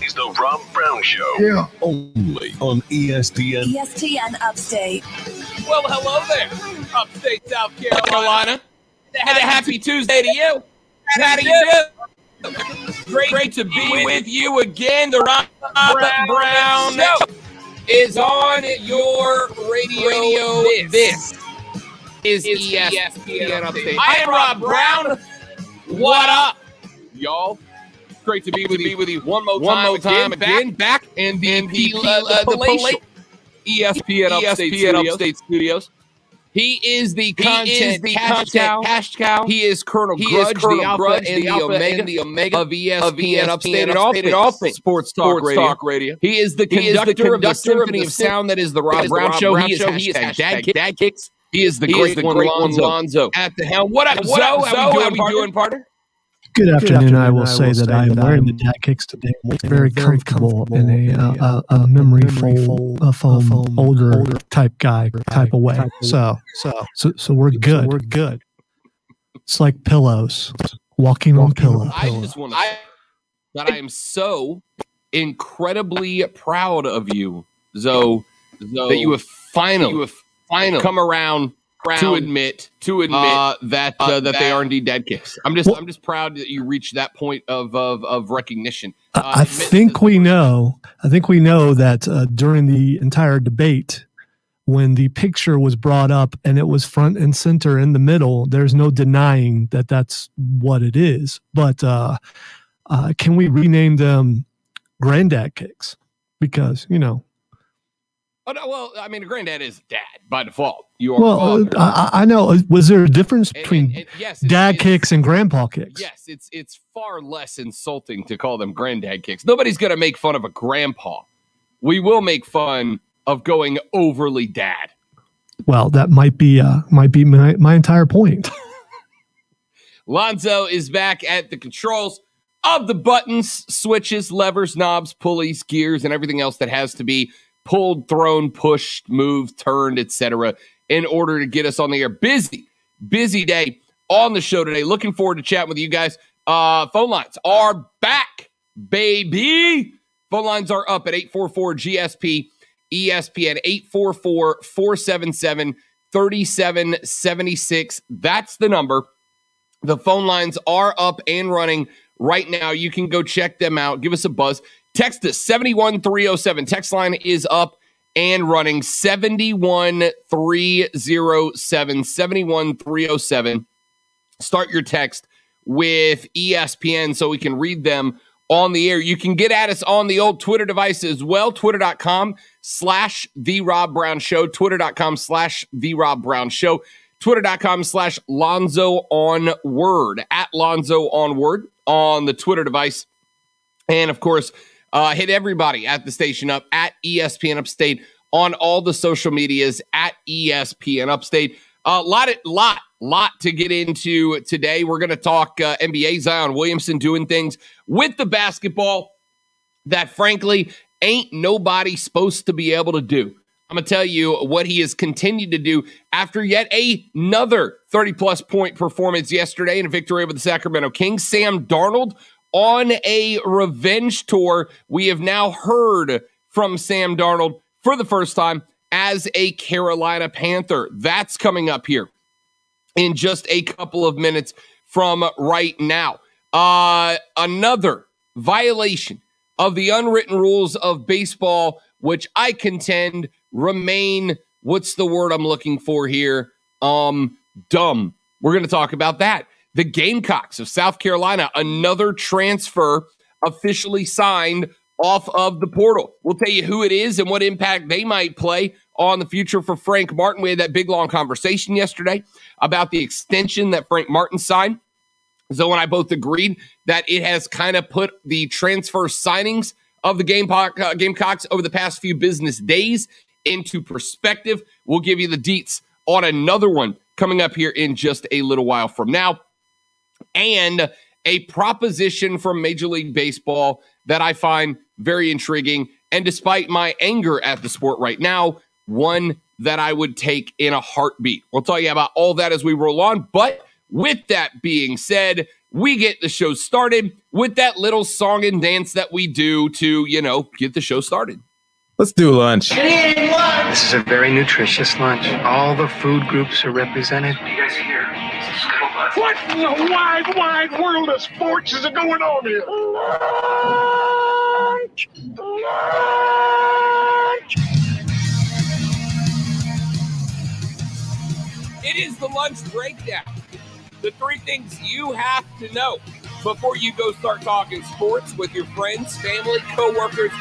is the Rob Brown Show. Yeah. Only on ESPN. ESPN Upstate. Well, hello there, Upstate South Carolina. And a happy Tuesday to you. How do you do? Great to be with you again. The Rob Brown Show is on your radio. This is ESPN Upstate. I am Rob Brown. What up, y'all? Great to be with you one more time again. Back in the palatial ESPN Upstate Studios. He is the content cash cow. He is Colonel Grudge, the alpha and the omega of ESPN Upstate and all things sports talk radio. He is the conductor of the symphony of sound that is the Rob Brown Show. He is hashtag dad kicks. He is the great one, Lonzo, at the helm. What up, Zo? How we doing, partner? Good afternoon. I will say that I am wearing the dad kicks today. I'm very comfortable in a memory foam older type of way. So we're good. We're good. It's like pillows, walking on pillows. I just want to say that I am so incredibly proud of you, Zo, that you have finally come around to admit that they are indeed dad kicks. I'm just proud that you reached that point of recognition. I think we know that during the entire debate, when the picture was brought up and it was front and center in the middle, there's no denying that that's what it is. But can we rename them granddad kicks? Because, you know. Oh, no, well, I mean, a granddad is dad by default. You are. Well, I know. Was there a difference between dad kicks and grandpa kicks? Yes, it's far less insulting to call them granddad kicks. Nobody's going to make fun of a grandpa. We will make fun of going overly dad. Well, that might be my entire point. Lonzo is back at the controls of the buttons, switches, levers, knobs, pulleys, gears, and everything else that has to be pulled, thrown, pushed, moved, turned, etc., in order to get us on the air. Busy day on the show today. Looking forward to chatting with you guys. Phone lines are back, baby. Phone lines are up at 844-GSP, ESPN, 844-477-3776. That's the number. The phone lines are up and running right now. You can go check them out. Give us a buzz. Text us, 71307. Text line is up and running, 71307. 71307. Start your text with ESPN so we can read them on the air. You can get at us on the old Twitter device as well, twitter.com/The Rob Brown Show, twitter.com/The Rob Brown Show, twitter.com/Lonzo on Word, at Lonzo on Word on the Twitter device. And of course, hit everybody at the station up at ESPN Upstate on all the social medias at ESPN Upstate. Lot to get into today. We're going to talk NBA. Zion Williamson doing things with the basketball that, frankly, ain't nobody supposed to be able to do. I'm going to tell you what he has continued to do after yet another 30-plus point performance yesterday in a victory over the Sacramento Kings. Sam Darnold on a revenge tour. We have now heard from Sam Darnold for the first time as a Carolina Panther. That's coming up here in just a couple of minutes from right now. Another violation of the unwritten rules of baseball, which I contend remain, what's the word I'm looking for here? Dumb. We're going to talk about that. The Gamecocks of South Carolina, another transfer officially signed off of the portal. We'll tell you who it is and what impact they might play on the future for Frank Martin. We had that big, long conversation yesterday about the extension that Frank Martin signed. Zoe and I both agreed that it has kind of put the transfer signings of the Gamecocks over the past few business days into perspective. We'll give you the deets on another one coming up here in just a little while from now. And a proposition from Major League Baseball that I find very intriguing. And despite my anger at the sport right now, one that I would take in a heartbeat. We'll tell you about all that as we roll on. But with that being said, we get the show started with that little song and dance that we do to, get the show started. Let's do lunch. This is a very nutritious lunch. All the food groups are represented. You guys hear? What in the wide, wide world of sports is going on here? It is the lunch breakdown. The 3 things you have to know before you go start talking sports with your friends, family, coworkers,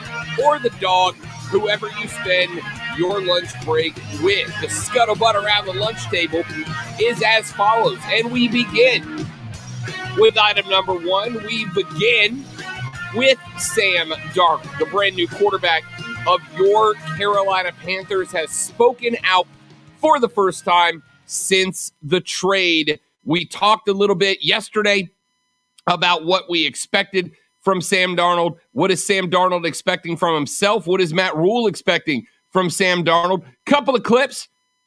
or the dog, whoever you spend your lunch break with. The scuttlebutt around the lunch table is as follows. And we begin with item number 1. We begin with Sam Darnold, the brand new quarterback of your Carolina Panthers, has spoken out for the first time since the trade. We talked a little bit yesterday about what we expected from Sam Darnold. What is Sam Darnold expecting from himself? What is Matt Rhule expecting from Sam Darnold? Couple of clips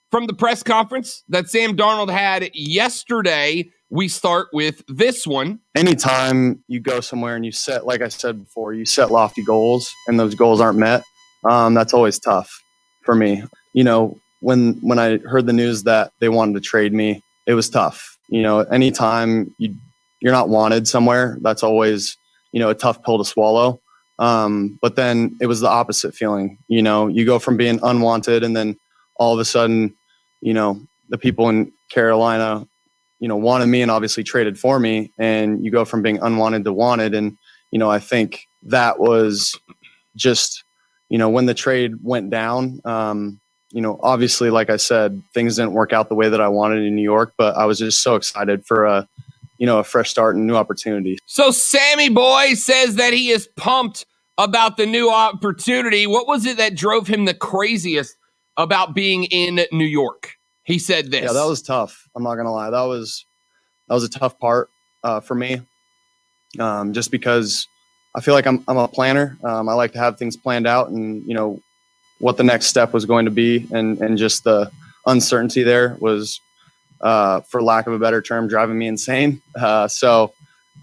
from the press conference that Sam Darnold had yesterday. We start with this one. Anytime you go somewhere and you set, like I said before, you set lofty goals and those goals aren't met, that's always tough for me. When I heard the news that they wanted to trade me, it was tough. Anytime you're not wanted somewhere, that's always, a tough pill to swallow. But then it was the opposite feeling. You go from being unwanted and then all of a sudden, the people in Carolina, wanted me and obviously traded for me, and you go from being unwanted to wanted. And, I think that was just, when the trade went down, obviously, like I said, things didn't work out the way that I wanted in New York, but I was just so excited for a fresh start and new opportunity. So Sammy Boy says that he is pumped about the new opportunity. What was it that drove him the craziest about being in New York? He said this. Yeah, that was tough. I'm not going to lie. That was a tough part for me, just because I feel like I'm a planner. I like to have things planned out and, what the next step was going to be. And just the uncertainty there was, for lack of a better term, driving me insane. But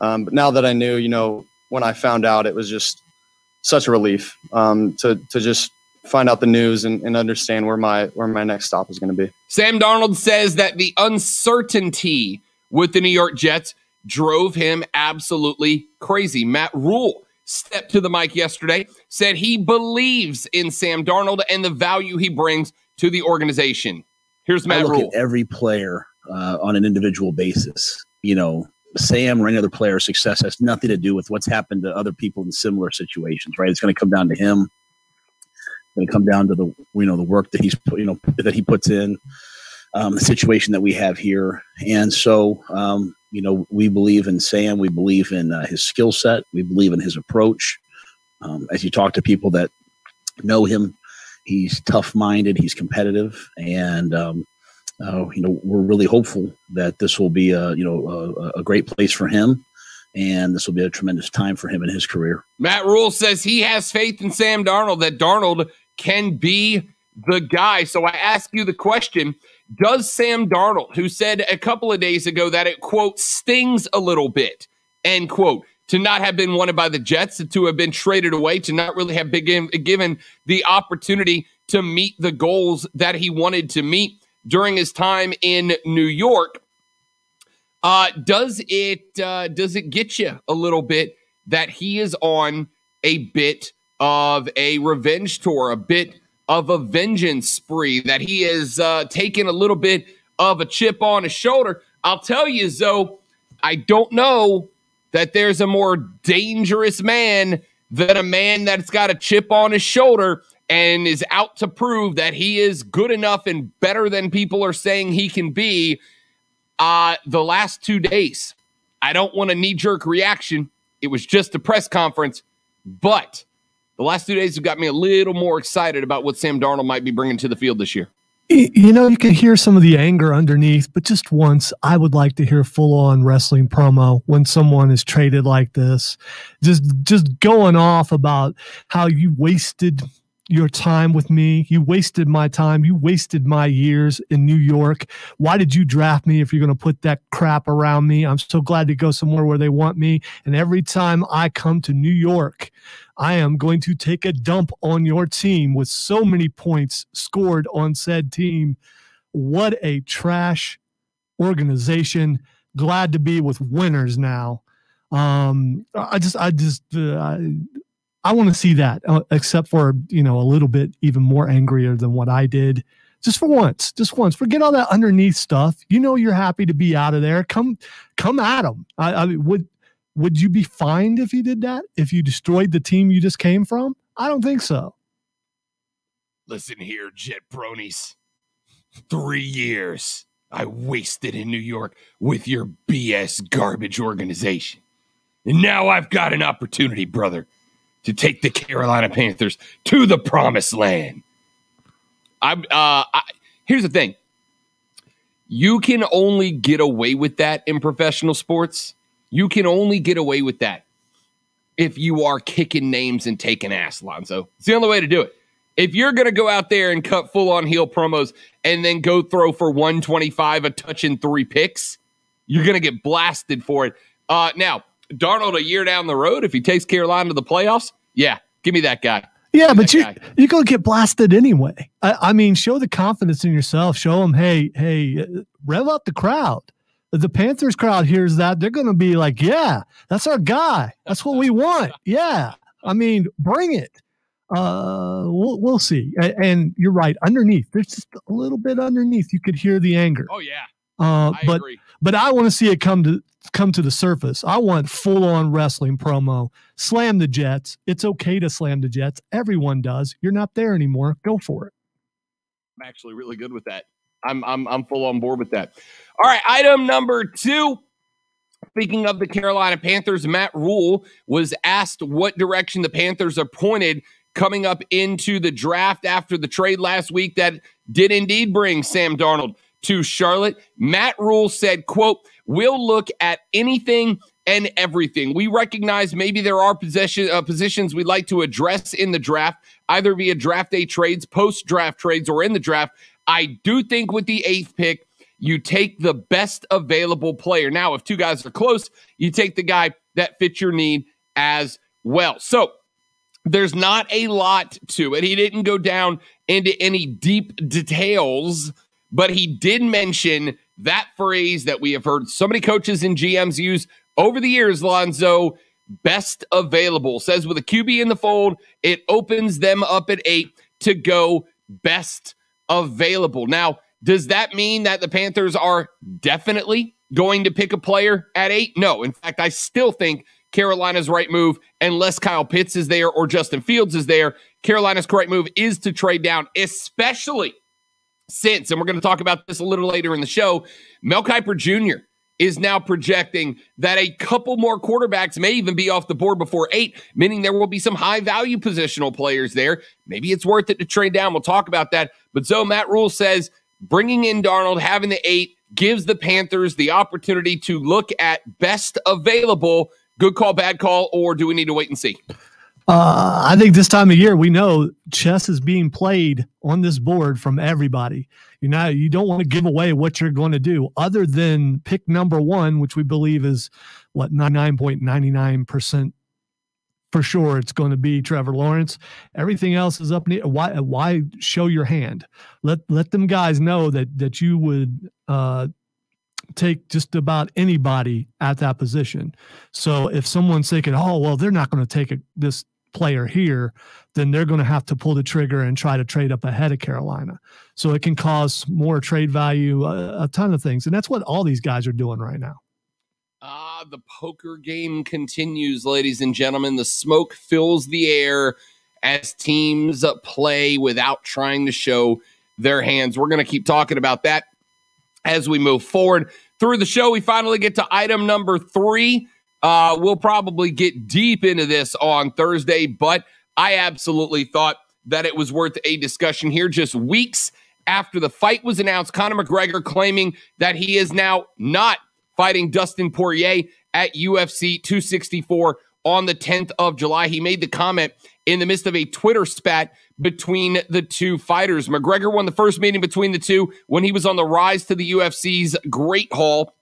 now that I knew, when I found out, it was just such a relief to just find out the news and understand where my next stop is going to be. Sam Darnold says that the uncertainty with the New York Jets drove him absolutely crazy. Matt Rhule stepped to the mic yesterday, said he believes in Sam Darnold and the value he brings to the organization. Here's Matt Rhule. I look at every player on an individual basis. Sam or any other player's success has nothing to do with what's happened to other people in similar situations, right? It's going to come down to him. It's going to come down to the work that that he puts in, the situation that we have here. And so, we believe in Sam. We believe in his skill set. We believe in his approach. As you talk to people that know him, he's tough-minded. He's competitive, and we're really hopeful that this will be a great place for him, and this will be a tremendous time for him in his career. Matt Rhule says he has faith in Sam Darnold, that Darnold can be the guy. So I ask you the question, does Sam Darnold, who said a couple of days ago that it, quote, stings a little bit, end quote, to not have been wanted by the Jets, to have been traded away, to not really have been given the opportunity to meet the goals that he wanted to meet during his time in New York, does it get you a little bit that he is on a bit of a revenge tour, a bit of a vengeance spree, that he is taking a little bit of a chip on his shoulder? I'll tell you, Zoe, I don't know that there's a more dangerous man than a man that's got a chip on his shoulder and is out to prove that he is good enough and better than people are saying he can be. The last 2 days, I don't want a knee-jerk reaction. It was just a press conference, but the last 2 days have got me a little more excited about what Sam Darnold might be bringing to the field this year. You can hear some of the anger underneath, but just once, I would like to hear full-on wrestling promo when someone is traded like this. Just going off about how you wasted your time with me. You wasted my time. You wasted my years in New York. Why did you draft me if you're going to put that crap around me? I'm so glad to go somewhere where they want me. And every time I come to New York, I am going to take a dump on your team with so many points scored on said team. What a trash organization. Glad to be with winners now. I want to see that, except for, a little bit even more angrier than what I did. Just once. Forget all that underneath stuff. You're happy to be out of there. Come at them. I mean, would you be fined if you did that? If you destroyed the team you just came from? I don't think so. Listen here, Jet Bronies. 3 years I wasted in New York with your BS garbage organization. And now I've got an opportunity, brother, to take the Carolina Panthers to the promised land. Here's the thing. You can only get away with that in professional sports. You can only get away with that if you are kicking names and taking ass, Lonzo. It's the only way to do it. If you're going to go out there and cut full-on heel promos and then go throw for 125, a touch and 3 picks, you're going to get blasted for it. Now, Darnold a year down the road, if he takes Carolina to the playoffs, yeah, give me that guy. Yeah, but you're going to get blasted anyway. I mean, show the confidence in yourself. Show them, hey, rev up the crowd. If the Panthers crowd hears that, they're going to be like, yeah, that's our guy. That's what we want. Yeah. I mean, bring it. We'll see. And you're right. Underneath, there's just a little bit underneath. You could hear the anger. Oh, yeah. I agree. But I want to see it come to the surface. I want full-on wrestling promo. Slam the Jets. It's okay to slam the Jets. Everyone does. You're not there anymore. Go for it. I'm actually really good with that. I'm full on board with that. All right, item number 2. Speaking of the Carolina Panthers, Matt Rhule was asked what direction the Panthers are pointed coming up into the draft after the trade last week that did indeed bring Sam Darnold to Charlotte. Matt Rhule said, quote, "We'll look at anything and everything. We recognize maybe there are positions we'd like to address in the draft, either via draft day trades, post-draft trades, or in the draft. I do think with the 8th pick, you take the best available player. Now, if 2 guys are close, you take the guy that fits your need as well." So there's not a lot to it. He didn't go down into any deep details, but he did mention that phrase that we have heard so many coaches and GMs use over the years, Lonzo, best available. Says with a QB in the fold, it opens them up at 8 to go best available. Now, does that mean that the Panthers are definitely going to pick a player at 8? No. In fact, I still think Carolina's right move, unless Kyle Pitts is there or Justin Fields is there, Carolina's correct move is to trade down, especially since, and we're going to talk about this a little later in the show, Mel Kiper Jr. is now projecting that a couple more quarterbacks may even be off the board before 8, meaning there will be some high-value positional players there. Maybe it's worth it to trade down. We'll talk about that. But so Matt Rhule says bringing in Darnold, having the 8, gives the Panthers the opportunity to look at best available. Good call, bad call, or do we need to wait and see? I think this time of year, we know chess is being played on this board from everybody. You don't want to give away what you're going to do other than pick number 1, which we believe is 99.99% for sure it's going to be Trevor Lawrence. Everything else is up. Why show your hand? Let them guys know that you would take just about anybody at that position. So if someone's thinking, oh, well, they're not going to take this player here, then they're going to have to pull the trigger and try to trade up ahead of Carolina. So it can cause more trade value, a ton of things. And that's what all these guys are doing right now. The poker game continues, ladies and gentlemen. The smoke fills the air as teams play without trying to show their hands. We're going to keep talking about that as we move forward through the show. We finally get to item number 3. We'll probably get deep into this on Thursday, but I absolutely thought that it was worth a discussion here. Just weeks after the fight was announced, Conor McGregor claiming that he is now not fighting Dustin Poirier at UFC 264 on the 10th of July. He made the comment in the midst of a Twitter spat between the two fighters. McGregor won the first meeting between the two when he was on the rise to the UFC's Great Hall.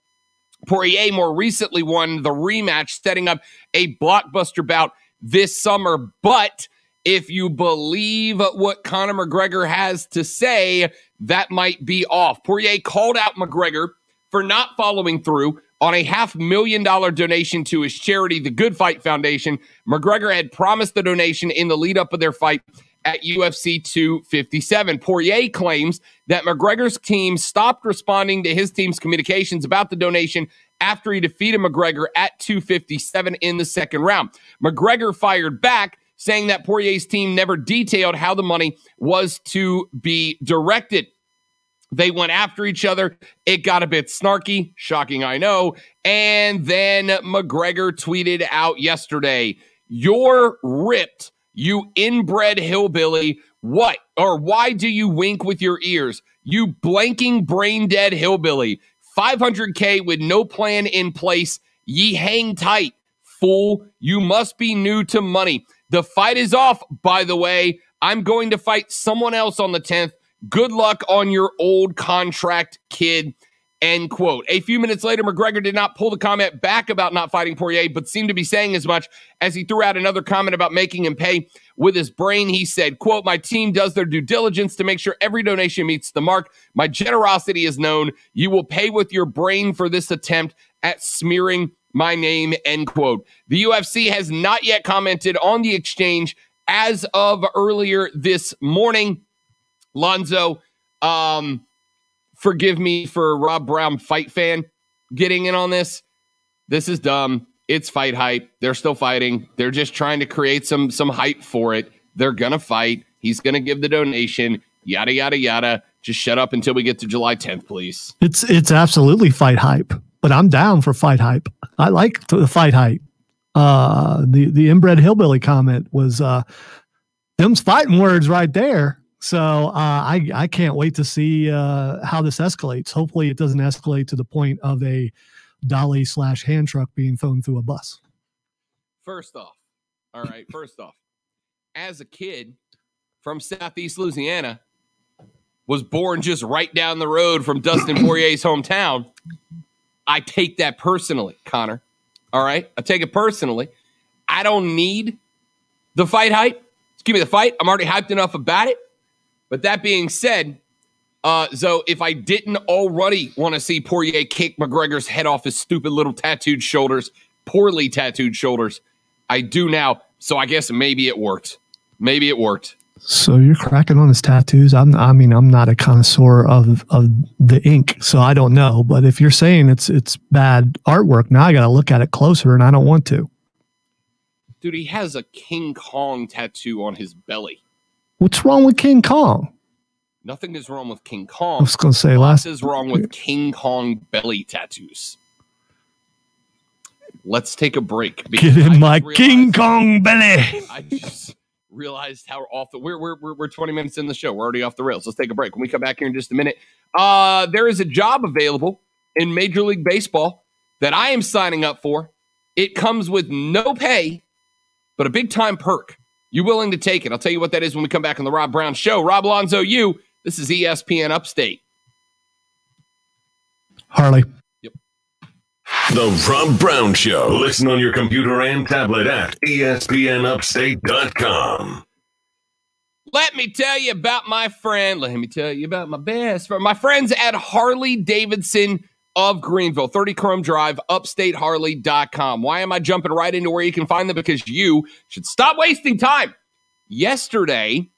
Poirier more recently won the rematch, setting up a blockbuster bout this summer. But if you believe what Conor McGregor has to say, that might be off. Poirier called out McGregor for not following through on a $500,000 donation to his charity, the Good Fight Foundation. McGregor had promised the donation in the lead up of their fight at UFC 257. Poirier claims that McGregor's team stopped responding to his team's communications about the donation after he defeated McGregor at 257 in the second round. McGregor fired back, saying that Poirier's team never detailed how the money was to be directed. They went after each other. It got a bit snarky, shocking, I know. And then McGregor tweeted out yesterday, "You're ripped, you inbred hillbilly. What or why do you wink with your ears? You blanking brain dead hillbilly. 500K with no plan in place. Ye hang tight, fool. You must be new to money. The fight is off, by the way. I'm going to fight someone else on the 10th. Good luck on your old contract, kid." End quote. A few minutes later, McGregor did not pull the comment back about not fighting Poirier, but seemed to be saying as much as he threw out another comment about making him pay with his brain. He said, quote, "My team does their due diligence to make sure every donation meets the mark. My generosity is known. You will pay with your brain for this attempt at smearing my name," end quote. The UFC has not yet commented on the exchange as of earlier this morning. Lonzo, forgive me for Rob Brown fight fan getting in on this. This is dumb. It's fight hype. They're still fighting. They're just trying to create some hype for it. They're going to fight. He's going to give the donation. Yada, yada, yada. Just shut up until we get to July 10th, please. It's absolutely fight hype, but I'm down for fight hype. I like the fight hype. The inbred hillbilly comment was them's fighting words right there. So I can't wait to see how this escalates. Hopefully it doesn't escalate to the point of a dolly / hand truck being thrown through a bus. First off, as a kid from Southeast Louisiana, was born just right down the road from Dustin Poirier's hometown, I take that personally, Connor. All right? I take it personally. I don't need the fight hype. Just give me the fight. I'm already hyped enough about it. But that being said, so if I didn't already want to see Poirier kick McGregor's head off his stupid little tattooed shoulders, poorly tattooed shoulders, I do now. So I guess maybe it worked. Maybe it worked. So you're cracking on his tattoos. I'm not a connoisseur of the ink, so I don't know. But if you're saying it's bad artwork, now I got to look at it closer, and I don't want to. Dude, he has a King Kong tattoo on his belly. What's wrong with King Kong? Nothing is wrong with King Kong. I was going to say Lots is wrong with King Kong belly tattoos. Let's take a break. Get in my King Kong belly. I just realized how off the we're 20 minutes in the show. We're already off the rails. Let's take a break. When we come back here in just a minute, there is a job available in Major League Baseball that I am signing up for. It comes with no pay, but a big time perk. You willing to take it? I'll tell you what that is when we come back on the Rob Brown Show. Rob Alonzo, this is ESPN Upstate. Harley. Yep. The Rob Brown Show. Listen on your computer and tablet at ESPNUpstate.com. Let me tell you about my friend. Let me tell you about my best friend. My friends at Harley Davidson of Greenville, 30 Chrome Drive, upstateharley.com. Why am I jumping right into where you can find them? Because you should stop wasting time. Yesterday,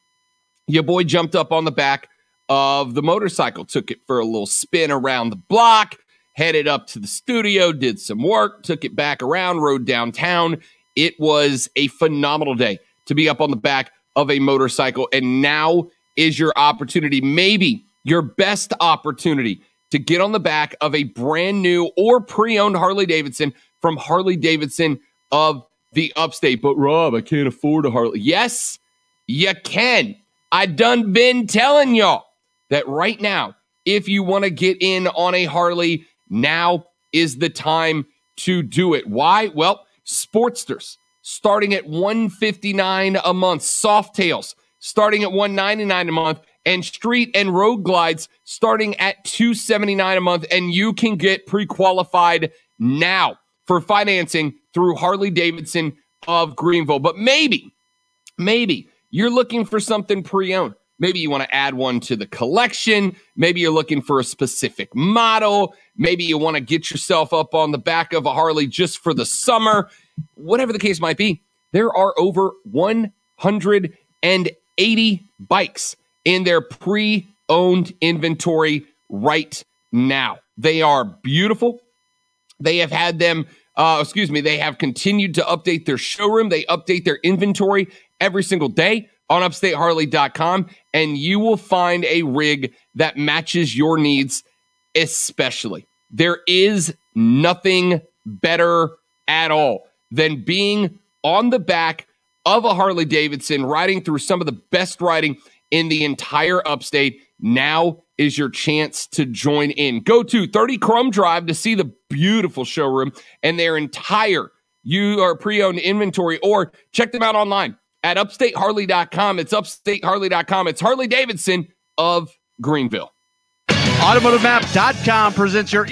your boy jumped up on the back of the motorcycle, took it for a little spin around the block, headed up to the studio, did some work, took it back around, rode downtown. It was a phenomenal day to be up on the back of a motorcycle, and now is your opportunity, maybe your best opportunity, to get on the back of a brand new or pre-owned Harley Davidson from Harley Davidson of the Upstate. But Rob, I can't afford a Harley. Yes, you can. I done been telling y'all that right now, if you want to get in on a Harley, now is the time to do it. Why? Well, Sportsters starting at $159 a month. Softails starting at $199 a month. And street and road glides starting at $279 a month. And you can get pre-qualified now for financing through Harley-Davidson of Greenville. But maybe you're looking for something pre-owned. Maybe you want to add one to the collection. Maybe you're looking for a specific model. Maybe you want to get yourself up on the back of a Harley just for the summer. Whatever the case might be, there are over 180 bikes in their pre-owned inventory right now. They are beautiful. They have had them, they have continued to update their showroom. They update their inventory every single day on upstateharley.com, and you will find a rig that matches your needs especially. There is nothing better at all than being on the back of a Harley-Davidson, riding through some of the best riding in the entire upstate. Now is your chance to join in. Go to 30 Chrome Drive to see the beautiful showroom and their entire pre-owned inventory, or check them out online at upstateharley.com. It's upstateharley.com. It's Harley-Davidson of Greenville. AutomotiveMap.com presents your...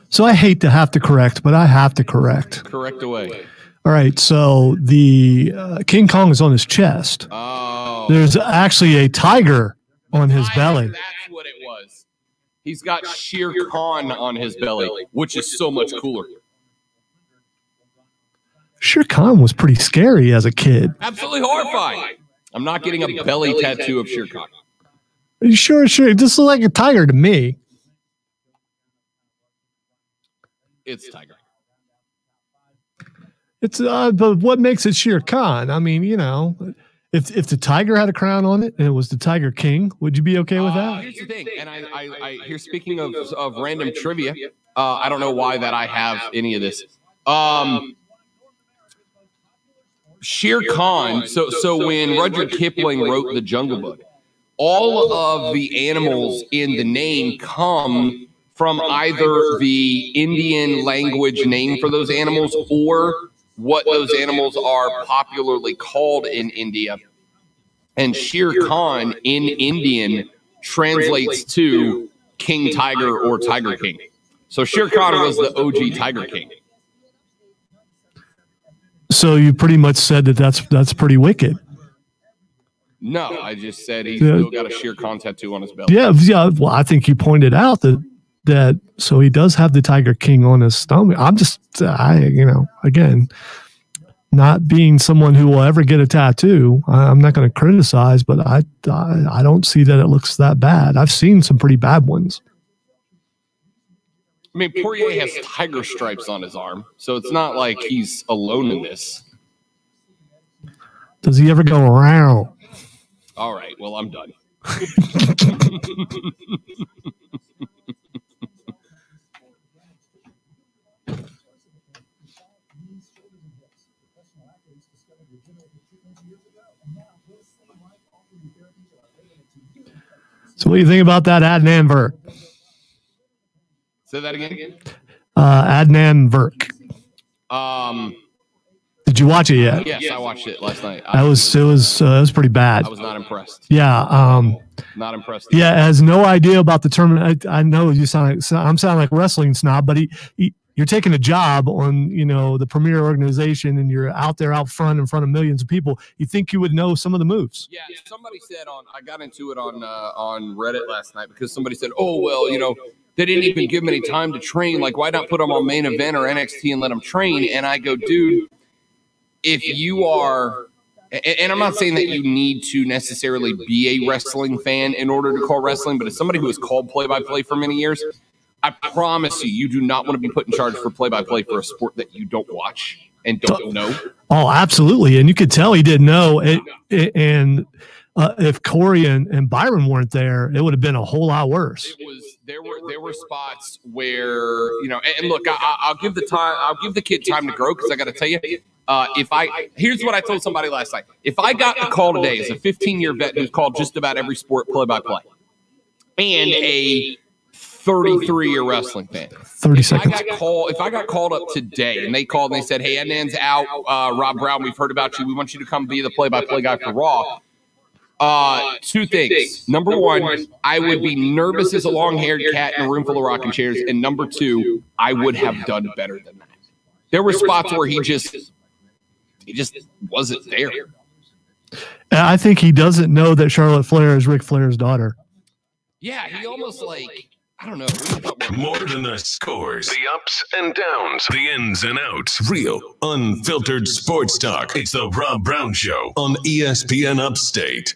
So I hate to have to correct, but I have to correct. Correct away. All right, so the King Kong is on his chest. Oh. There's actually a tiger on his belly. That's what it was. He's got Shere Khan on his belly, which is so much cooler. Shere Khan was pretty scary as a kid. Absolutely horrifying. I'm not getting a belly tattoo of Shere Khan. Are you sure? Sure. This looks like a tiger to me. It's tiger. It's but what makes it Shere Khan? I mean, you know, if the tiger had a crown on it and it was the Tiger King, would you be okay with that? Here's the thing, and I here, speaking of random trivia, I don't know why that I have any of this. Shere Khan. So when Rudyard Kipling wrote The Jungle Book, all of the animals in the name come from either the Indian language name for those animals or what those animals are popularly called in India. And Shere Khan in Indian translates to King Tiger or Tiger King. So Shere Khan was the OG Tiger King. So you pretty much said that's pretty wicked. No, I just said he's still got a Shere Khan tattoo on his belly. Yeah. Well, I think you pointed out that so he does have the Tiger King on his stomach. Again, not being someone who will ever get a tattoo, I'm not going to criticize, but I don't see that it looks that bad. I've seen some pretty bad ones. I mean, Poirier has tiger stripes on his arm, so it's not like he's alone in this. Does he ever go around? All right, well, I'm done. So what do you think about that Adnan Virk? Say that again? Adnan Virk. Did you watch it yet? Yes, I watched it last night. It was pretty bad. I was not impressed. Yeah. Not impressed. Yeah, has no idea about the tournament. I know I'm sounding like a wrestling snob, but you're taking a job on, the premier organization, and you're out front in front of millions of people. You think you would know some of the moves. Yeah, somebody said I got into it on Reddit last night because somebody said, oh, well, they didn't even give him any time to train. Like, why not put him on Main Event or NXT and let him train? And I go, dude, if you are, and I'm not saying that you need to necessarily be a wrestling fan in order to call wrestling, but as somebody who has called play-by-play for many years, I promise you do not want to be put in charge for play-by-play for a sport that you don't watch and don't know. Oh, absolutely. And you could tell he didn't know. And if Corey and Byron weren't there, it would have been a whole lot worse. There were spots where, and look, I'll give the kid time to grow, because I got to tell you, here's what I told somebody last night. If I got a call today as a 15-year vet who's called just about every sport play-by-play, and a 33-year wrestling fan. 30 seconds. If I got called up today and they called and they said, hey, Ednan's out, Rob Brown, we've heard about you. We want you to come be the play-by-play guy for Raw. Two things. Number one, I would be nervous as a long-haired cat in a room full of rocking chairs. And number two, I would have done better than that. There were spots where he just wasn't there. I think he doesn't know that Charlotte Flair is Ric Flair's daughter. Yeah, he almost like, I don't know. More than the scores, the ups and downs, the ins and outs. Real, unfiltered sports talk. It's the Rob Brown Show on ESPN Upstate.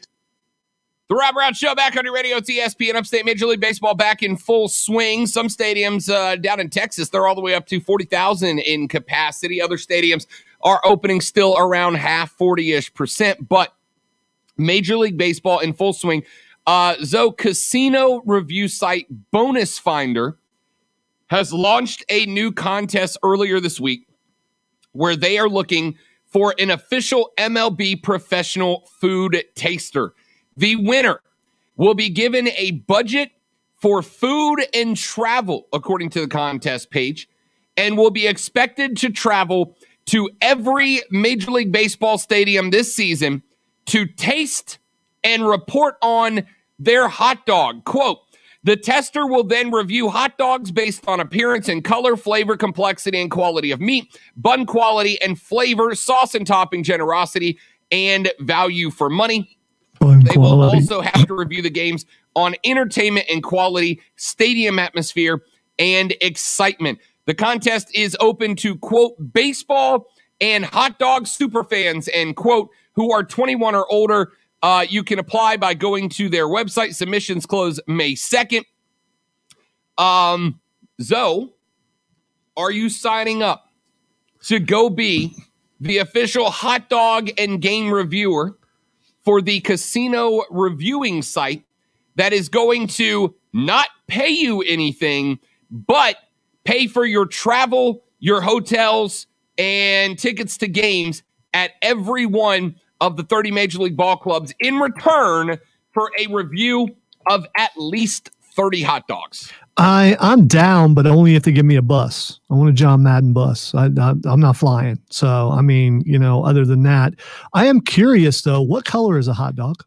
The Rob Brown Show back on your radio. It's ESPN Upstate. Major League Baseball back in full swing. Some stadiums down in Texas, they're all the way up to 40,000 in capacity. Other stadiums are opening still around half, 40-ish%. But Major League Baseball in full swing. Zoe, casino review site Bonus Finder has launched a new contest earlier this week where they are looking for an official MLB professional food taster. The winner will be given a budget for food and travel, according to the contest page, and will be expected to travel to every Major League Baseball stadium this season to taste and report on their hot dog. Quote, the tester will then review hot dogs based on appearance and color, flavor, complexity, and quality of meat, bun quality and flavor, sauce and topping generosity, and value for money. They will also have to review the games on entertainment and quality, stadium atmosphere, and excitement. The contest is open to, quote, baseball and hot dog superfans, and, quote, who are 21 or older. You can apply by going to their website. Submissions close May 2nd. Zoe, are you signing up to go be the official hot dog and game reviewer for the casino reviewing site that is going to not pay you anything, but pay for your travel, your hotels, and tickets to games at every one of the 30 Major League Ball clubs in return for a review of at least 30 hot dogs? I'm down, but only if they give me a bus. I want a John Madden bus. I'm not flying. So, I mean, other than that, I am curious, though, what color is a hot dog?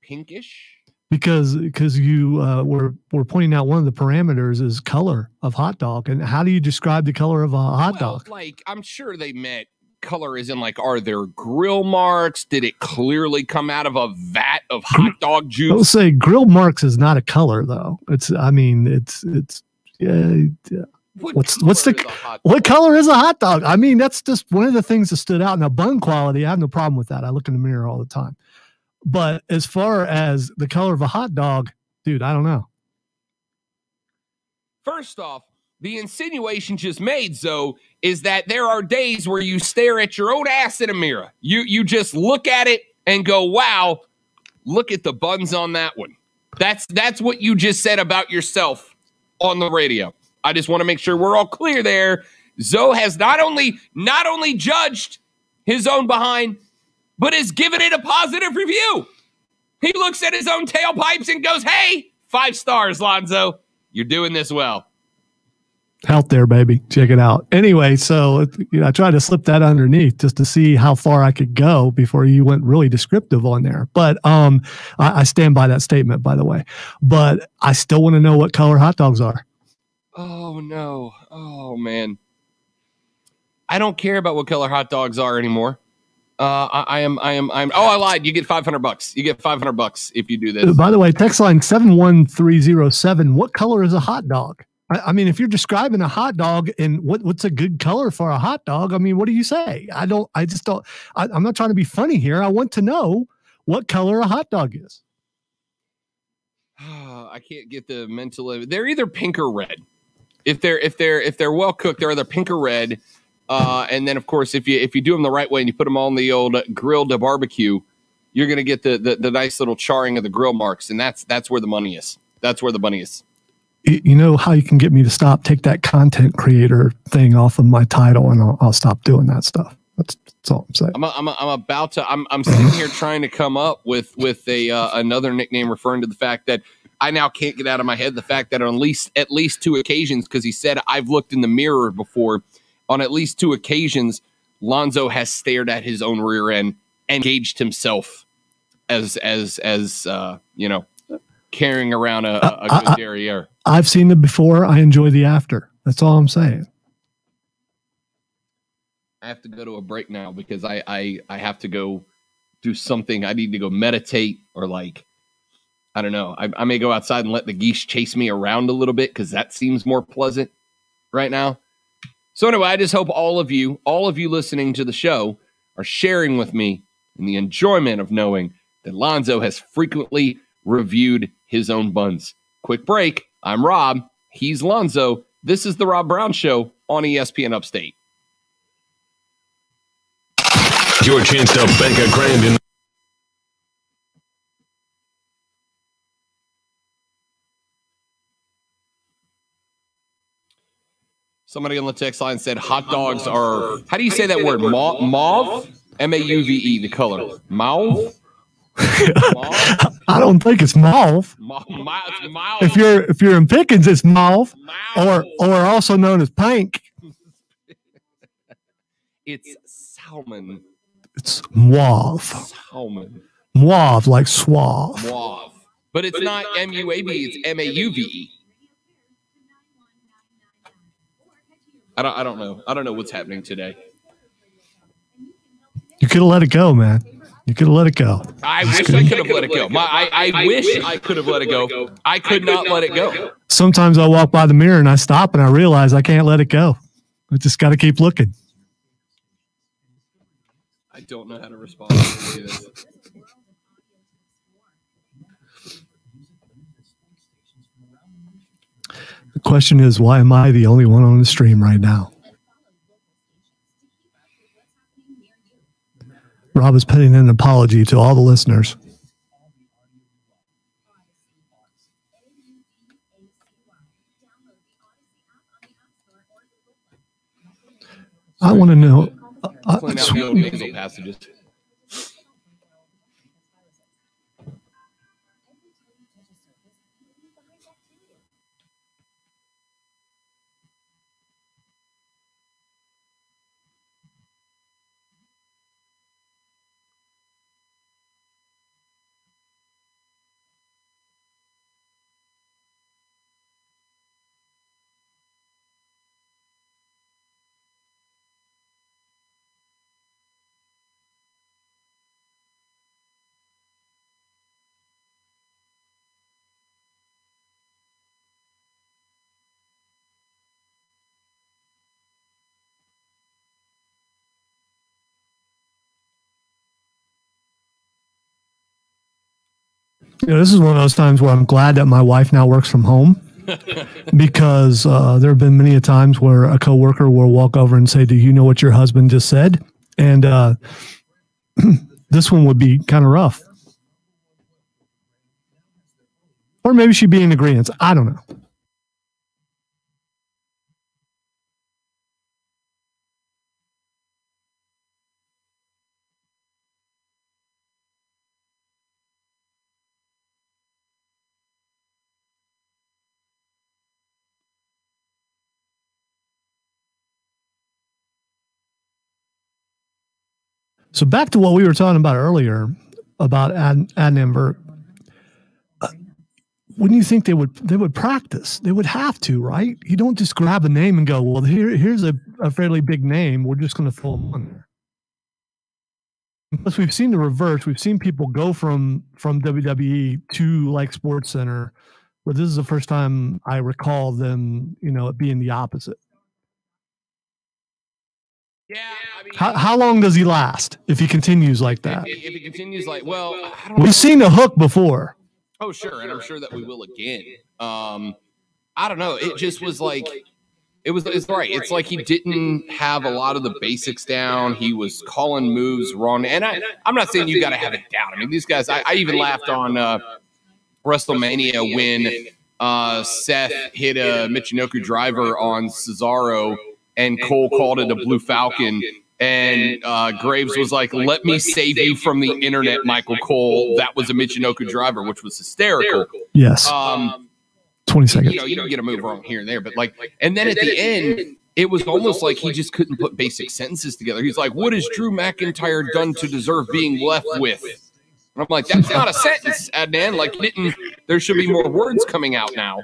Pinkish? Because you were pointing out one of the parameters is color of hot dog. And how do you describe the color of a hot dog? Like, I'm sure they meant color is in, like, are there grill marks? Did it clearly come out of a vat of hot dog juice? I will say grill marks is not a color, though. What color is a hot dog? I mean, that's just one of the things that stood out. Now, bun quality, I have no problem with that. I look in the mirror all the time. But as far as the color of a hot dog, dude, I don't know. First off, the insinuation just made, Zoe, is that there are days where you stare at your own ass in a mirror. You just look at it and go, wow, look at the buns on that one. That's what you just said about yourself on the radio. I just want to make sure we're all clear there. Zoe has not only judged his own behind, but has given it a positive review. He looks at his own tailpipes and goes, hey, 5 stars, Lonzo. You're doing this well. Out there, baby. Check it out. Anyway, so I tried to slip that underneath just to see how far I could go before you went really descriptive on there. But I stand by that statement, by the way. But I still want to know what color hot dogs are. Oh, no. Oh, man. I don't care about what color hot dogs are anymore. I lied. You get $500. You get $500 if you do this. By the way, text line 71307. What color is a hot dog? I mean, if you're describing a hot dog and what's a good color for a hot dog, I mean, what do you say? I'm not trying to be funny here. I want to know what color a hot dog is. I can't get the mental. They're either pink or red. If they're well cooked, they're either pink or red. And then, of course, if you do them the right way and you put them on the old grill to barbecue, you're going to get the nice little charring of the grill marks, and that's where the money is. That's where the money is. You know how you can get me to take that content creator thing off of my title, and I'll stop doing that stuff. That's all I'm saying. I'm sitting here trying to come up with another nickname referring to the fact that I now can't get out of my head the fact that on at least 2 occasions, because he said I've looked in the mirror before, on at least 2 occasions, Lonzo has stared at his own rear end and gauged himself as carrying around a good derriere. I've seen it before. I enjoy the after. That's all I'm saying. I have to go to a break now because I have to go do something. I need to go meditate or I don't know. I may go outside and let the geese chase me around a little bit because that seems more pleasant right now. So anyway, I just hope all of you listening to the show are sharing with me in the enjoyment of knowing that Lonzo has frequently reviewed his own buns. Quick break. I'm Rob. He's Lonzo. This is the Rob Brown Show on ESPN Upstate. Your chance to bank $1,000 in. Somebody on the text line said hot dogs are, how do you say that word? Mauve? M-A-U-V-E, the color. Mauve? I don't think it's mauve. If you're in Pickens, it's mauve. Or also known as pink. It's salmon. It's mauve. Salmon. Mauve, like suave. Mauve. But it's not M-U-A-V, it's M-A-U-V-E. I don't know. I don't know what's happening today. You could have let it go, man. You could have let it go. I wish I could have let it go. I wish I could have let it go. I could not let it go. Sometimes I walk by the mirror and I stop and I realize I can't let it go. I just got to keep looking. I don't know how to respond to this. The question is, why am I the only one on the stream right now? Rob is putting in an apology to all the listeners. I want to know. Clean out the old nasal passages. This is one of those times where I'm glad that my wife now works from home because there have been many a times where a coworker will walk over and say, "Do you know what your husband just said?" And this one would be kind of rough. Or maybe she'd be in agreement. I don't know. So back to what we were talking about earlier about Adnenberg. Wouldn't you think they would practice? They would have to, right? You don't just grab a name and go, well, here's a fairly big name. We're just going to throw them on there. Plus, we've seen the reverse. We've seen people go from WWE to like Sports Center, where this is the first time I recall them, it being the opposite. Yeah. I mean, how long does he last if he continues like that? If he continues I don't We've seen the hook before. Oh, sure. And I'm sure that we will again. I don't know. It just was like, it's right. It's like he didn't have a lot of the basics down. He was calling moves wrong. And I'm not saying you got to have it down. I mean, these guys, I even laughed on WrestleMania when Seth hit a Michinoku driver on Cesaro and Cole called it a Blue Falcon And Graves was like, let me save you from the internet, Michael Cole. That was a Michinoku driver, which was hysterical. Yes. 20 seconds. You can get a move wrong here and there, but and then at the end, it was almost like he just couldn't put basic sentences together. He's like, what has Drew McIntyre done to deserve being left with? And I'm like, that's not a sentence, Adnan. Like, there should be more words coming out now.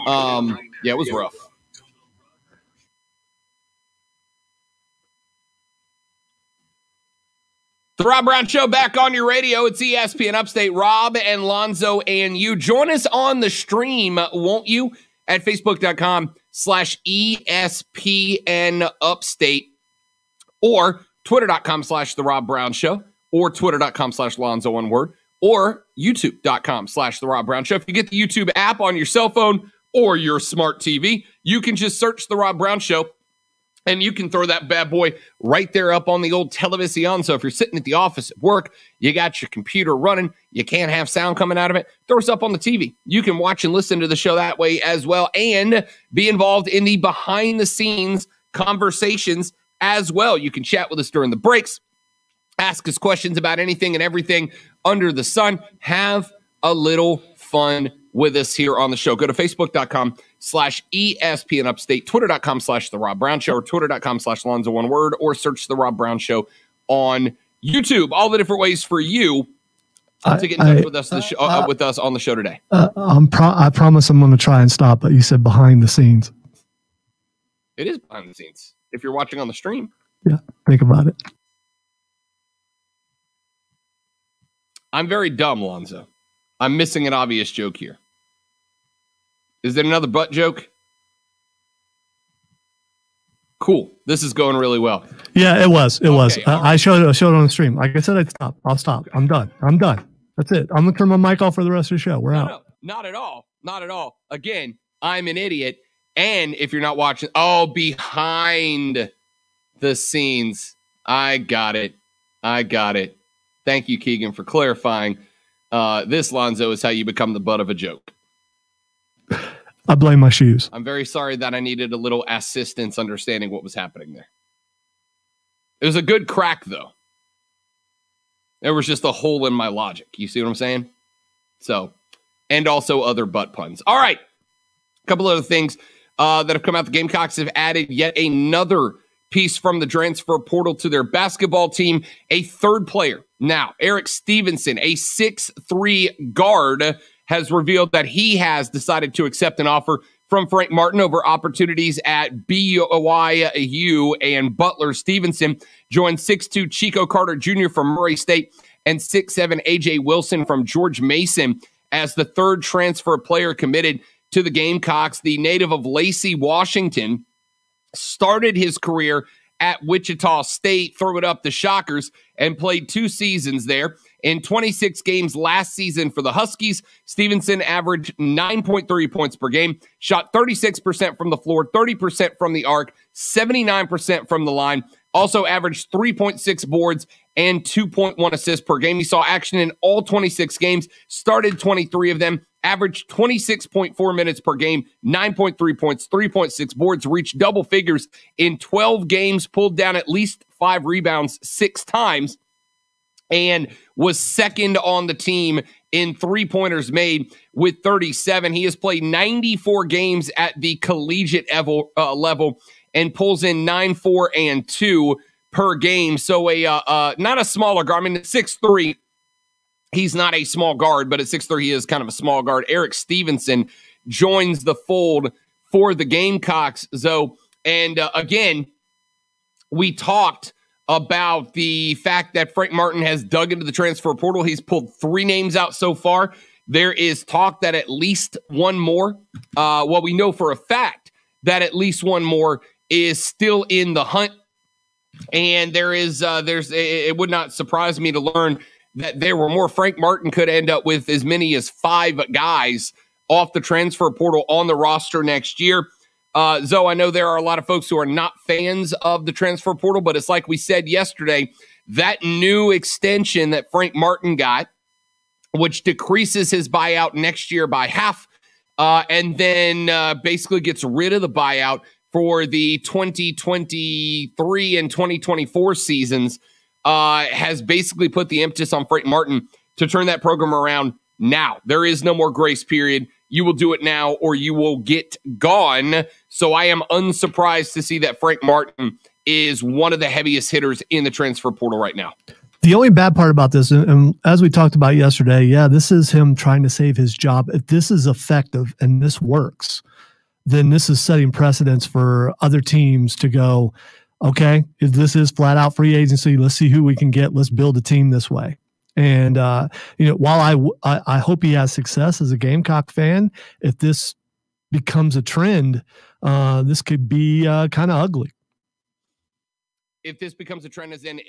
Yeah, it was rough. The Rob Brown Show back on your radio. It's ESPN Upstate. Rob and Lonzo and you. Join us on the stream, won't you? At Facebook.com/ESPN Upstate or Twitter.com/The Rob Brown Show or Twitter.com/Lonzo one word or YouTube.com/The Rob Brown Show. If you get the YouTube app on your cell phone or your smart TV, you can just search The Rob Brown Show. And you can throw that bad boy right there up on the old television. So if you're sitting at the office at work, you got your computer running, you can't have sound coming out of it, throw us up on the TV. You can watch and listen to the show that way as well and be involved in the behind-the-scenes conversations as well. You can chat with us during the breaks, ask us questions about anything and everything under the sun. Have a little fun with us here on the show. Go to Facebook.com/ESPN Upstate, Twitter.com/The Rob Brown Show, or Twitter.com/Lonzo one word, or search The Rob Brown Show on YouTube. All the different ways for you to get in touch with us with us on the show today. I promise I'm going to try and stop, but you said behind the scenes. It is behind the scenes if you're watching on the stream. Yeah, think about it. I'm very dumb, Lonzo. I'm missing an obvious joke here. Is there another butt joke? Cool. This is going really well. Yeah, it was. It was. Right. I showed it on the stream. Like I said, I'd stop. I'll stop. I'm done. That's it. I'm going to turn my mic off for the rest of the show. We're out. No, not at all. Not at all. Again, I'm an idiot. And if you're not watching, behind the scenes. I got it. Thank you, Keegan, for clarifying. This, Lonzo, is how you become the butt of a joke. I blame my shoes. I'm very sorry that I needed a little assistance understanding what was happening there. It was a good crack, though. There was just a hole in my logic. You see what I'm saying? So, and also other butt puns. All right. A couple other things that have come out. The Gamecocks have added yet another piece from the transfer portal to their basketball team, a third player. Now, Eric Stevenson, a 6'3" guard, has revealed that he has decided to accept an offer from Frank Martin over opportunities at BYU and Butler. Stevenson joined 6'2" Chico Carter Jr. from Murray State and 6'7" A.J. Wilson from George Mason as the third transfer player committed to the Gamecocks. The native of Lacey, Washington, started his career at Wichita State, throw it up the Shockers, and played 2 seasons there. In 26 games last season for the Huskies, Stevenson averaged 9.3 points per game, shot 36% from the floor, 30% from the arc, 79% from the line, also averaged 3.6 boards and 2.1 assists per game. He saw action in all 26 games, started 23 of them, averaged 26.4 minutes per game, 9.3 points, 3.6 boards, reached double figures in 12 games, pulled down at least 5 rebounds 6 times, and was second on the team in three-pointers made with 37. He has played 94 games at the collegiate level and pulls in 9, 4, and 2 per game. So not a smaller guard. I mean, at 6'3", he's not a small guard, but at 6'3", he is kind of a small guard. Eric Stevenson joins the fold for the Gamecocks, Zoe. And again, we talked about the fact that Frank Martin has dug into the transfer portal. He's pulled 3 names out so far. There is talk that at least one more, we know for a fact that at least one more is still in the hunt. And it would not surprise me to learn that there were more. Frank Martin could end up with as many as 5 guys off the transfer portal on the roster next year. Zoe, I know there are a lot of folks who are not fans of the transfer portal, but it's like we said yesterday, that new extension that Frank Martin got, which decreases his buyout next year by half, and then basically gets rid of the buyout for the 2023 and 2024 seasons has basically put the impetus on Frank Martin to turn that program around now. There is no more grace period. You will do it now or you will get gone. So I am unsurprised to see that Frank Martin is one of the heaviest hitters in the transfer portal right now. The only bad part about this, and as we talked about yesterday, yeah, this is him trying to save his job. If this is effective and this works, then this is setting precedents for other teams to go, okay, if this is flat out free agency, let's see who we can get. Let's build a team this way. And, while I hope he has success as a Gamecock fan, if this becomes a trend, this could be kind of ugly. If this becomes a trend, as in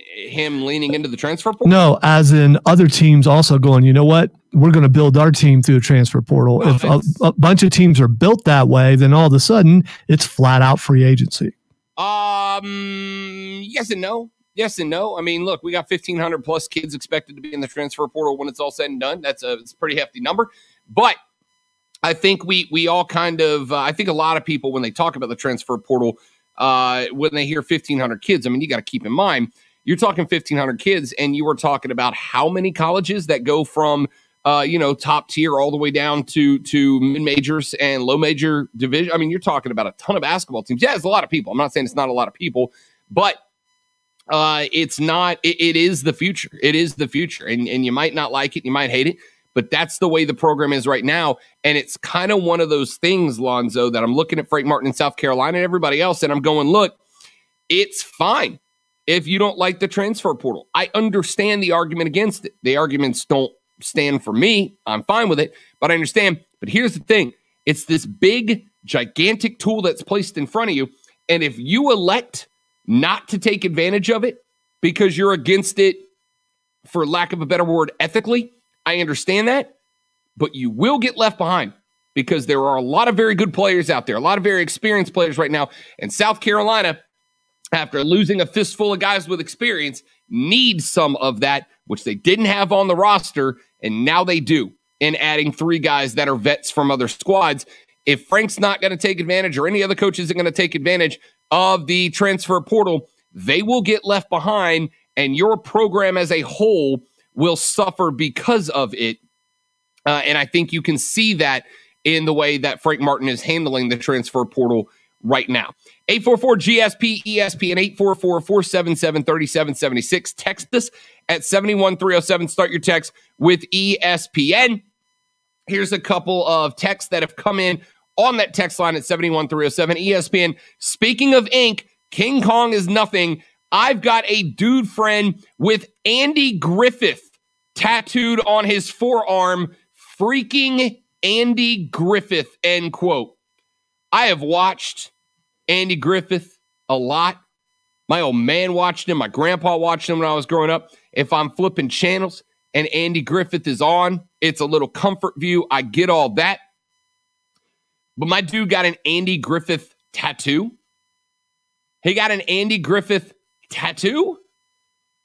him leaning into the transfer portal? No, as in other teams also going, you know what? We're going to build our team through a transfer portal. Well, if a bunch of teams are built that way, then all of a sudden it's flat out free agency. Yes and no. Yes and no. I mean, look, we got 1,500 plus kids expected to be in the transfer portal when it's all said and done. It's a pretty hefty number. But I think we all kind of, I think a lot of people, when they talk about the transfer portal, when they hear 1,500 kids, I mean, you got to keep in mind, you're talking 1,500 kids, and you were talking about how many colleges that go from, top tier all the way down to mid-majors and low major division. I mean, you're talking about a ton of basketball teams. Yeah, it's a lot of people. I'm not saying it's not a lot of people, but it's not, it is the future. It is the future. And you might not like it. You might hate it, but that's the way the program is right now. And it's kind of one of those things, Lonzo, that I'm looking at Frank Martin in South Carolina and everybody else, and I'm going, look, it's fine if you don't like the transfer portal. I understand the argument against it. The arguments don't stand for me. I'm fine with it, but I understand. But here's the thing. It's this big, gigantic tool that's placed in front of you. And if you elect not to take advantage of it because you're against it, for lack of a better word, ethically, I understand that, but you will get left behind because there are a lot of very good players out there, a lot of very experienced players right now. And South Carolina, after losing a fistful of guys with experience, needs some of that, which they didn't have on the roster, and now they do, in adding 3 guys that are vets from other squads. If Frank's not going to take advantage, or any other coach isn't going to take advantage of the transfer portal, they will get left behind, and your program as a whole will suffer because of it. And I think you can see that in the way that Frank Martin is handling the transfer portal right now. 844-GSP-ESP and 844-477-3776. Text us at 71307. Start your text with ESPN. Here's a couple of texts that have come in on that text line at 71307. ESPN, speaking of ink, King Kong is nothing. I've got a dude friend with Andy Griffith tattooed on his forearm. Freaking Andy Griffith, end quote. I have watched Andy Griffith a lot. My old man watched him. My grandpa watched him when I was growing up. If I'm flipping channels and Andy Griffith is on, it's a little comfort view. I get all that. But my dude got an Andy Griffith tattoo. He got an Andy Griffith tattoo?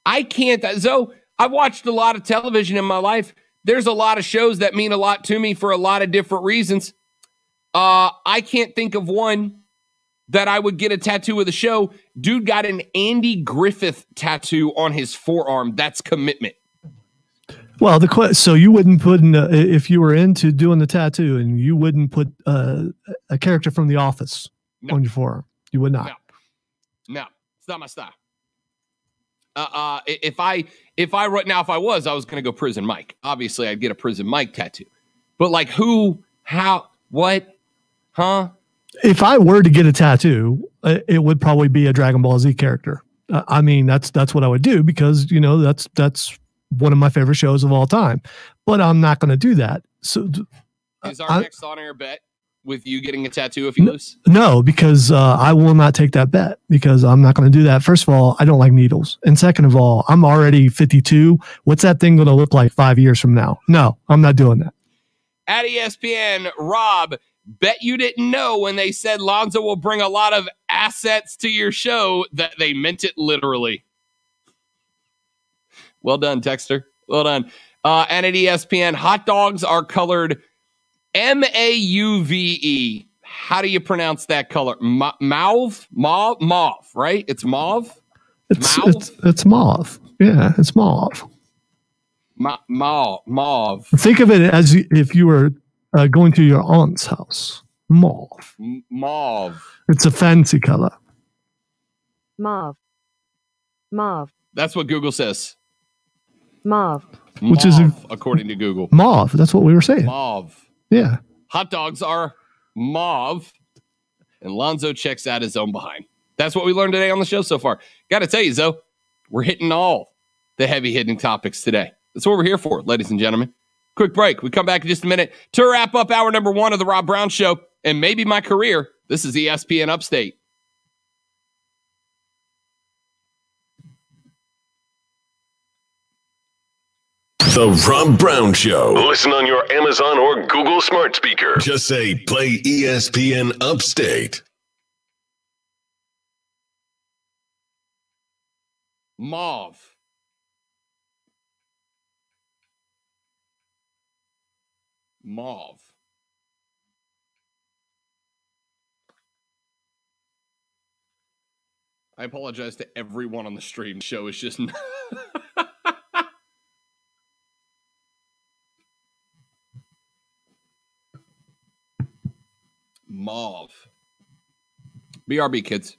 I can't. So I've watched a lot of television in my life. There's a lot of shows that mean a lot to me for a lot of different reasons. I can't think of one that I would get a tattoo with a show. Dude got an Andy Griffith tattoo on his forearm. That's commitment. Well, so you wouldn't put in if you were into doing the tattoo, and you wouldn't put a character from The Office on your forearm. You would not. No, it's not my style. If I was going to go Prison Mike. Obviously, I'd get a Prison Mike tattoo. But like who, how, what, huh? If I were to get a tattoo, it would probably be a Dragon Ball Z character. I mean, that's what I would do because that's one of my favorite shows of all time. But I'm not going to do that. So, is our next on-air bet with you getting a tattoo if you lose? No, because I will not take that bet because I'm not going to do that. First of all, I don't like needles. And second of all, I'm already 52. What's that thing going to look like 5 years from now? No, I'm not doing that. At ESPN, Rob, bet you didn't know when they said Lonzo will bring a lot of assets to your show that they meant it literally. Well done, Texter. Well done. And at ESPN, hot dogs are colored MAUVE. How do you pronounce that color? Mauve, right? It's mauve. It's mauve. Yeah, it's mauve. Mauve. Think of it as if you were going to your aunt's house. Mauve. Mauve. It's a fancy color. Mauve. That's what Google says. Mauve. Which is according to Google. Mauve. That's what we were saying. Mauve. Yeah. Hot dogs are mauve, and Lonzo checks out his own behind. That's what we learned today on the show so far. Got to tell you, Zoe, we're hitting all the heavy-hitting topics today. That's what we're here for, ladies and gentlemen. Quick break. We come back in just a minute to wrap up hour number 1 of the Rob Brown Show and maybe my career. This is ESPN Upstate. The Rob Brown Show. Listen on your Amazon or Google smart speaker. Just say, play ESPN Upstate. Mauve. I apologize to everyone on the stream. Show is just... Mauve. BRB, kids.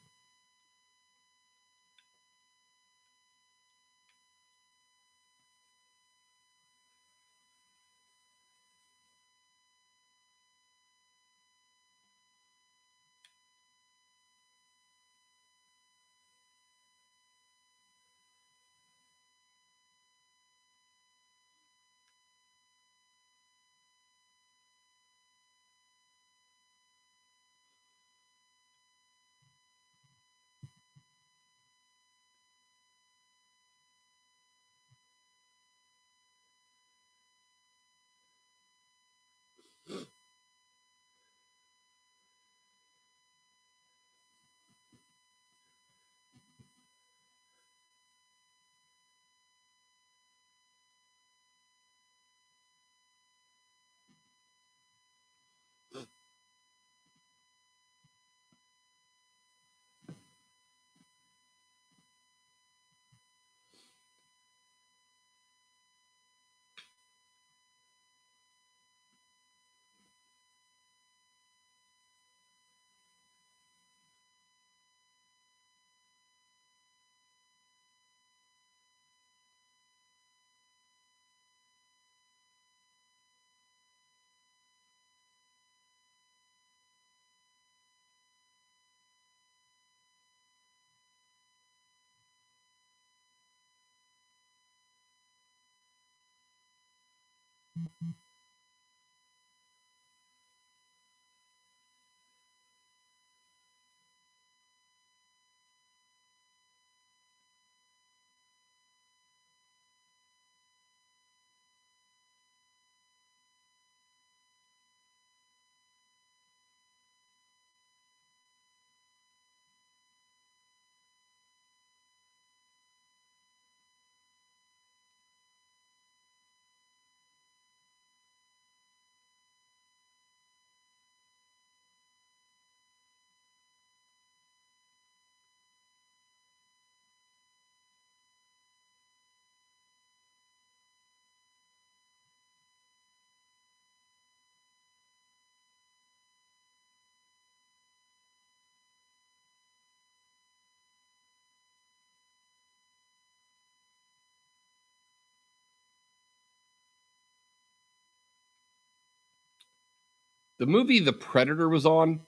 The movie The Predator was on,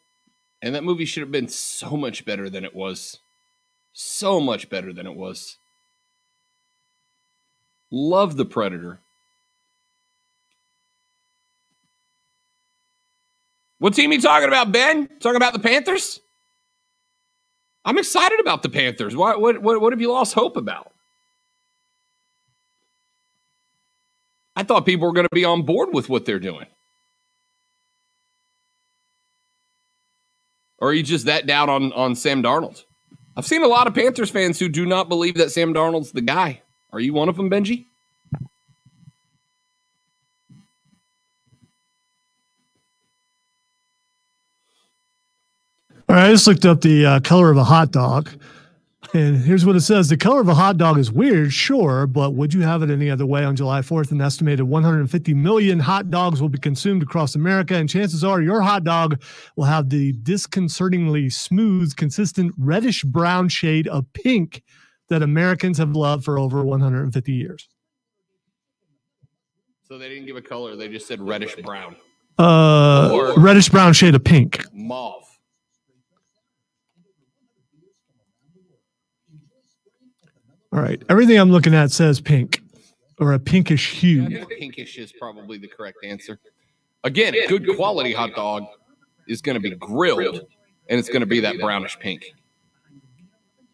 and that movie should have been so much better than it was. So much better than it was. Love The Predator. What team are you talking about, Ben? Talking about the Panthers? I'm excited about the Panthers. What have you lost hope about? I thought people were going to be on board with what they're doing. Or are you just that down on Sam Darnold? I've seen a lot of Panthers fans who do not believe that Sam Darnold's the guy. Are you one of them, Benji? All right, I just looked up the color of a hot dog. And here's what it says. The color of a hot dog is weird, sure, but would you have it any other way? On July 4th, an estimated 150 million hot dogs will be consumed across America, and chances are your hot dog will have the disconcertingly smooth, consistent reddish-brown shade of pink that Americans have loved for over 150 years. So they didn't give a color. They just said reddish-brown. Reddish-brown shade of pink. Mauve. All right. Everything I'm looking at says pink or a pinkish hue. Yeah, pinkish is probably the correct answer. Again, a good quality hot dog is going to be grilled, and it's going to be that brownish pink.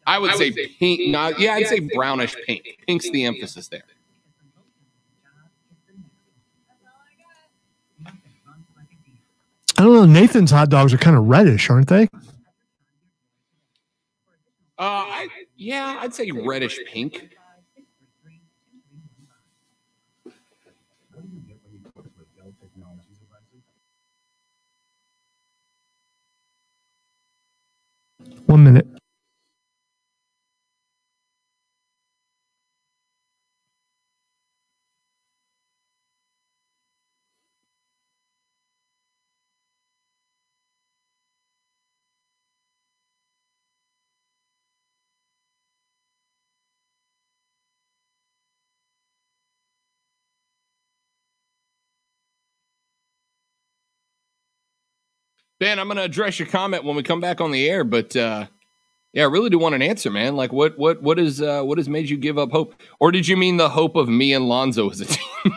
I would say pink. I'd say brownish pink. Pink's the emphasis there. I don't know. Nathan's hot dogs are kind of reddish, aren't they? I'd say reddish pink. One minute. Ben, I'm going to address your comment when we come back on the air, but I really do want an answer, man. Like, what has made you give up hope, or did you mean the hope of me and Lonzo as a team?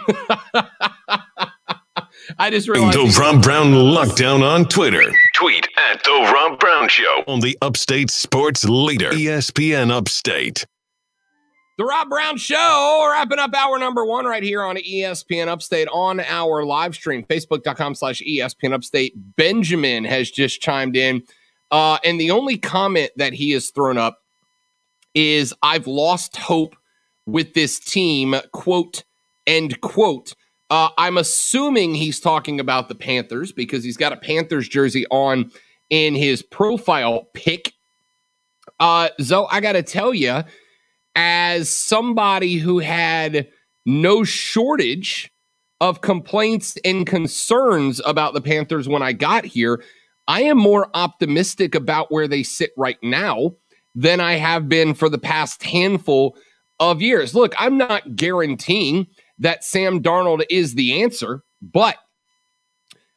I just realized. The Rob Brown Lockdown on Twitter. Tweet at The Rob Brown Show on the Upstate Sports Leader, ESPN Upstate. The Rob Brown Show, wrapping up hour number 1 right here on ESPN Upstate on our live stream, facebook.com/ESPN Upstate. Benjamin has just chimed in, and the only comment that he has thrown up is, I've lost hope with this team, quote, end quote. I'm assuming he's talking about the Panthers because he's got a Panthers jersey on in his profile pic. Zoe, I got to tell you, as somebody who had no shortage of complaints and concerns about the Panthers when I got here, I am more optimistic about where they sit right now than I have been for the past handful of years. Look, I'm not guaranteeing that Sam Darnold is the answer, but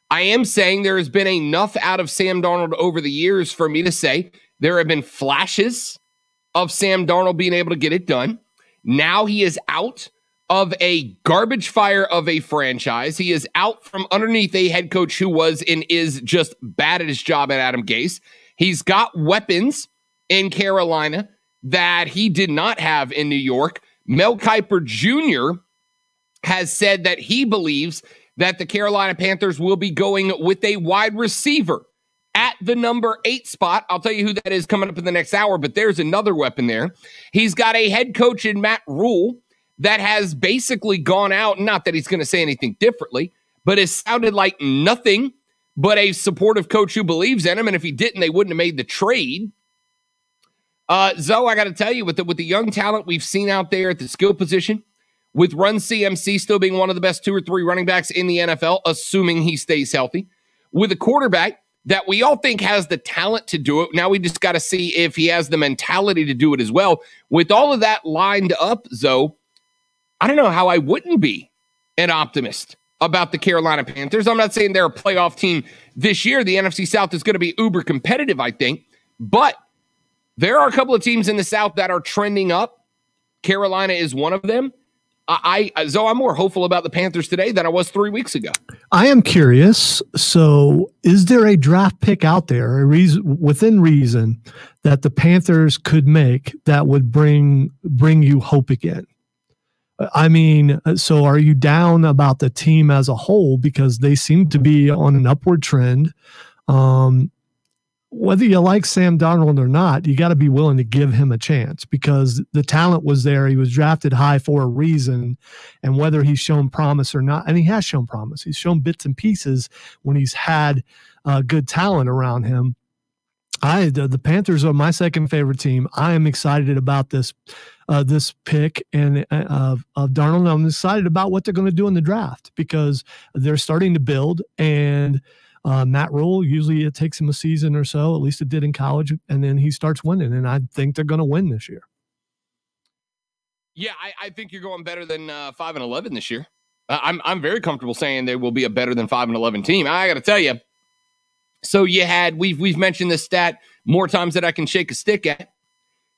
I am saying there has been enough out of Sam Darnold over the years for me to say there have been flashes of Sam Darnold being able to get it done. Now he is out of a garbage fire of a franchise. He is out from underneath a head coach who was and is just bad at his job at Adam Gase. He's got weapons in Carolina that he did not have in New York. Mel Kiper Jr. has said that he believes that the Carolina Panthers will be going with a wide receiver at the number 8 spot. I'll tell you who that is coming up in the next hour, but there's another weapon there. He's got a head coach in Matt Rhule that has basically gone out, not that he's going to say anything differently, but it sounded like nothing but a supportive coach who believes in him, and if he didn't, they wouldn't have made the trade. Zoe, I got to tell you, with the young talent we've seen out there at the skill position, with Run CMC still being one of the best 2 or 3 running backs in the NFL, assuming he stays healthy, with a quarterback that we all think has the talent to do it. Now we just got to see if he has the mentality to do it as well. With all of that lined up, Zoe, I don't know how I wouldn't be an optimist about the Carolina Panthers. I'm not saying they're a playoff team this year. The NFC South is going to be uber competitive, I think. But there are a couple of teams in the South that are trending up. Carolina is one of them. Zoe, I'm more hopeful about the Panthers today than I was 3 weeks ago. I am curious. So is there a draft pick out there, within reason, that the Panthers could make that would bring you hope again? I mean, so are you down about the team as a whole because they seem to be on an upward trend? Whether you like Sam Darnold or not, you got to be willing to give him a chance because the talent was there. He was drafted high for a reason, and whether he's shown promise or not, and he has shown promise. He's shown bits and pieces when he's had good talent around him. The Panthers are my second favorite team. I am excited about this pick and of Darnold. I'm excited about what they're going to do in the draft because they're starting to build. And Matt Rhule, usually it takes him a season or so, at least it did in college, and then he starts winning. And I think they're going to win this year. Yeah, I think you're going better than 5-11 this year. I'm very comfortable saying they will be a better than 5-11 team. I got to tell you. So we've mentioned this stat more times than I can shake a stick at.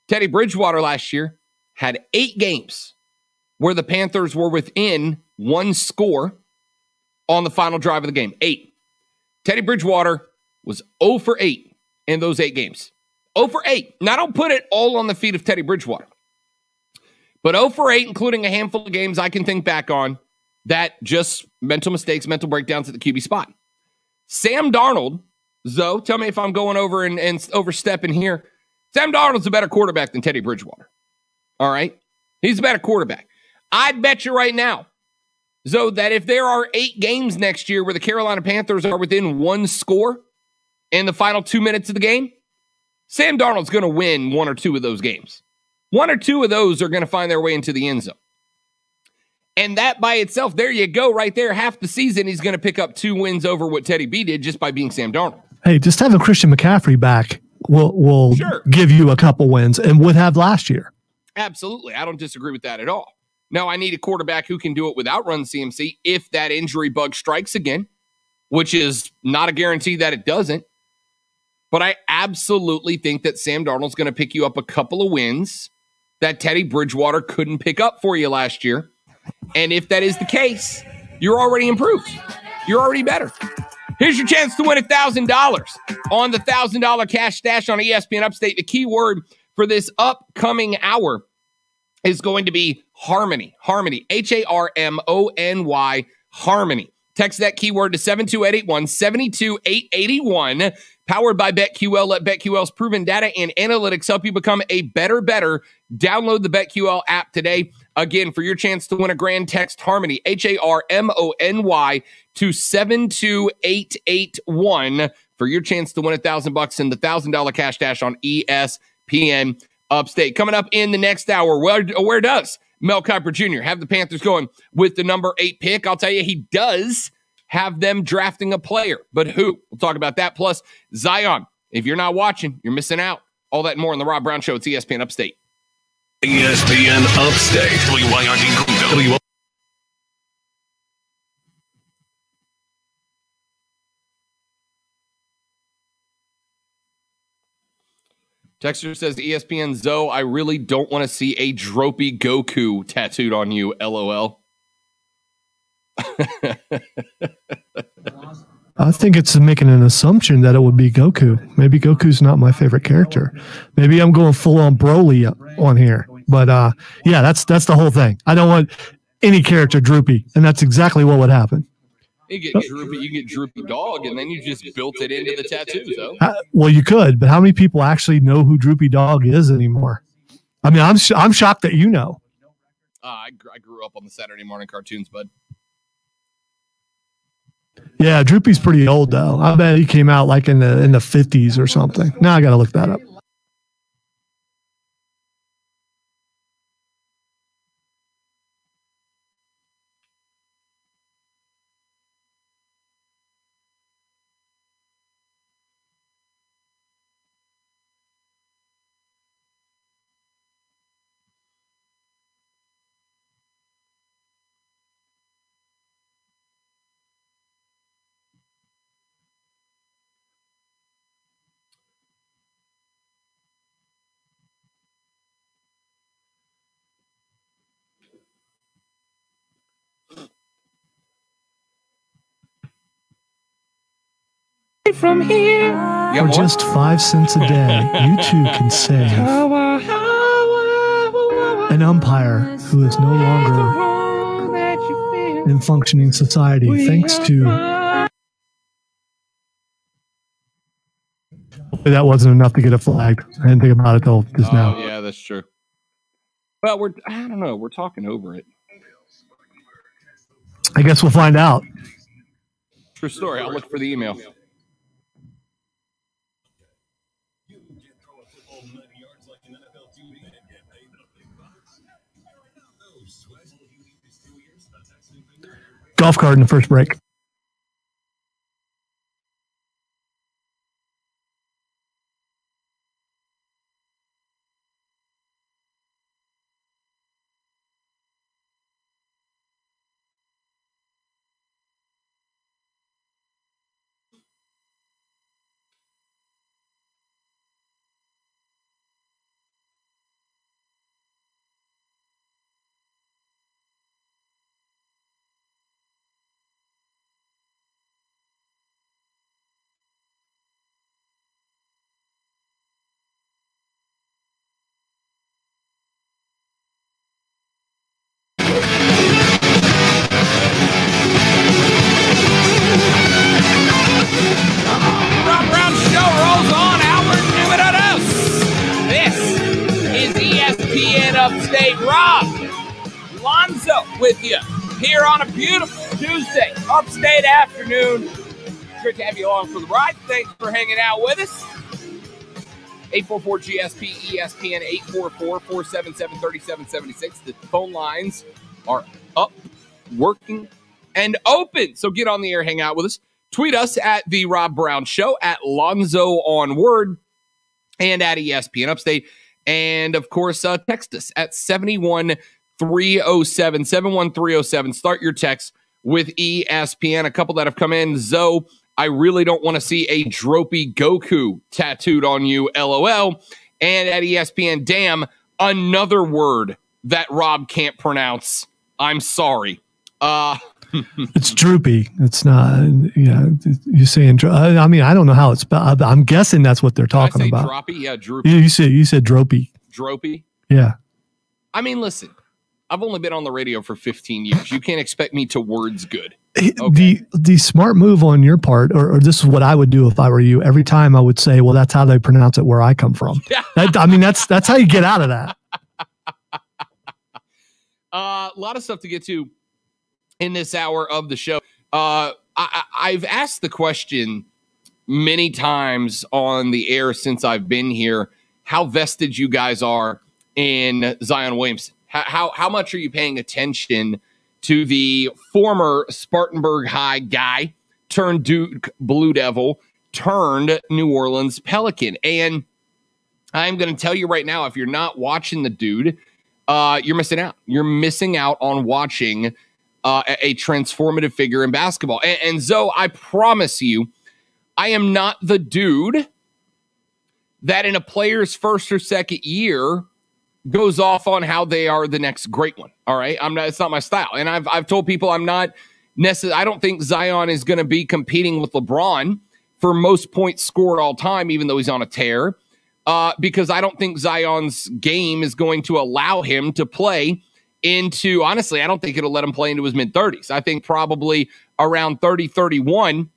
Teddy Bridgewater last year had 8 games where the Panthers were within 1 score on the final drive of the game. 8. Teddy Bridgewater was 0 for 8 in those 8 games. 0 for 8. Now, I don't put it all on the feet of Teddy Bridgewater. But 0 for 8, including a handful of games I can think back on, that just mental mistakes, mental breakdowns at the QB spot. Sam Darnold, Zoe, tell me if I'm going over and overstepping here. Sam Darnold's a better quarterback than Teddy Bridgewater. All right? He's a better quarterback. I'd bet you right now, Zoe, that if there are 8 games next year where the Carolina Panthers are within 1 score in the final 2 minutes of the game, Sam Darnold's going to win 1 or 2 of those games. 1 or 2 of those are going to find their way into the end zone. And that by itself, there you go, right there. Half the season, he's going to pick up 2 wins over what Teddy B did just by being Sam Darnold. Hey, just having Christian McCaffrey back will give you a couple wins and would have last year. Absolutely. I don't disagree with that at all. Now, I need a quarterback who can do it without run CMC if that injury bug strikes again, which is not a guarantee that it doesn't. But I absolutely think that Sam Darnold's going to pick you up a couple of wins that Teddy Bridgewater couldn't pick up for you last year. And if that is the case, you're already improved. You're already better. Here's your chance to win $1,000 on the $1,000 cash stash on ESPN Upstate. The key word for this upcoming hour is going to be harmony. Harmony. HARMONY. Harmony. Text that keyword to 72881, 72881. Powered by BetQL. Let BetQL's proven data and analytics help you become a better. Download the BetQL app today. Again, for your chance to win a grand, text Harmony, HARMONY, to 72881 for your chance to win $1,000 in the $1,000 cash dash on ESPN Upstate. Coming up in the next hour, where does Mel Kiper Jr. have the Panthers going with the number 8 pick? I'll tell you, he does have them drafting a player, but who? We'll talk about that. Plus, Zion. If you're not watching, you're missing out. All that and more on the Rob Brown Show. It's ESPN Upstate. ESPN Upstate. WYRD. Texter says, ESPN Zoe, I really don't want to see a dropey Goku tattooed on you, LOL. I think it's making an assumption that it would be Goku. Maybe Goku's not my favorite character. Maybe I'm going full on Broly on here. But yeah, that's the whole thing. I don't want any character droopy, and that's exactly what would happen. You get droopy dog, and then you just built it into the tattoo, though. Well, you could, but how many people actually know who Droopy Dog is anymore? I mean, I'm shocked that you know. I grew up on the Saturday morning cartoons, bud. Yeah, Droopy's pretty old though. I bet he came out like in the 50s or something. Now I got to look that up. From here, for just 5 cents a day, you too can save an umpire who is no longer in functioning society, thanks to. That wasn't enough to get a flag. I didn't think about it till just now. Yeah, that's true. Well, I don't know. We're talking over it. I guess we'll find out. True story. I'll look for the email. Golf cart in the first break. Upstate. Rob Lonzo with you here on a beautiful Tuesday, upstate afternoon. Great to have you along for the ride. Thanks for hanging out with us. 844-GSP, ESPN, 844-477-3776. The phone lines are up, working, and open. So get on the air, hang out with us. Tweet us at The Rob Brown Show, at Lonzo on Word, and at ESPN Upstate. And, of course, text us at 71307, 71307. Start your text with ESPN. A couple that have come in. Zoe, I really don't want to see a dropey Goku tattooed on you, LOL. And at ESPN, damn, another word that Rob can't pronounce. I'm sorry. It's droopy. It's not. Yeah, you're saying. I mean, I don't know how it's spelled. I'm guessing that's what they're talking about. Droppy? Yeah, droopy. You said dropey. Dropey? Yeah. I mean, listen. I've only been on the radio for 15 years. You can't expect me to words good. Okay. The smart move on your part, or this is what I would do if I were you. Every time I would say, "Well, that's how they pronounce it where I come from." That's how you get out of that. A lot of stuff to get to in this hour of the show. I've asked the question many times on the air since I've been here, how vested you guys are in Zion Williamson. How much are you paying attention to the former Spartanburg High guy turned Duke Blue Devil turned New Orleans Pelican? And I'm going to tell you right now, if you're not watching the dude, you're missing out. You're missing out on watching a transformative figure in basketball. And Zoe, I promise you, I am not the dude that in a player's first or second year goes off on how they are the next great one. All right. It's not my style. And I've told people I'm not necessarily, I don't think Zion is going to be competing with LeBron for most points scored all time, even though he's on a tear, because I don't think Zion's game is going to allow him to play into, honestly, I don't think it'll let him play into his mid-30s. I think probably around 30, 31,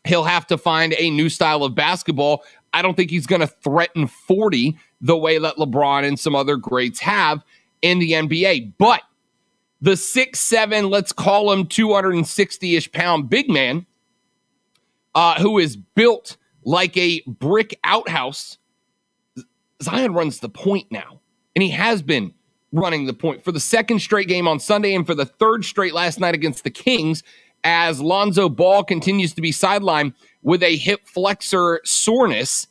he'll have to find a new style of basketball. I don't think he's going to threaten 40 the way that LeBron and some other greats have in the NBA. But the 6'7", let's call him 260-ish pound big man, who is built like a brick outhouse, Zion runs the point now. And he has been running the point for the second straight game on Sunday and for the third straight last night against the Kings, as Lonzo Ball continues to be sidelined with a hip flexor soreness.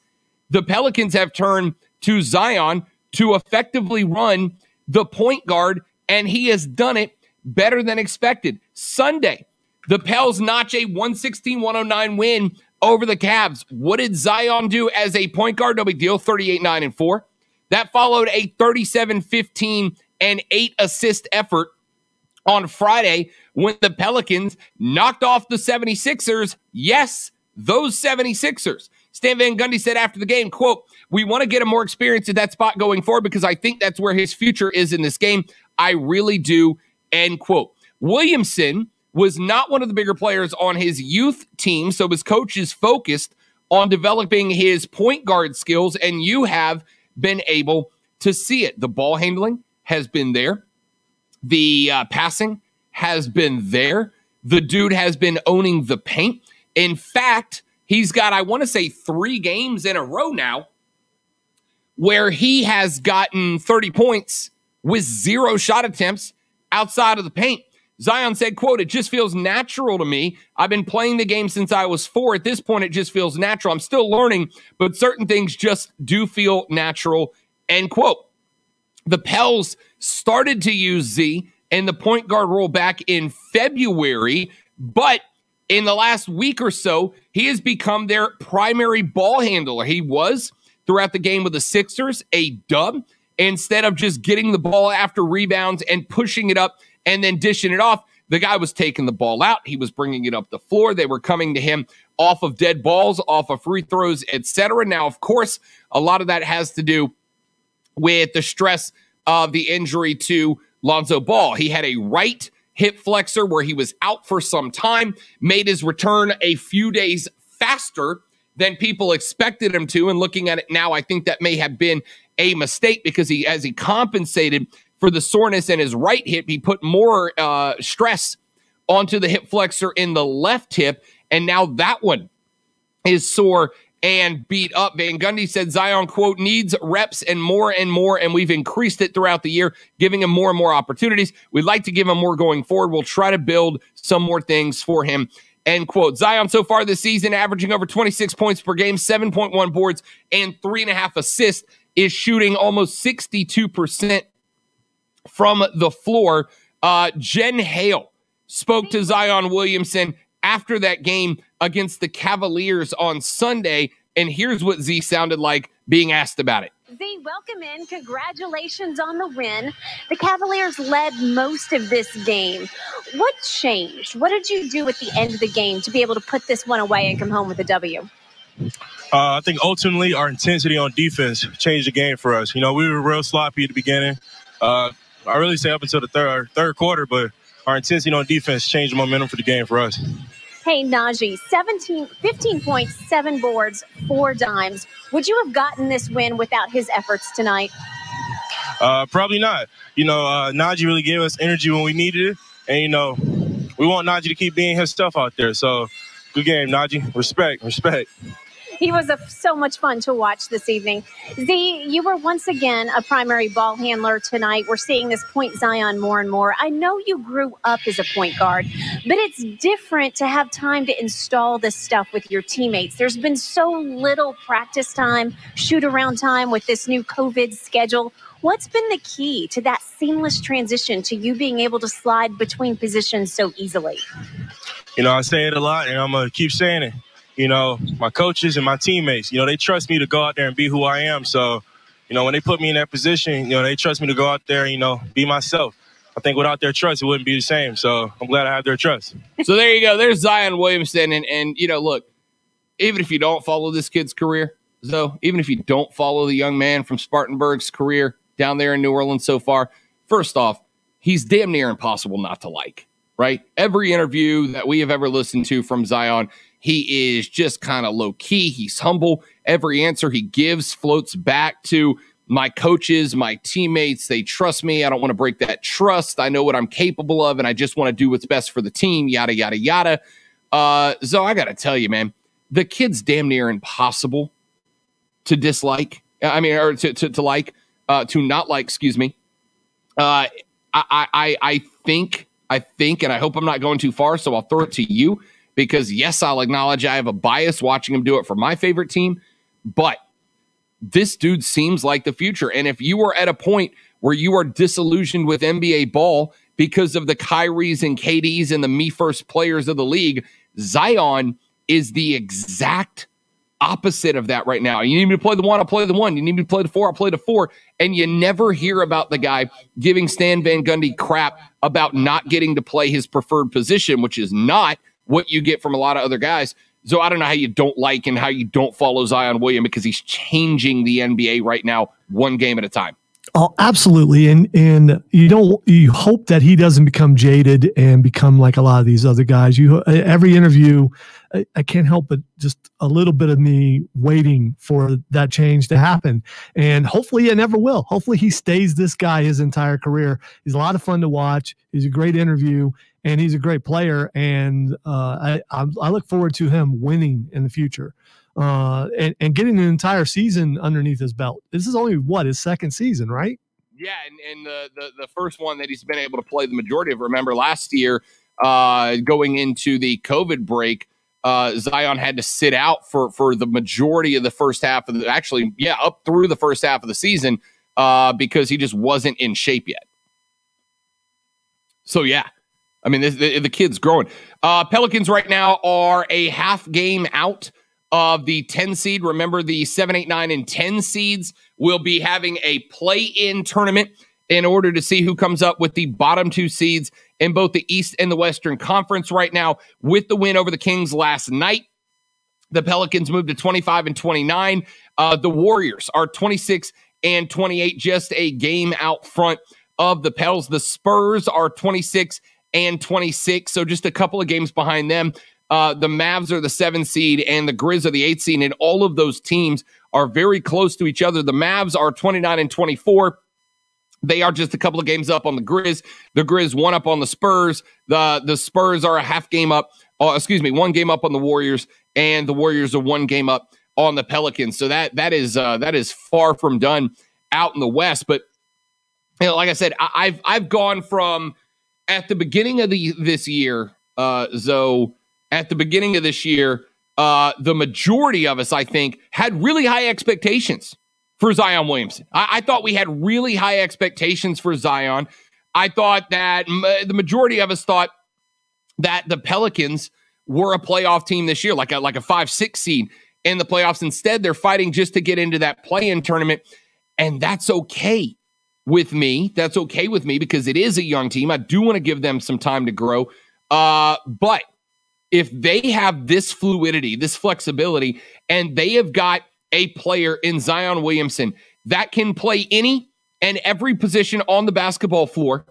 The Pelicans have turned to Zion to effectively run the point guard, and he has done it better than expected. Sunday, the Pels notch a 116-109 win over the Cavs. What did Zion do as a point guard? No big deal, 38-9-4. That followed a 37-15 and 8-assist effort on Friday when the Pelicans knocked off the 76ers. Yes, those 76ers. Stan Van Gundy said after the game, quote, "We want to get him more experience at that spot going forward because I think that's where his future is in this game. I really do," end quote. Williamson was not one of the bigger players on his youth team, so his coach is focused on developing his point guard skills, and you have been able to see it. The ball handling has been there. The passing has been there. The dude has been owning the paint. In fact, he's got, I want to say, 3 games in a row now where he has gotten 30 points with 0 shot attempts outside of the paint. Zion said, quote, "It just feels natural to me. I've been playing the game since I was 4. At this point, it just feels natural. I'm still learning, but certain things just do feel natural," end quote. The Pels started to use Z and the point guard role back in February, but in the last week or so, he has become their primary ball handler. He was, throughout the game with the Sixers, a dub. Instead of just getting the ball after rebounds and pushing it up and then dishing it off, the guy was taking the ball out. He was bringing it up the floor. They were coming to him off of dead balls, off of free throws, etc. Now, of course, a lot of that has to do with the stress of the injury to Lonzo Ball. He had a right hip flexor where he was out for some time, made his return a few days faster than people expected him to. And looking at it now, I think that may have been a mistake because as he compensated for the soreness in his right hip, he put more stress onto the hip flexor in the left hip, and now that one is sore and beat up. Van Gundy said Zion, quote, "needs reps and more, and we've increased it throughout the year, giving him more and more opportunities. We'd like to give him more going forward. We'll try to build some more things for him," end quote. Zion so far this season averaging over 26 points per game, 7.1 boards, and 3.5 assists, is shooting almost 62% from the floor. Jen Hale spoke to Zion Williamson after that game against the Cavaliers on Sunday, and here's what Z sounded like being asked about it. Z, welcome in. Congratulations on the win. The Cavaliers led most of this game. What changed? What did you do at the end of the game to be able to put this one away and come home with a W? I think ultimately our intensity on defense changed the game for us. You know, we were real sloppy at the beginning. I really say up until the third quarter, but our intensity on defense changed the momentum for the game for us. Hey, Najee, 15 points, 7 boards, 4 dimes. Would you have gotten this win without his efforts tonight? Probably not. You know, Najee really gave us energy when we needed it. And, you know, we want Najee to keep being his stuff out there. So, good game, Najee. Respect. He was so much fun to watch this evening. Z, you were once again a primary ball handler tonight. We're seeing this point Zion more and more. I know you grew up as a point guard, but it's different to have time to install this stuff with your teammates. There's been so little practice time, shoot-around time with this new COVID schedule. What's been the key to that seamless transition to you being able to slide between positions so easily? You know, I say it a lot, and I'm going to keep saying it. You know, my coaches and my teammates, you know, they trust me to go out there and be who I am. So, you know, when they put me in that position, you know, they trust me to go out there and, you know, be myself. I think without their trust, it wouldn't be the same. So I'm glad I have their trust. So there you go. There's Zion Williamson. And you know, look, even if you don't follow this kid's career, though, even if you don't follow the young man from Spartanburg's career down there in New Orleans so far, first off, he's damn near impossible not to like, right? Every interview that we have ever listened to from Zion, he is just kind of low-key. He's humble. Every answer he gives floats back to my coaches, my teammates. They trust me. I don't want to break that trust. I know what I'm capable of, and I just want to do what's best for the team, yada, yada, yada. So I got to tell you, man, the kid's damn near impossible to dislike. I mean, or to like, to not like, excuse me. I think, and I hope I'm not going too far, so I'll throw it to you. Because, yes, I'll acknowledge I have a bias watching him do it for my favorite team, but this dude seems like the future. And if you are at a point where you are disillusioned with NBA ball because of the Kyries and KDs and the me-first players of the league, Zion is the exact opposite of that right now. You need me to play the 1, I'll play the 1. You need me to play the 4, I'll play the 4. And you never hear about the guy giving Stan Van Gundy crap about not getting to play his preferred position, which is not what you get from a lot of other guys. So I don't know how you don't like and how you don't follow Zion Williams, because he's changing the NBA right now, one game at a time. Oh, absolutely. And you hope that he doesn't become jaded and become like a lot of these other guys. Every interview, I can't help but just a little bit of me waiting for that change to happen. And hopefully it never will. Hopefully he stays this guy his entire career. He's a lot of fun to watch. He's a great interview. And he's a great player, and I look forward to him winning in the future and getting an entire season underneath his belt. This is only, his second season, right? Yeah, and the first one that he's been able to play the majority of. Remember last year, going into the COVID break, Zion had to sit out for the majority of the first half of up through the first half of the season because he just wasn't in shape yet. So, yeah, I mean, the kid's growing. Pelicans right now are a half game out of the 10 seed. Remember, the 7, 8, 9, and 10 seeds will be having a play-in tournament in order to see who comes up with the bottom 2 seeds in both the East and the Western Conference right now. With the win over the Kings last night, the Pelicans moved to 25 and 29. The Warriors are 26 and 28, just a game out front of the Pels. The Spurs are 26 and 26, so just a couple of games behind them. The Mavs are the 7 seed and the Grizz are the 8 seed, and all of those teams are very close to each other. The Mavs are 29 and 24. They are just a couple of games up on the Grizz. The Grizz 1 up on the Spurs. The Spurs are a half game up, 1 game up on the Warriors, and the Warriors are 1 game up on the Pelicans. So that is far from done out in the West. But like I said, I've gone from at the beginning of this year, at the beginning of this year, the majority of us, I think, had really high expectations for Zion Williamson. I thought we had really high expectations for Zion. I thought that the majority of us thought that the Pelicans were a playoff team this year, like a 5-6 seed in the playoffs. Instead, they're fighting just to get into that play-in tournament, and that's okay with me. That's okay with me because it is a young team. I do want to give them some time to grow. But if they have this fluidity, this flexibility, and they have got a player in Zion Williamson that can play any and every position on the basketball floor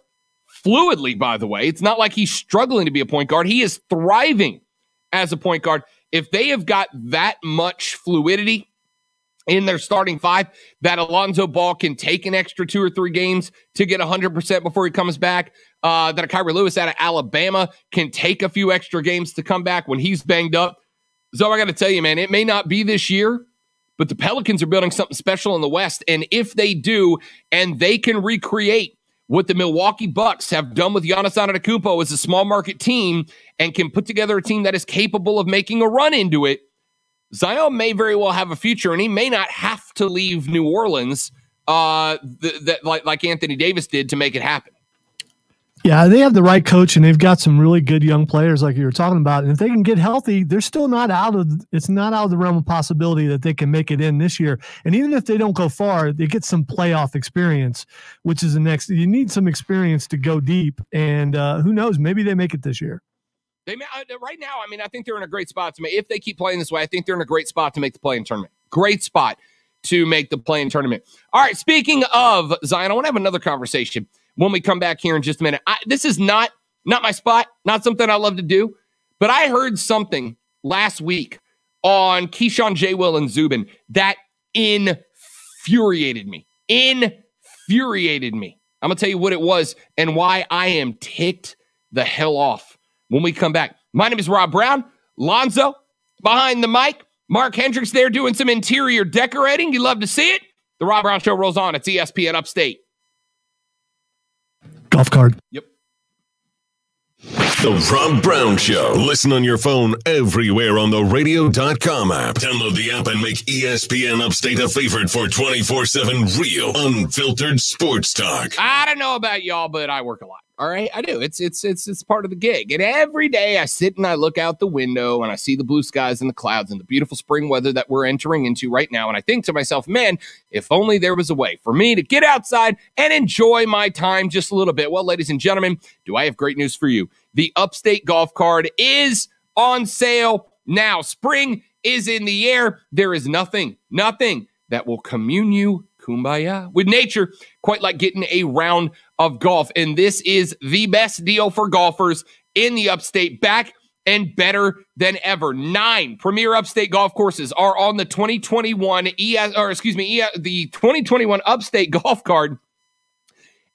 fluidly, by the way. It's not like he's struggling to be a point guard. He is thriving as a point guard. If they have got that much fluidity in their starting 5, that Alonzo Ball can take an extra 2 or 3 games to get 100% before he comes back, that a Kyrie Lewis out of Alabama can take a few extra games to come back when he's banged up. So I got to tell you, man, it may not be this year, but the Pelicans are building something special in the West. And if they do, and they can recreate what the Milwaukee Bucks have done with Giannis Antetokounmpo as a small market team and can put together a team that is capable of making a run into it, Zion may very well have a future, and he may not have to leave New Orleans like Anthony Davis did to make it happen. Yeah, they have the right coach, and they've got some really good young players like you were talking about. And if they can get healthy, they're still not it's not out of the realm of possibility that they can make it in this year. And even if they don't go far, they get some playoff experience, which is the next. You need some experience to go deep, and who knows, maybe they make it this year. They may, right now, I mean, I think they're in a great spot to make. If they keep playing this way, I think they're in a great spot to make the play-in tournament. Great spot to make the play-in tournament. All right, speaking of Zion, I want to have another conversation when we come back here in just a minute. This is not my spot, not something I love to do, but I heard something last week on Keyshawn, J. Will, and Zubin that infuriated me. I'm going to tell you what it was and why I am ticked the hell off when we come back. My name is Rob Brown. Lonzo behind the mic. Mark Hendricks there doing some interior decorating. You love to see it. The Rob Brown Show rolls on. It's ESPN Upstate. Golf cart. Yep. The Rob Brown Show. Listen on your phone everywhere on the radio.com app. Download the app and make ESPN Upstate a favorite for 24/7 real, unfiltered sports talk. I don't know about y'all, but I work a lot. All right, I do. It's part of the gig. And every day I sit and I look out the window and I see the blue skies and the clouds and the beautiful spring weather that we're entering into right now. And I think to myself, man, if only there was a way for me to get outside and enjoy my time just a little bit. Well, ladies and gentlemen, do I have great news for you? The Upstate Golf Card is on sale now. Spring is in the air. There is nothing that will commune you kumbaya with nature quite like getting a round of golf. And this is the best deal for golfers in the Upstate, back and better than ever. 9 premier Upstate golf courses are on the 2021 the 2021 Upstate Golf Card,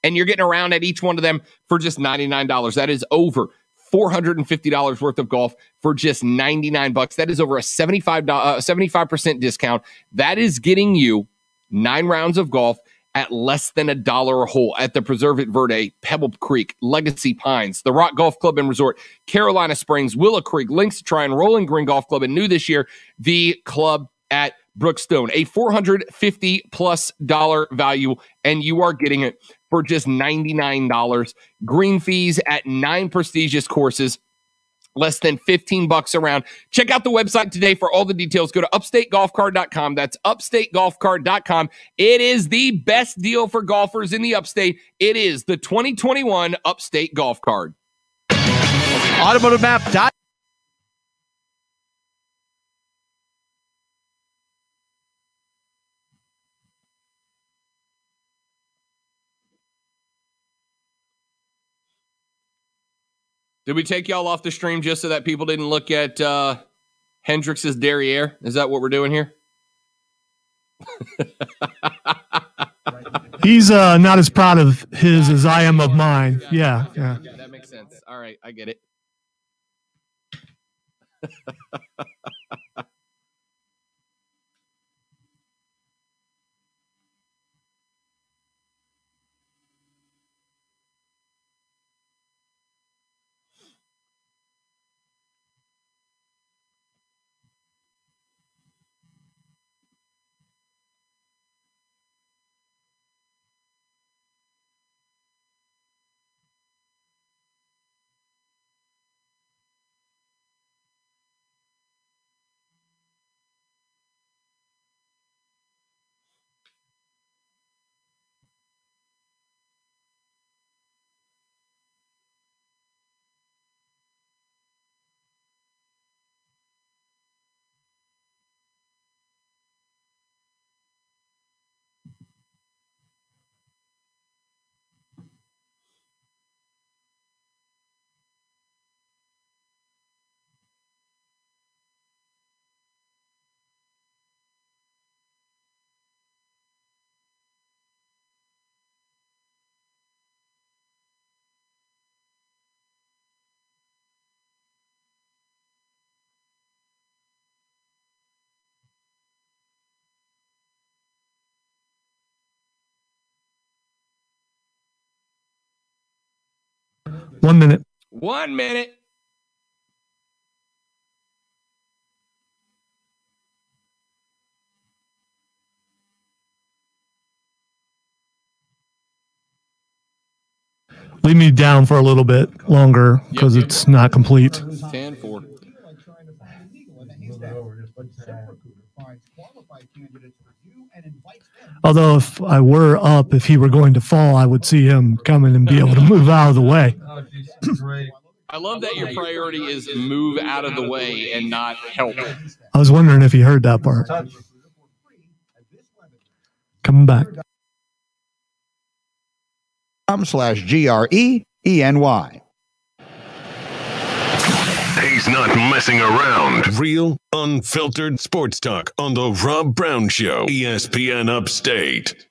and you're getting around at each one of them for just $99. That is over $450 worth of golf for just $99. That is over a 75% discount. That is getting you 9 rounds of golf at less than $1 a hole at the Preserve at Verde, Pebble Creek, Legacy Pines, the Rock Golf Club and Resort, Carolina Springs, Willow Creek, Links Trine, Rolling Green Golf Club, and new this year, the club at Brookstone, a $450+ value, and you are getting it for just $99. Green fees at 9 prestigious courses, less than $15 around. Check out the website today for all the details. Go to upstategolfcard.com. That's upstategolfcard.com. It is the best deal for golfers in the upstate. It is the 2021 Upstate Golf Card. AutomotiveMap.com. Did we take y'all off the stream just so that people didn't look at Hendrix's derriere? Is that what we're doing here? He's not as proud of his as I am of mine. Yeah. That makes sense. All right, I get it. One minute. 1 minute. Leave me down for a little bit longer because it's not complete. 10-4. Although if I were up, if he were going to fall, I would see him coming and be able to move out of the way. I love that your priority is move out of the way and not help. I was wondering if he heard that part. Coming back. /GREENY. He's not messing around. Real, unfiltered sports talk on the Rob Brown Show, ESPN Upstate.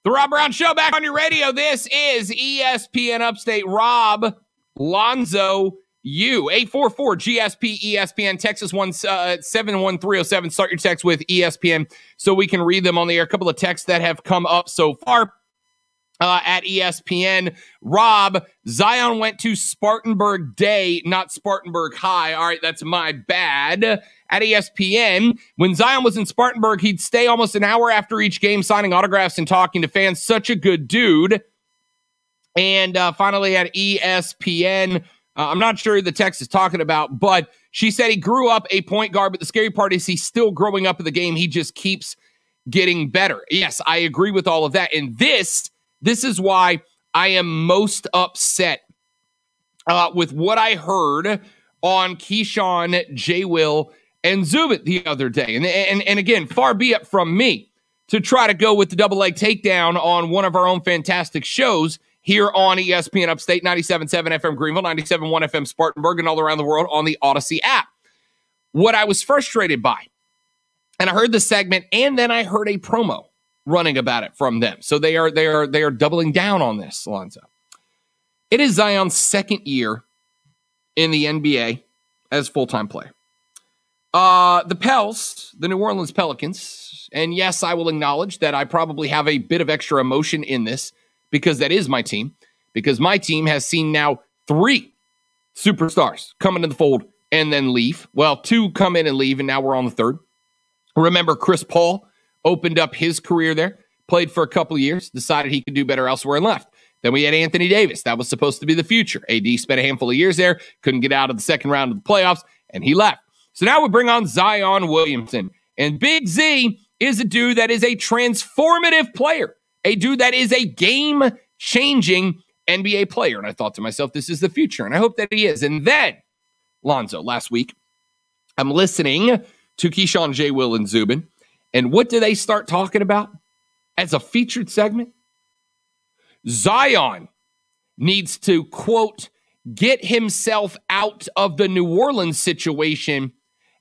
The Rob Brown Show back on your radio. This is ESPN Upstate. Rob, Lonzo, you. 844-GSP ESPN, Texas 71307. Start your text with ESPN so we can read them on the air. A couple of texts that have come up so far. At ESPN, Rob, Zion went to Spartanburg Day, not Spartanburg High. All right, that's my bad. At ESPN, when Zion was in Spartanburg, he'd stay almost an hour after each game, signing autographs and talking to fans. Such a good dude. And finally, at ESPN, I'm not sure who the text is talking about, but she said he grew up a point guard, but the scary part is he's still growing up in the game. He just keeps getting better. Yes, I agree with all of that. And this is why I am most upset with what I heard on Keyshawn, J. Will, and Zubin the other day. And again, far be it from me to try to go with the double leg takedown on one of our own fantastic shows here on ESPN Upstate, 97.7 FM Greenville, 97.1 FM Spartanburg, and all around the world on the Odyssey app. What I was frustrated by, and I heard the segment, and then I heard a promo running about it from them. So they are doubling down on this, Alonzo. It is Zion's second year in the NBA as full-time player. The Pels, the New Orleans Pelicans, and yes, I will acknowledge that I probably have a bit of extra emotion in this because that is my team, because my team has seen now 3 superstars come into the fold and then leave. Well, 2 come in and leave, and now we're on the 3rd. Remember, Chris Paul opened up his career there, played for a couple of years, decided he could do better elsewhere and left. Then we had Anthony Davis. That was supposed to be the future. AD spent a handful of years there, couldn't get out of the second round of the playoffs, and he left. So now we bring on Zion Williamson. And Big Z is a dude that is a transformative player, a dude that is a game-changing NBA player. And I thought to myself, this is the future, and I hope that he is. And then, Lonzo, last week, I'm listening to Keyshawn, J. Will, and Zubin, and what do they start talking about as a featured segment? Zion needs to, quote, get himself out of the New Orleans situation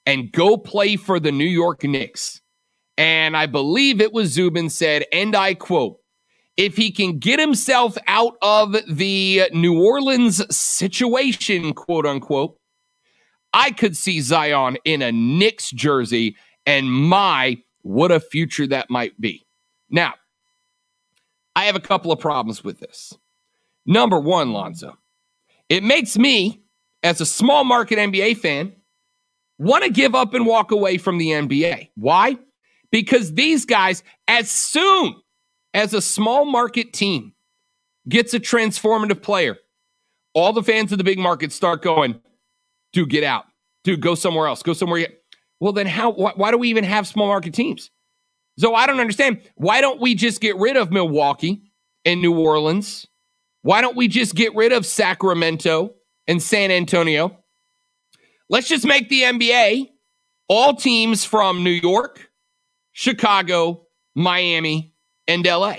and go play for the New York Knicks. And I believe it was Zubin said, and I quote, if he can get himself out of the New Orleans situation, quote unquote, I could see Zion in a Knicks jersey, and what a future that might be. Now, I have a couple of problems with this. Number one, Lonzo, it makes me, as a small market NBA fan, want to give up and walk away from the NBA. Why? Because these guys, as soon as a small market team gets a transformative player, all the fans of the big market start going, dude, get out. Dude, go somewhere else. Go somewhere. Well, then why do we even have small market teams? So I don't understand. Why don't we just get rid of Milwaukee and New Orleans? Why don't we just get rid of Sacramento and San Antonio? Let's just make the NBA all teams from New York, Chicago, Miami, and LA.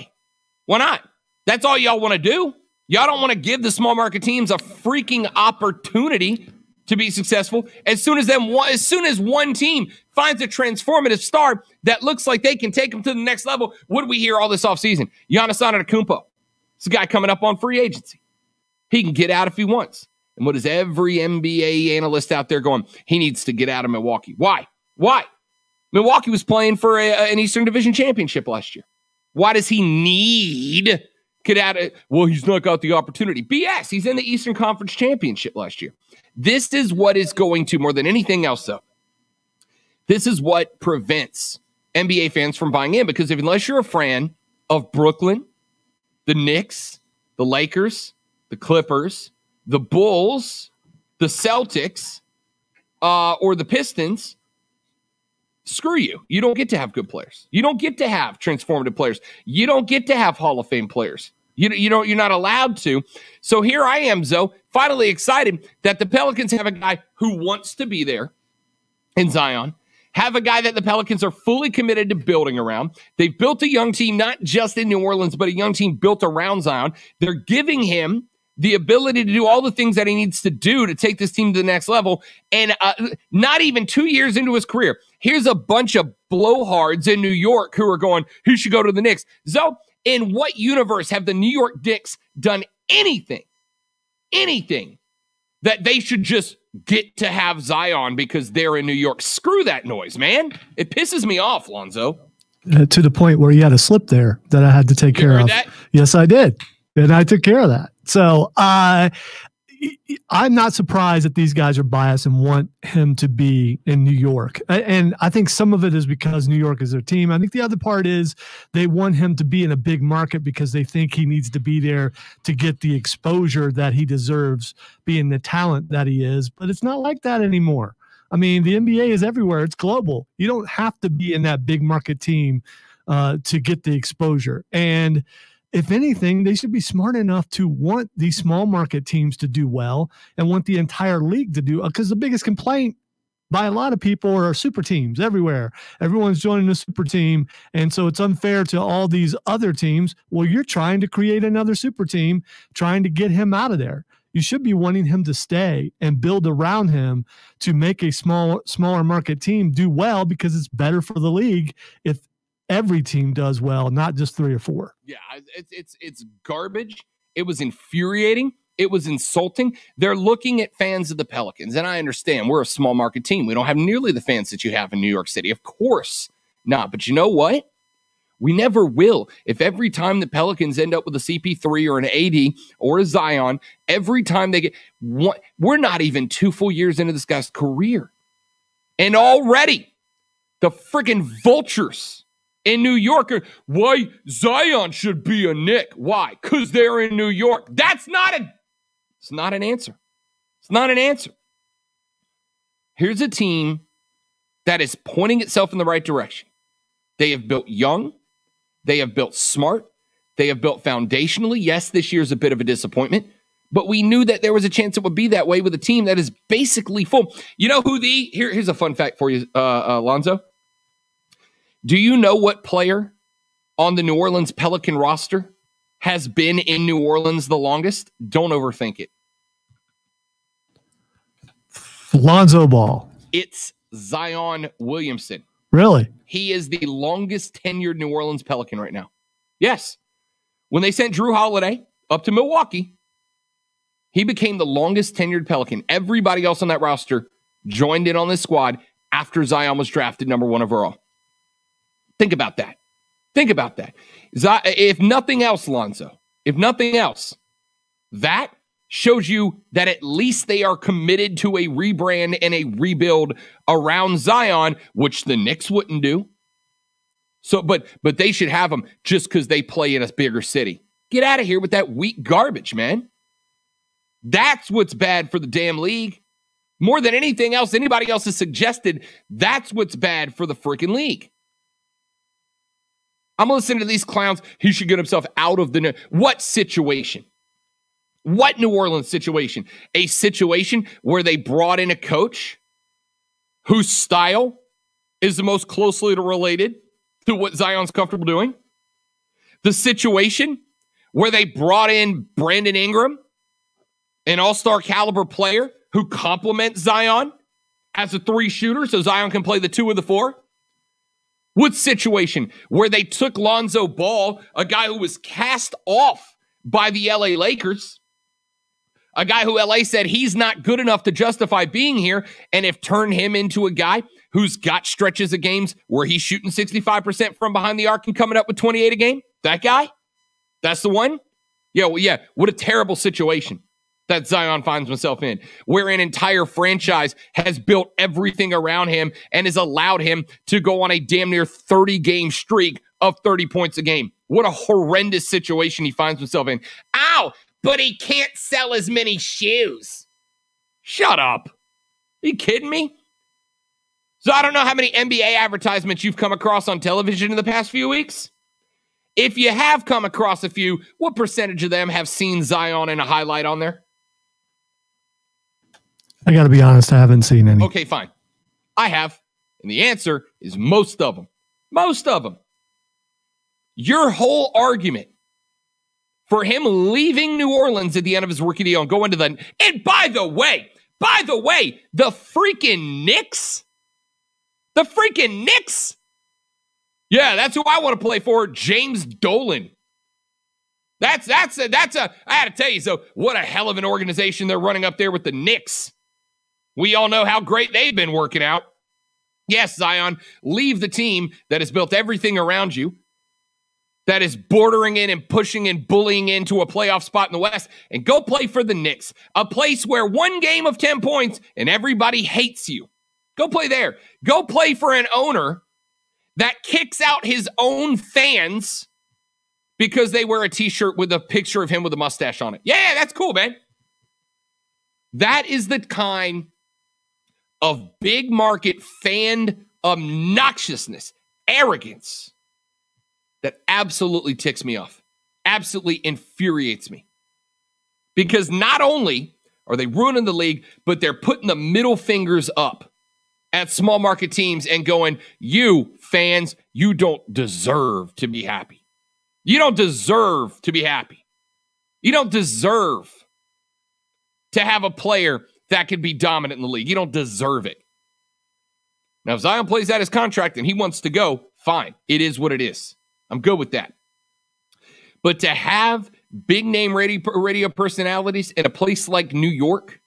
Why not? That's all y'all want to do. Y'all don't want to give the small market teams a freaking opportunity to be successful. As soon as one team finds a transformative star that looks like they can take them to the next level, what do we hear all this offseason? Giannis Antetokounmpo. It's a guy coming up on free agency. He can get out if he wants. And what is every NBA analyst out there going? He needs to get out of Milwaukee. Why? Milwaukee was playing for an Eastern Division championship last year. Why does he need get out of? Well, he's not got the opportunity. BS. He's in the Eastern Conference Championship last year. This is what is going to, more than anything else, though, this is what prevents NBA fans from buying in. Because unless you're a fan of Brooklyn, the Knicks, the Lakers, the Clippers, the Bulls, the Celtics, or the Pistons, screw you. You don't get to have good players. You don't get to have transformative players. You don't get to have Hall of Fame players. You're not allowed to. So here I am, Zoe, finally excited that the Pelicans have a guy who wants to be there in Zion, have a guy that the Pelicans are fully committed to building around. They've built a young team, not just in New Orleans, but a young team built around Zion. They're giving him the ability to do all the things that he needs to do to take this team to the next level. And not even 2 years into his career, here's a bunch of blowhards in New York who are going, he should go to the Knicks. Zoe, in what universe have the New York Knicks done anything that they should just get to have Zion because they're in New York? Screw that noise, man. It pisses me off, Lonzo. To the point where you had a slip there that I had to take care of. That? Yes, I did. And I took care of that. So I'm not surprised that these guys are biased and want him to be in New York. And I think some of it is because New York is their team. I think the other part is they want him to be in a big market because they think he needs to be there to get the exposure that he deserves, being the talent that he is. But it's not like that anymore. I mean, the NBA is everywhere. It's global. You don't have to be in that big market team to get the exposure. And if anything, they should be smart enough to want these small market teams to do well and want the entire league to do, because the biggest complaint by a lot of people are super teams everywhere. Everyone's joining a super team. And so it's unfair to all these other teams. Well, you're trying to create another super team, trying to get him out of there. You should be wanting him to stay and build around him to make a smaller market team do well, because it's better for the league if every team does well, not just 3 or 4. Yeah, it's garbage. It was infuriating. It was insulting. They're looking at fans of the Pelicans, and I understand we're a small market team. We don't have nearly the fans that you have in New York City. Of course not. But you know what? We never will. If every time the Pelicans end up with a CP3 or an AD or a Zion, every time they get one, we're not even 2 full years into this guy's career. And already the freaking vultures in New York are, why Zion should be a Knick. Why? Because they're in New York. It's not an answer. It's not an answer. Here's a team that is pointing itself in the right direction. They have built young. They have built smart. They have built foundationally. Yes, this year's a bit of a disappointment, but we knew that there was a chance it would be that way with a team that is basically full. You know who here's a fun fact for you, Alonzo. Do you know what player on the New Orleans Pelican roster has been in New Orleans the longest? Don't overthink it. Lonzo Ball. It's Zion Williamson. Really? He is the longest tenured New Orleans Pelican right now. Yes. When they sent Jrue Holiday up to Milwaukee, he became the longest tenured Pelican. Everybody else on that roster joined in on this squad after Zion was drafted number 1 overall. Think about that. Think about that. If nothing else, Lonzo, if nothing else, that shows you that at least they are committed to a rebrand and a rebuild around Zion, which the Knicks wouldn't do. So, but they should have him just because they play in a bigger city. Get out of here with that weak garbage, man. That's what's bad for the damn league. More than anything else, anybody else has suggested, that's what's bad for the freaking league. I'm listening to these clowns. He should get himself out of the... What situation? What New Orleans situation? A situation where they brought in a coach whose style is the most closely related to what Zion's comfortable doing? The situation where they brought in Brandon Ingram, an all-star caliber player who complements Zion as a 3 shooter so Zion can play the 2 or the 4? What situation where they took Lonzo Ball, a guy who was cast off by the LA Lakers, a guy who LA said he's not good enough to justify being here, and have turned him into a guy who's got stretches of games where he's shooting 65% from behind the arc and coming up with 28 a game? That guy? That's the one? Yeah, well, yeah. What a terrible situation that Zion finds himself in, where an entire franchise has built everything around him and has allowed him to go on a damn near 30-game streak of 30 points a game. What a horrendous situation he finds himself in. Ow, but he can't sell as many shoes. Shut up. Are you kidding me? So I don't know how many NBA advertisements you've come across on television in the past few weeks. If you have come across a few, what percentage of them have seen Zion in a highlight on there? I got to be honest, I haven't seen any. Okay, fine. I have. And the answer is most of them. Most of them. Your whole argument for him leaving New Orleans at the end of his rookie deal and going to the... And by the way, the freaking Knicks? The freaking Knicks? Yeah, that's who I want to play for, James Dolan. That's a, I had to tell you, so what a hell of an organization they're running up there with the Knicks. We all know how great they've been working out. Yes, Zion, leave the team that has built everything around you, that is bordering in and pushing and bullying into a playoff spot in the West, and go play for the Knicks, a place where 1 game of 10 points and everybody hates you. Go play there. Go play for an owner that kicks out his own fans because they wear a t-shirt with a picture of him with a mustache on it. Yeah, that's cool, man. That is the kind of big market fan obnoxiousness, arrogance that absolutely ticks me off, absolutely infuriates me. Because not only are they ruining the league, but they're putting the middle fingers up at small market teams and going, you fans, you don't deserve to be happy. You don't deserve to be happy. You don't deserve to have a player that could be dominant in the league. You don't deserve it. Now, if Zion plays out his contract and he wants to go, fine. It is what it is. I'm good with that. But to have big name radio personalities in a place like New York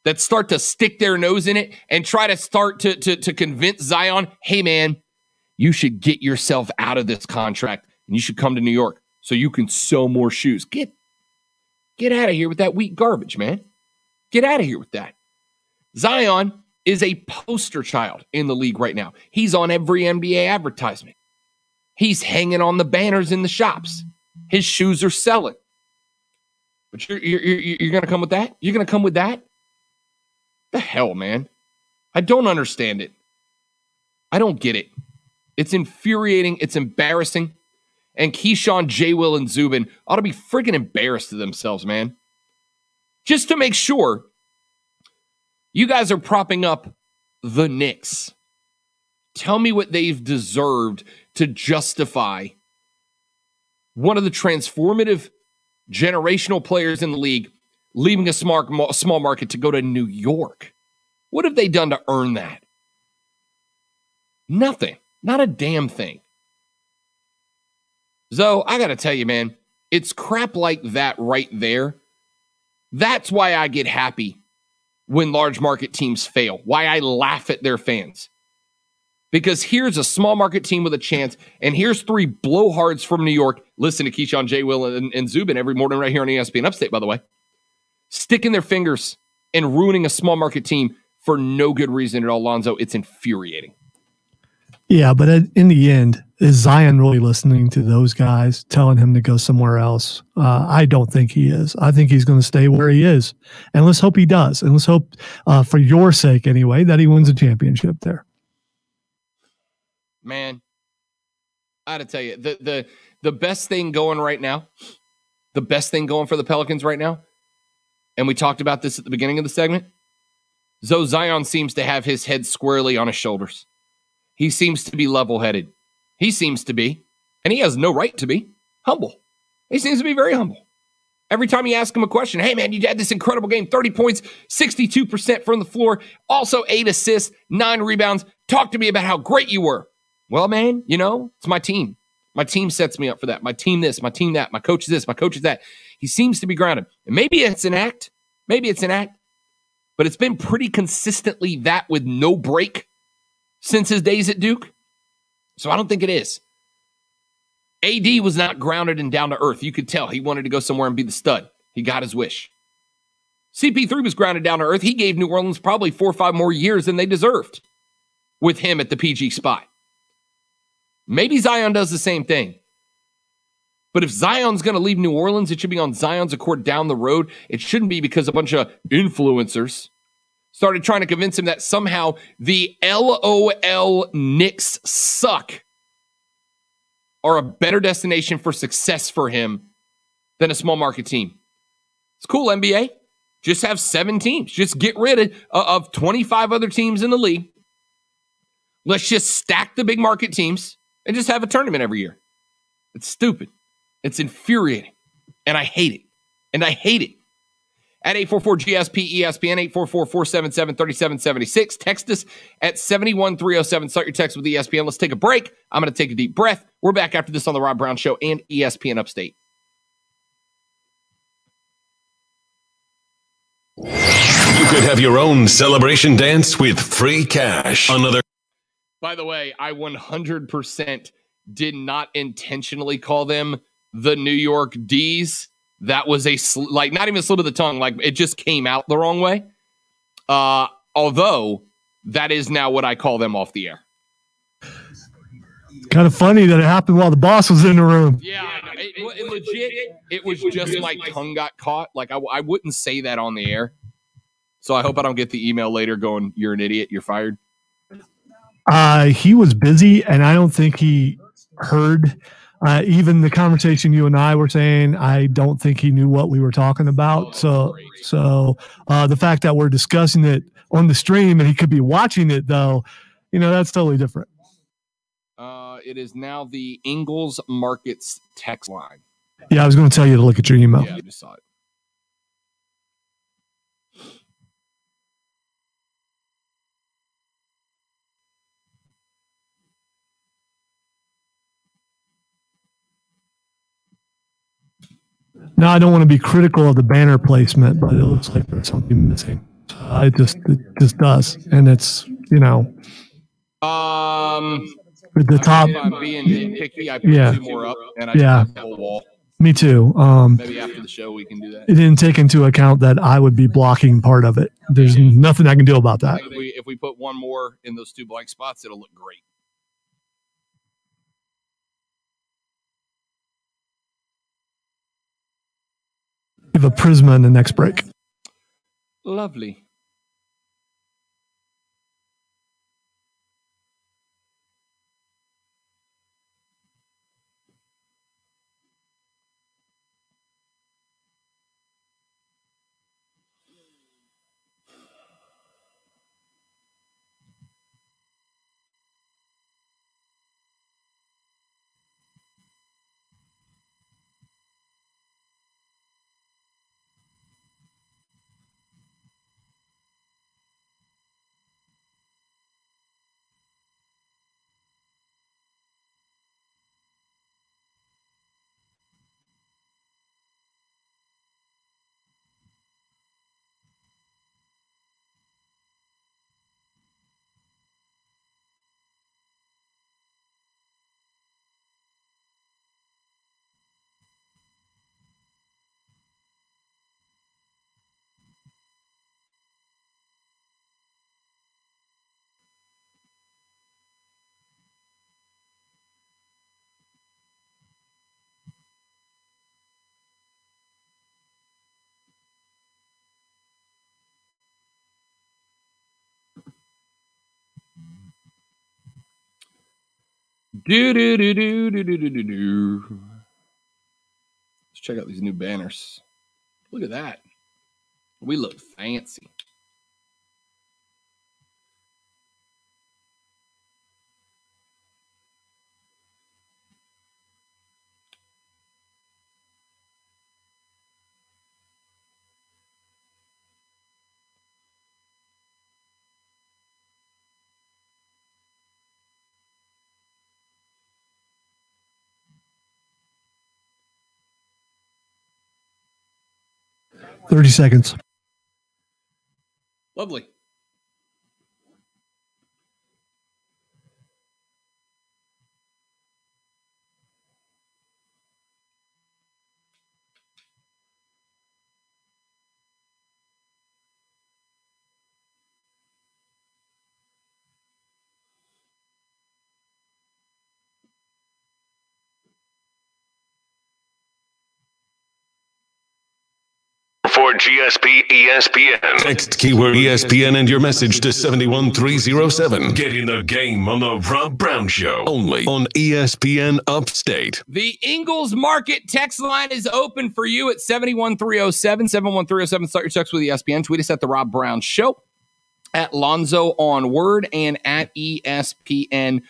that start to stick their nose in it and try to start to convince Zion, hey, man, you should get yourself out of this contract and you should come to New York so you can sell more shoes. Get out of here with that weak garbage, man. Get out of here with that. Zion is a poster child in the league right now. He's on every NBA advertisement. He's hanging on the banners in the shops. His shoes are selling. But you're going to come with that? You're going to come with that? The hell, man? I don't understand it. I don't get it. It's infuriating. It's embarrassing. And Keyshawn, J. Will, and Zubin ought to be freaking embarrassed of themselves, man. Just to make sure you guys are propping up the Knicks. Tell me what they've deserved to justify one of the transformative generational players in the league leaving a small market to go to New York. What have they done to earn that? Nothing. Not a damn thing. So I got to tell you, man, it's crap like that right there. That's why I get happy when large market teams fail, why I laugh at their fans. Because here's a small market team with a chance, and here's three blowhards from New York. Listen to Keyshawn, J. Will, and Zubin every morning right here on ESPN Upstate, by the way. Sticking their fingers and ruining a small market team for no good reason at all, Lonzo. It's infuriating. Yeah, but in the end, is Zion really listening to those guys telling him to go somewhere else? I don't think he is. I think he's going to stay where he is. And let's hope he does. And let's hope, for your sake anyway, that he wins a championship there. Man, I got to tell you, the best thing going right now, the best thing going for the Pelicans right now, and we talked about this at the beginning of the segment, Zion seems to have his head squarely on his shoulders. He seems to be level-headed. He seems to be, and he has no right to be, humble. He seems to be very humble. Every time you ask him a question, hey, man, you had this incredible game, 30 points, 62% from the floor, also 8 assists, 9 rebounds. Talk to me about how great you were. Well, man, it's my team. My team sets me up for that. My team this, my team that. My coach is this, my coach is that. He seems to be grounded. And maybe it's an act. But it's been pretty consistently that with no break since his days at Duke. So I don't think it is. AD was not grounded and down to earth. You could tell he wanted to go somewhere and be the stud. He got his wish. CP3 was grounded down to earth. He gave New Orleans probably 4 or 5 more years than they deserved with him at the PG spot. Maybe Zion does the same thing. But if Zion's going to leave New Orleans, it should be on Zion's accord down the road. It shouldn't be because a bunch of influencers started trying to convince him that somehow the LOL Knicks suck are a better destination for success for him than a small market team. It's cool, NBA. Just have 7 teams. Just get rid of 25 other teams in the league. Let's just stack the big market teams and just have a tournament every year. It's stupid. It's infuriating. And I hate it. At 844-GSP-ESPN, 844-477-3776. Text us at 71307. Start your text with ESPN. Let's take a break. I'm going to take a deep breath. We're back after this on The Rob Brown Show and ESPN Upstate. You could have your own celebration dance with free cash. By the way, I 100% did not intentionally call them the New York D's. That was not even a slip of the tongue. Like, it just came out the wrong way. Although, that is now what I call them off the air. Kind of funny that it happened while the boss was in the room. Yeah, it was just my tongue got caught. Like, I wouldn't say that on the air. So I hope I don't get the email later going, you're an idiot, you're fired. He was busy, and I don't think he heard even the conversation you and I were saying. I don't think he knew what we were talking about. So the fact that we're discussing it on the stream and he could be watching it, though, that's totally different. It is now the Ingles Markets text line. Yeah, I was going to tell you to look at your email. Yeah, I just saw it. Now, I don't want to be critical of the banner placement, but it looks like there's something missing. It just does. And it's, at the top. If I'm being nitpicky, I put two more up, and I just the whole wall. Me too. Maybe after the show we can do that. It didn't take into account that I would be blocking part of it. There's nothing I can do about that. If we put one more in those two blank spots, it'll look great. Give a Prisma in the next break. Lovely. Do. Let's check out these new banners. Look at that. We look fancy. $30 seconds. Lovely. For GSP ESPN. Text keyword ESPN and your message to 71307. Get in the game on the Rob Brown Show. Only on ESPN Upstate. The Ingles Market text line is open for you at 71307. 71307. Start your text with ESPN. Tweet us at the Rob Brown Show, at Lonzo on Word, and at ESPN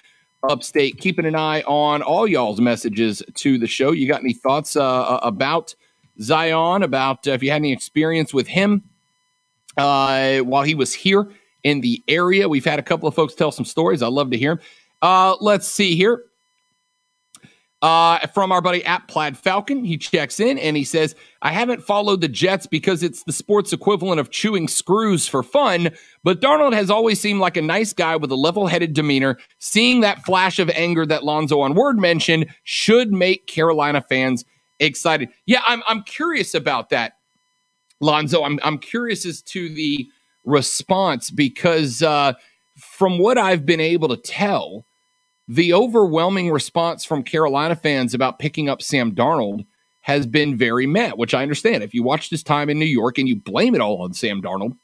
Upstate. Keeping an eye on all y'all's messages to the show. You got any thoughts about Zion, about if you had any experience with him while he was here in the area? We've had a couple of folks tell some stories. I'd love to hear them. Let's see here. From our buddy at Plaid Falcon, he checks in and he says, I haven't followed the Jets because it's the sports equivalent of chewing screws for fun, but Darnold has always seemed like a nice guy with a level-headed demeanor. Seeing that flash of anger that Lonzo on Word mentioned should make Carolina fans excited. Yeah, I'm curious about that, Lonzo. I'm curious as to the response because from what I've been able to tell, the overwhelming response from Carolina fans about picking up Sam Darnold has been very met, which I understand. If you watched his time in New York and you blame it all on Sam Darnold,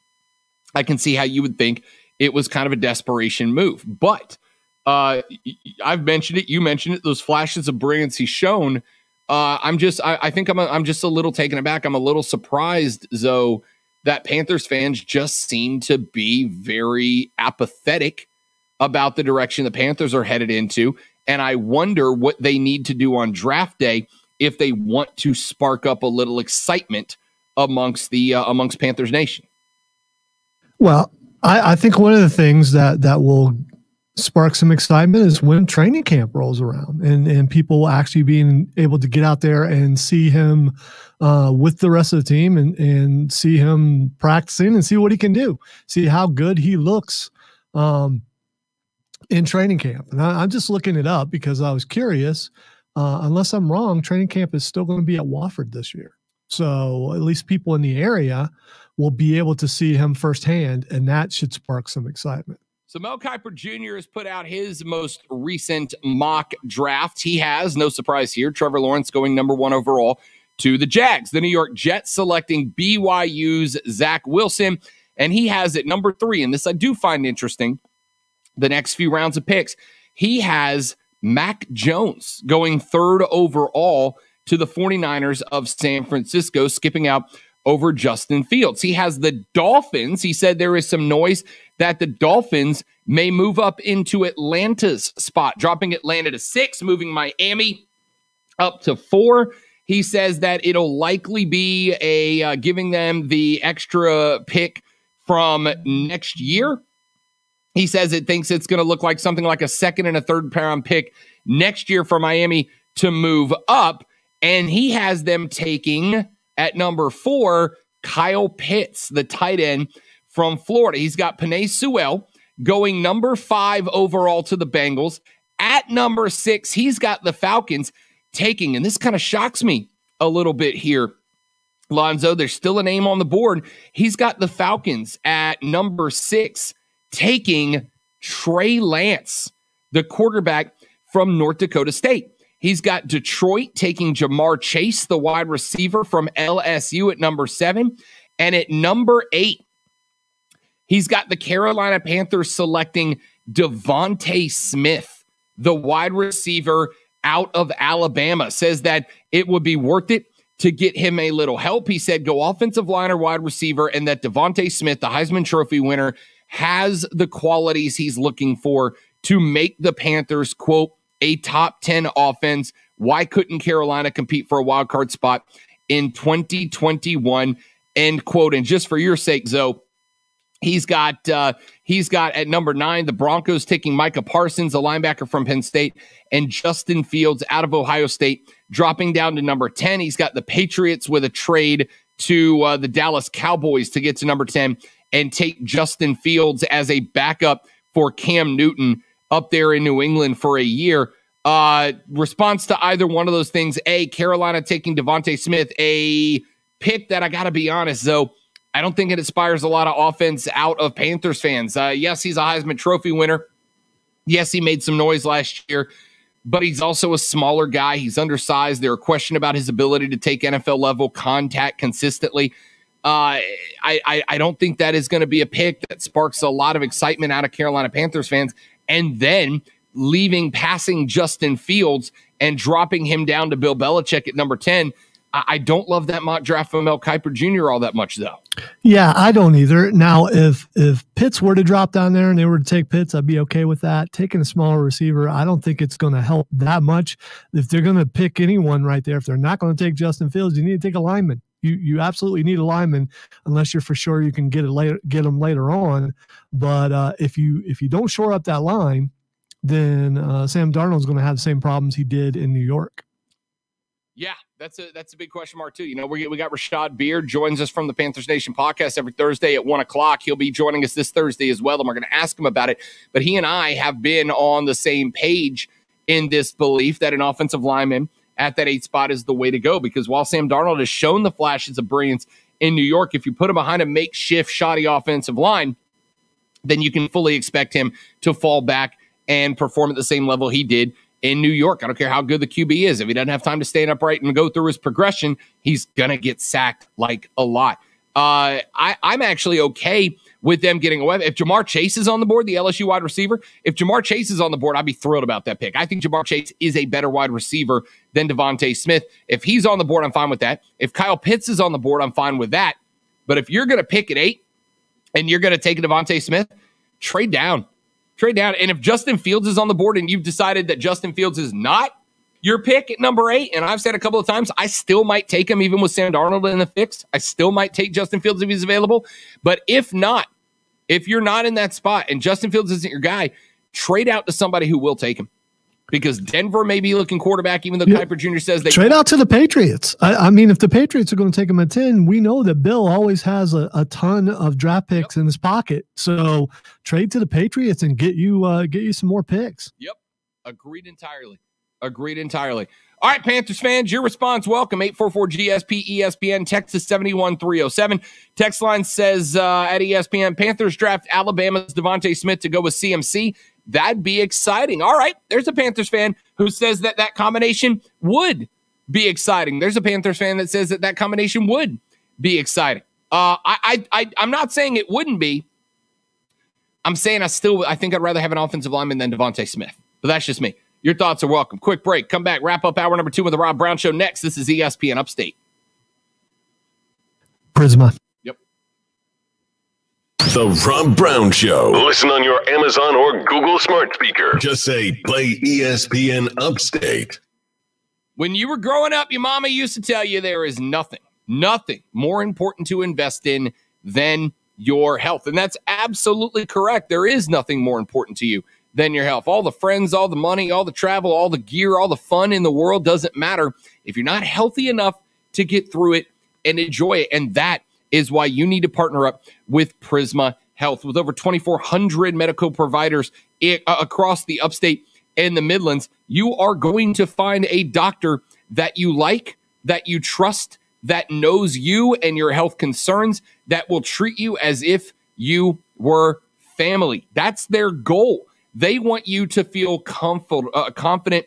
I can see how you would think it was kind of a desperation move. But I've mentioned it. You mentioned it. Those flashes of brilliance he's shown. I think I'm just a little taken aback. I'm a little surprised, though, that Panthers fans just seem to be very apathetic about the direction the Panthers are headed into. And I wonder what they need to do on draft day if they want to spark up a little excitement amongst Panthers Nation. Well, I think one of the things that will spark some excitement is when training camp rolls around and people actually being able to get out there and see him with the rest of the team and see him practicing and see what he can do, see how good he looks in training camp. And I'm just looking it up because I was curious. Unless I'm wrong, training camp is still going to be at Wofford this year. So at least people in the area will be able to see him firsthand, and that should spark some excitement. So Mel Kiper Jr. has put out his most recent mock draft. He has, no surprise here, Trevor Lawrence going number 1 overall to the Jags. The New York Jets selecting BYU's Zach Wilson, and he has it number 3. And this I do find interesting. The next few rounds of picks, he has Mac Jones going 3rd overall to the 49ers of San Francisco, skipping out over Justin Fields. He has the Dolphins. He said there is some noise that the Dolphins may move up into Atlanta's spot, dropping Atlanta to 6, moving Miami up to 4. He says that it'll likely be giving them the extra pick from next year. He says it thinks it's going to look like something like a 2nd and a 3rd round pick next year for Miami to move up. And he has them taking at number 4, Kyle Pitts, the tight end from Florida. He's got Penei Sewell going number 5 overall to the Bengals. At number 6, he's got the Falcons taking, and this kind of shocks me a little bit here, Lonzo. There's still a name on the board. He's got the Falcons at number 6 taking Trey Lance, the quarterback from North Dakota State. He's got Detroit taking Jamar Chase, the wide receiver from LSU at number 7. And at number 8, he's got the Carolina Panthers selecting Devontae Smith, the wide receiver out of Alabama. Says that it would be worth it to get him a little help. He said go offensive line or wide receiver, and that Devontae Smith, the Heisman Trophy winner, has the qualities he's looking for to make the Panthers, quote, a top 10 offense. Why couldn't Carolina compete for a wild card spot in 2021? End quote. And just for your sake, Zoe, he's got at number 9 the Broncos taking Micah Parsons, a linebacker from Penn State, and Justin Fields out of Ohio State, dropping down to number 10. He's got the Patriots with a trade to the Dallas Cowboys to get to number 10 and take Justin Fields as a backup for Cam Newton up there in New England for a year. Response to either one of those things: A, Carolina taking Devontae Smith, a pick that I got to be honest, though, I don't think it inspires a lot of offense out of Panthers fans. Yes, he's a Heisman Trophy winner. Yes, he made some noise last year, but he's also a smaller guy. He's undersized. There are questions about his ability to take NFL-level contact consistently. I don't think that is going to be a pick that sparks a lot of excitement out of Carolina Panthers fans. And then passing Justin Fields and dropping him down to Bill Belichick at number 10. I don't love that mock draft from Mel Kiper Jr. all that much, though. Yeah, I don't either. Now, if Pitts were to drop down there and they were to take Pitts, I'd be okay with that. Taking a smaller receiver, I don't think it's going to help that much. If they're going to pick anyone right there, if they're not going to take Justin Fields, you need to take a lineman. You absolutely need a lineman, unless you're for sure you can get them later on. But if you don't shore up that line, then Sam Darnold's going to have the same problems he did in New York. Yeah, that's a big question mark too. You know, we got Rashad Beard joins us from the Panthers Nation podcast every Thursday at 1:00. He'll be joining us this Thursday as well, and we're going to ask him about it. But he and I have been on the same page in this belief that an offensive lineman at that 8 spot is the way to go, because while Sam Darnold has shown the flashes of brilliance in New York, if you put him behind a makeshift shoddy offensive line, then you can fully expect him to fall back and perform at the same level he did in New York. I don't care how good the QB is. If he doesn't have time to stand upright and go through his progression, he's going to get sacked like a lot. I'm actually okay with them getting away. If Jamar Chase is on the board, the LSU wide receiver, if Jamar Chase is on the board, I'd be thrilled about that pick. I think Jamar Chase is a better wide receiver than Devontae Smith. If he's on the board, I'm fine with that. If Kyle Pitts is on the board, I'm fine with that. But if you're going to pick at 8 and you're going to take Devontae Smith, trade down. Trade down. And if Justin Fields is on the board and you've decided that Justin Fields is not your pick at number 8, and I've said a couple of times, I still might take him even with Sam Darnold in the fix. I still might take Justin Fields if he's available. But if not, if you're not in that spot and Justin Fields isn't your guy, trade out to somebody who will take him. Because Denver may be looking quarterback, even though Kiper Jr. says they trade out to the Patriots. I mean, if the Patriots are going to take him at 10, we know that Bill always has a ton of draft picks in his pocket. So trade to the Patriots and get you some more picks. Yep. Agreed entirely. All right, Panthers fans, your response, welcome. 844-GSP-ESPN, Texas 71307. Text line says at ESPN, Panthers draft Alabama's Devontae Smith to go with CMC. That'd be exciting. All right, there's a Panthers fan who says that combination would be exciting. There's a Panthers fan that says that combination would be exciting. I'm not saying it wouldn't be. I'm saying I think I'd rather have an offensive lineman than Devontae Smith. But that's just me. Your thoughts are welcome. Quick break. Come back. Wrap up hour number 2 with the Rob Brown Show next. This is ESPN Upstate. Prisma. Yep. The Rob Brown Show. Listen on your Amazon or Google smart speaker. Just say, play ESPN Upstate. When you were growing up, your mama used to tell you there is nothing more important to invest in than your health. And that's absolutely correct. There is nothing more important to you than your health. All the friends, all the money, all the travel, all the gear, all the fun in the world doesn't matter if you're not healthy enough to get through it and enjoy it. And that is why you need to partner up with Prisma Health. With over 2,400 medical providers across the Upstate and the Midlands, you are going to find a doctor that you like, that you trust, that knows you and your health concerns, that will treat you as if you were family. That's their goal. They want you to feel confident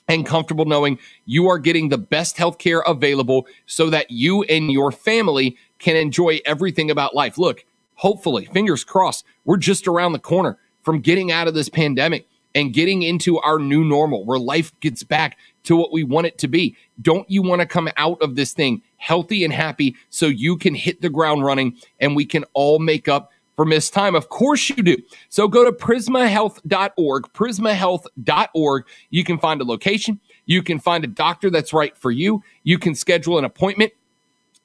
and comfortable knowing you are getting the best health care available so that you and your family can enjoy everything about life. Look, hopefully, fingers crossed, we're just around the corner from getting out of this pandemic and getting into our new normal where life gets back to what we want it to be. Don't you want to come out of this thing healthy and happy so you can hit the ground running and we can all make up for missed time? Of course you do. So go to prismahealth.org, prismahealth.org. You can find a location. You can find a doctor that's right for you. You can schedule an appointment.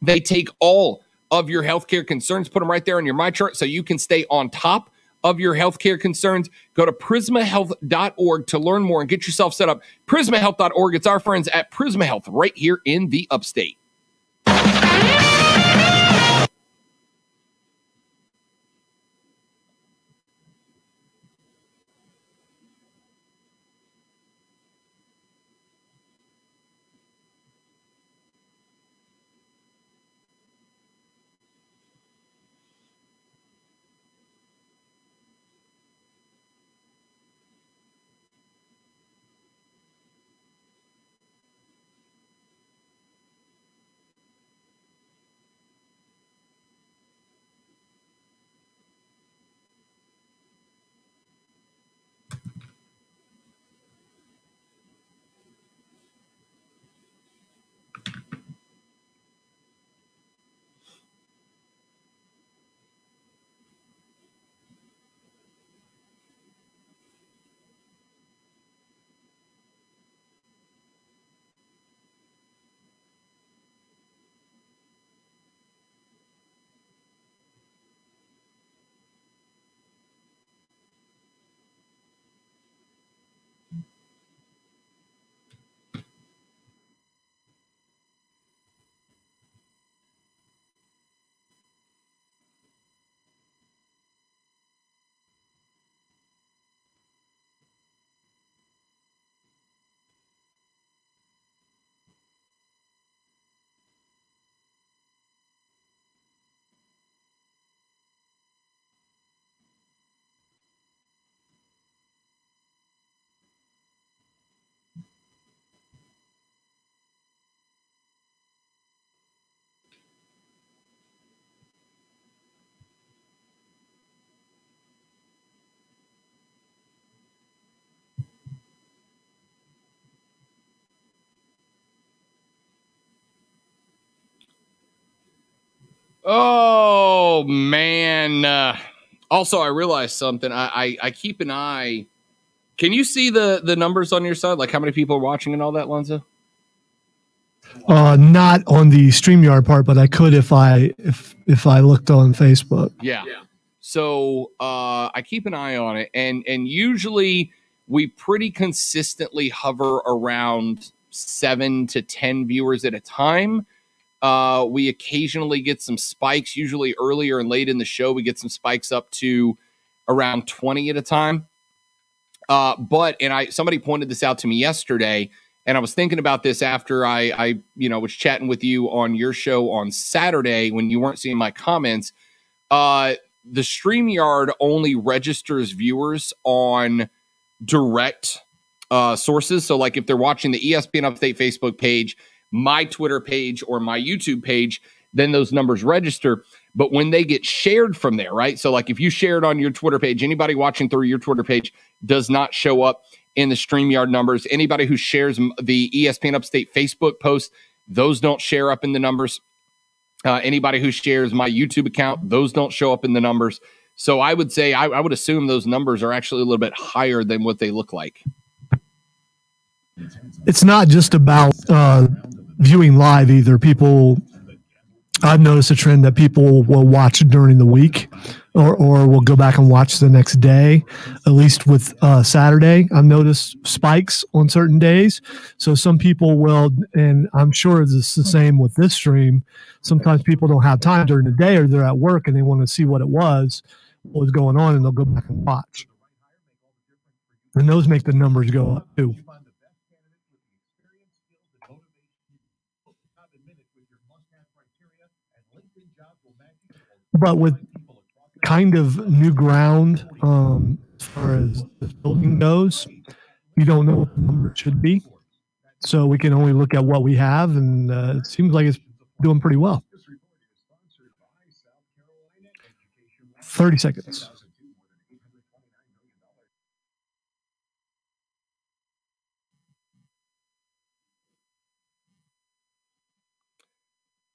They take all of your healthcare concerns, put them right there on your MyChart so you can stay on top of your healthcare concerns. Go to prismahealth.org to learn more and get yourself set up. Prismahealth.org. It's our friends at Prisma Health right here in the Upstate. Oh, man. Also, I realized something. I keep an eye. Can you see the numbers on your side? Like how many people are watching and all that, Lonzo? Not on the StreamYard part, but I could if I looked on Facebook. Yeah. So I keep an eye on it, and usually we pretty consistently hover around 7 to 10 viewers at a time. We occasionally get some spikes, usually earlier and late in the show. We get some spikes up to around 20 at a time. But somebody pointed this out to me yesterday, and I was thinking about this after I was chatting with you on your show on Saturday when you weren't seeing my comments. The StreamYard only registers viewers on direct sources. So like if they're watching the ESPN Upstate Facebook page, my Twitter page, or my YouTube page, then those numbers register. But when they get shared from there, right? So like if you share it on your Twitter page, anybody watching through your Twitter page does not show up in the StreamYard numbers. Anybody who shares the ESPN Upstate Facebook post, those don't share up in the numbers. Anybody who shares my YouTube account, those don't show up in the numbers. So I would say, I would assume those numbers are actually a little bit higher than what they look like. It's not just about viewing live either. I've noticed a trend that people will watch during the week or will go back and watch the next day, at least with Saturday. I've noticed spikes on certain days. So some people will, and I'm sure it's the same with this stream. Sometimes people don't have time during the day, or they're at work and they want to see what was going on, and they'll go back and watch. And those make the numbers go up too. But with kind of new ground, as far as the building goes, you don't know what the number should be. So we can only look at what we have, and it seems like it's doing pretty well. 30 seconds.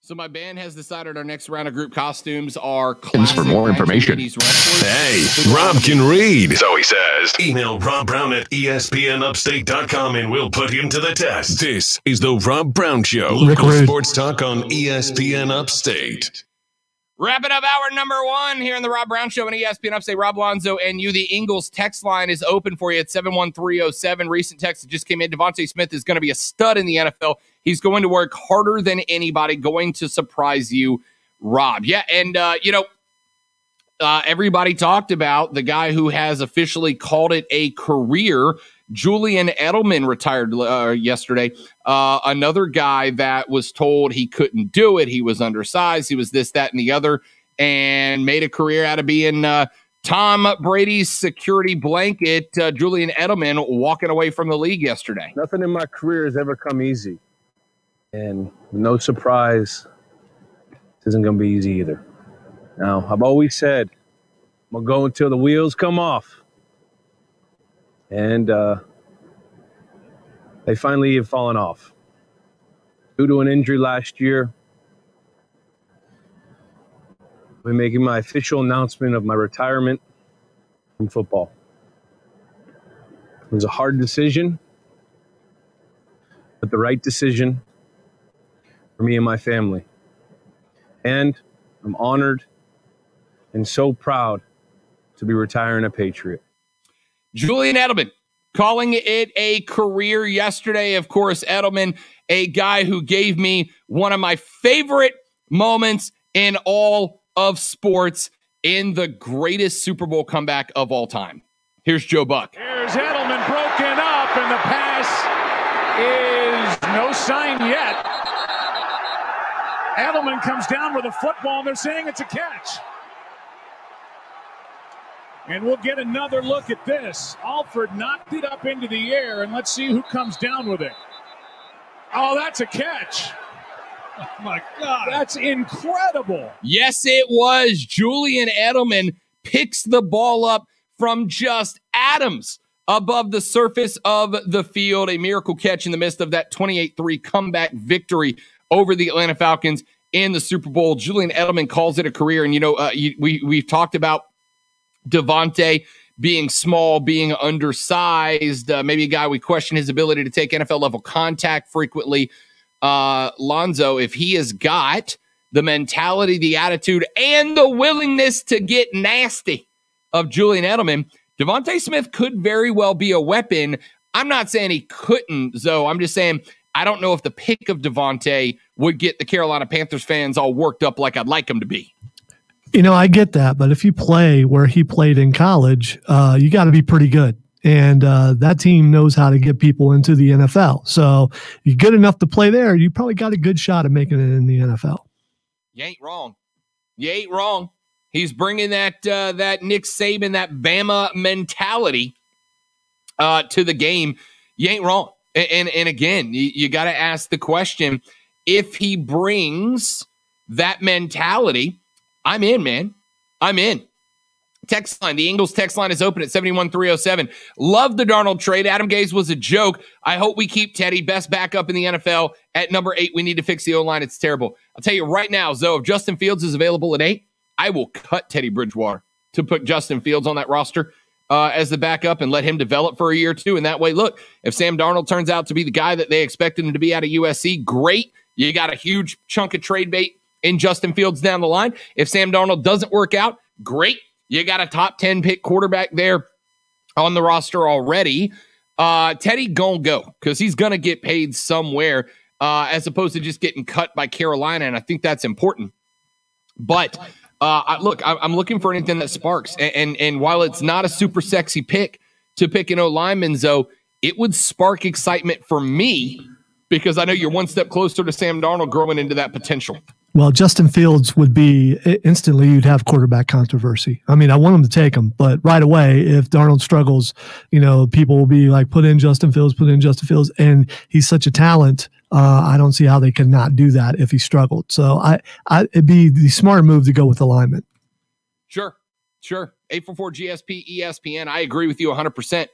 So my band has decided our next round of group costumes are classic. For more information. Hey, Rob can read. So he says. Email Rob Brown at ESPNUpstate.com and we'll put him to the test. This is the Rob Brown Show. Local sports talk on ESPN Upstate. Wrapping up hour number 1 here in the Rob Brown Show on ESPN Upstate. Rob Lonzo and you. The Ingles text line is open for you at 71307. Recent text that just came in. Devontae Smith is going to be a stud in the NFL. He's going to work harder than anybody, going to surprise you, Rob. Yeah, and, everybody talked about the guy who has officially called it a career. Julian Edelman retired yesterday. Another guy that was told he couldn't do it. He was undersized. He was this, that, and the other, and made a career out of being Tom Brady's security blanket. Julian Edelman walking away from the league yesterday. Nothing in my career has ever come easy. And no surprise, this isn't going to be easy either. Now, I've always said, I'm going to go until the wheels come off. And they finally have fallen off. Due to an injury last year, I'm making my official announcement of my retirement from football. It was a hard decision, but the right decision for me and my family. And I'm honored and so proud to be retiring a Patriot. Julian Edelman calling it a career yesterday. Of course, Edelman, a guy who gave me one of my favorite moments in all of sports in the greatest Super Bowl comeback of all time. Here's Joe Buck. Here's Edelman broken up, and the pass is no sign yet. Edelman comes down with a football, and they're saying it's a catch. And we'll get another look at this. Alford knocked it up into the air, and let's see who comes down with it. Oh, that's a catch. Oh, my God. That's incredible. Yes, it was. Julian Edelman picks the ball up from just atoms above the surface of the field. A miracle catch in the midst of that 28-3 comeback victory over the Atlanta Falcons in the Super Bowl. Julian Edelman calls it a career. And, we've talked about Devontae being small, being undersized, maybe a guy we question his ability to take NFL-level contact frequently. Lonzo, if he has got the mentality, the attitude, and the willingness to get nasty of Julian Edelman, Devontae Smith could very well be a weapon. I'm not saying he couldn't, Zoe. I'm just saying I don't know if the pick of Devontae would get the Carolina Panthers fans all worked up like I'd like them to be. You know, I get that, but if you play where he played in college, you got to be pretty good. And that team knows how to get people into the NFL. So you're good enough to play there, you probably got a good shot at making it in the NFL. You ain't wrong. You ain't wrong. He's bringing that Nick Saban, that Bama mentality to the game. You ain't wrong. And again, you got to ask the question, if he brings that mentality, I'm in, man. I'm in. Text line. The Ingles text line is open at 71307. Love the Darnold trade. Adam Gase was a joke. I hope we keep Teddy. Best backup in the NFL. At number 8, we need to fix the O-line. It's terrible. I'll tell you right now, Zoe, if Justin Fields is available at 8, I will cut Teddy Bridgewater to put Justin Fields on that roster as the backup and let him develop for a year or two. And that way, look, if Sam Darnold turns out to be the guy that they expected him to be out of USC, great. You got a huge chunk of trade bait in Justin Fields down the line. If Sam Darnold doesn't work out, great. You got a top 10 pick quarterback there on the roster already. Teddy gonna go because he's gonna get paid somewhere as opposed to just getting cut by Carolina, and I think that's important. But look, I'm looking for anything that sparks. And while it's not a super sexy pick to pick an O-lineman, Zoe, it would spark excitement for me because I know you're one step closer to Sam Darnold growing into that potential. Well, Justin Fields would be instantly, you'd have quarterback controversy. I mean, I want him to take him, but right away, if Darnold struggles, you know, people will be like, put in Justin Fields, and he's such a talent. I don't see how they could not do that if he struggled. So it'd be the smart move to go with alignment. Sure. 844-GSP-ESPN. I agree with you 100%.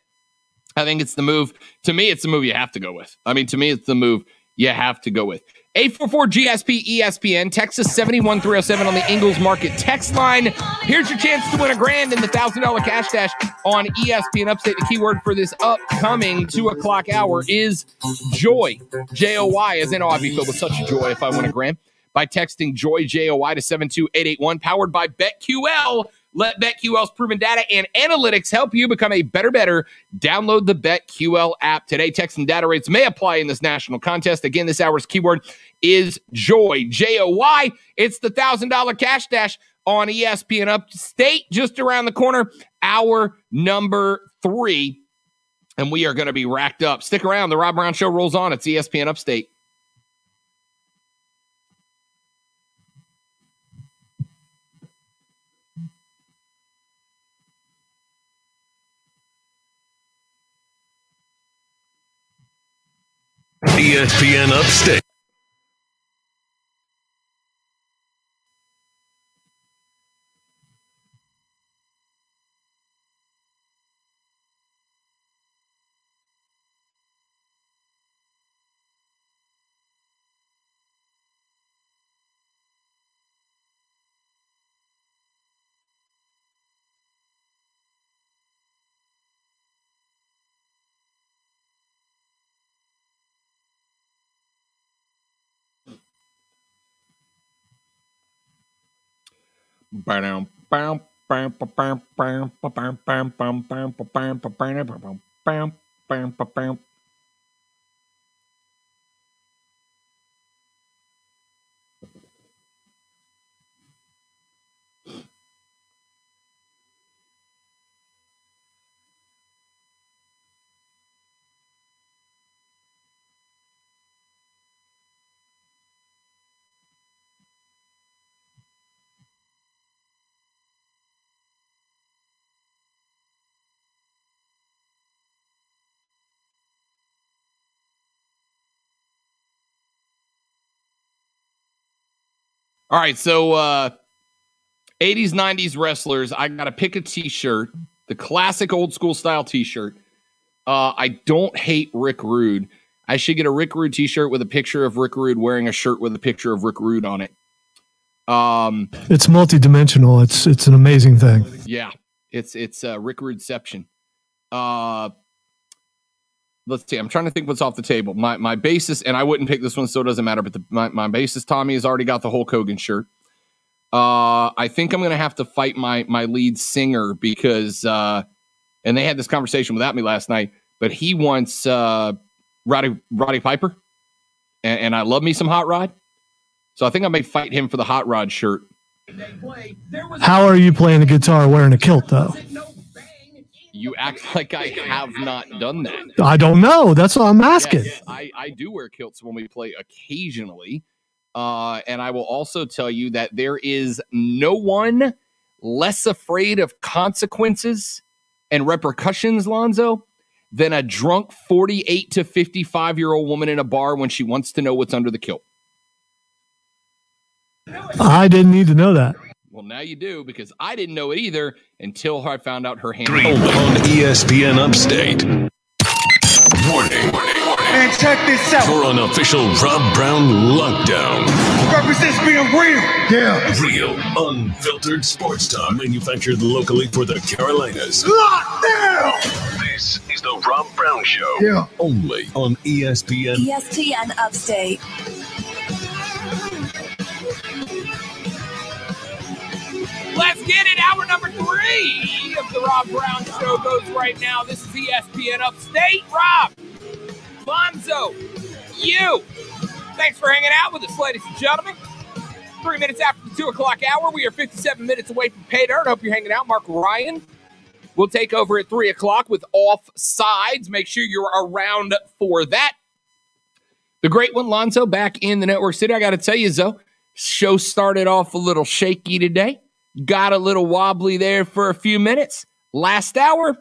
I think it's the move. To me, it's the move you have to go with. I mean, to me, it's the move you have to go with. 844-GSP-ESPN, Texas 71307 on the Ingles Market text line. Here's your chance to win $1,000 in the $1,000 cash dash on ESPN Upstate. The keyword for this upcoming 2 o'clock hour is joy. J-O-Y, as in, I'd be filled with such joy if I win $1,000 by texting joy, J-O-Y, to 72881, powered by BetQL. Let BetQL's proven data and analytics help you become a better. Download the BetQL app today. Text and data rates may apply in this national contest. Again, this hour's keyword is joy, J-O-Y. It's the $1,000 cash dash on ESPN Upstate, just around the corner, hour number 3. And we are going to be racked up. Stick around. The Rob Brown Show rolls on. It's ESPN Upstate. ESPN Upstate. All right, so 80s, 90s wrestlers, I got to pick a T-shirt, the classic old school style T-shirt. I don't hate Rick Rude. I should get a Rick Rude T-shirt with a picture of Rick Rude wearing a shirt with a picture of Rick Rude on it. It's multidimensional. It's an amazing thing. Yeah, it's Rick Rudeception. let's see. I'm trying to think what's off the table. My basis, and I wouldn't pick this one, so it doesn't matter. But my basis, Tommy, has already got the Hulk Hogan shirt. I think I'm going to have to fight my lead singer because, and they had this conversation without me last night, but he wants Roddy Piper, and I love me some Hot Rod. So I think I may fight him for the Hot Rod shirt. How are you playing the guitar wearing a kilt, though? You act like I have not done that. I don't know. That's what I'm asking. Yes, I do wear kilts when we play occasionally. And I will also tell you that there is no one less afraid of consequences and repercussions, Lonzo, than a drunk 48 to 55-year-old woman in a bar when she wants to know what's under the kilt. I didn't need to know that. Well, now you do, because I didn't know it either until I found out her hand. On ESPN Upstate. Warning. Man, check this out. For an official Rob Brown lockdown. Represents being real. Yeah. Real, unfiltered sports talk manufactured locally for the Carolinas. Lockdown. This is the Rob Brown Show. Yeah. Only on ESPN. ESPN Upstate. Let's get it. Hour number 3 of the Rob Brown Show goes right now. This is ESPN Upstate. Rob, Lonzo, you. Thanks for hanging out with us, ladies and gentlemen. 3 minutes after the 2 o'clock hour, we are 57 minutes away from pay dirt. Hope you're hanging out. Mark Ryan will take over at 3 o'clock with Offsides. Make sure you're around for that. The great one, Lonzo, back in the Network City. I got to tell you, Zoe, show started off a little shaky today. Got a little wobbly there for a few minutes. Last hour,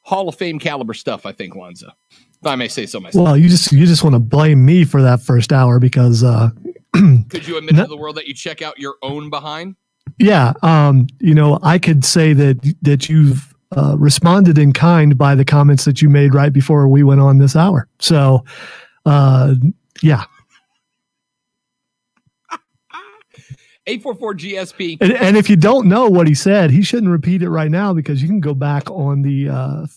Hall of Fame caliber stuff, I think, Lonzo. If I may say so myself. Well, you just want to blame me for that first hour because could you admit to the world that you check out your own behind? Yeah, I could say that you've responded in kind by the comments that you made right before we went on this hour. So, yeah. 844-GSP. And if you don't know what he said, he shouldn't repeat it right now because you can go back on the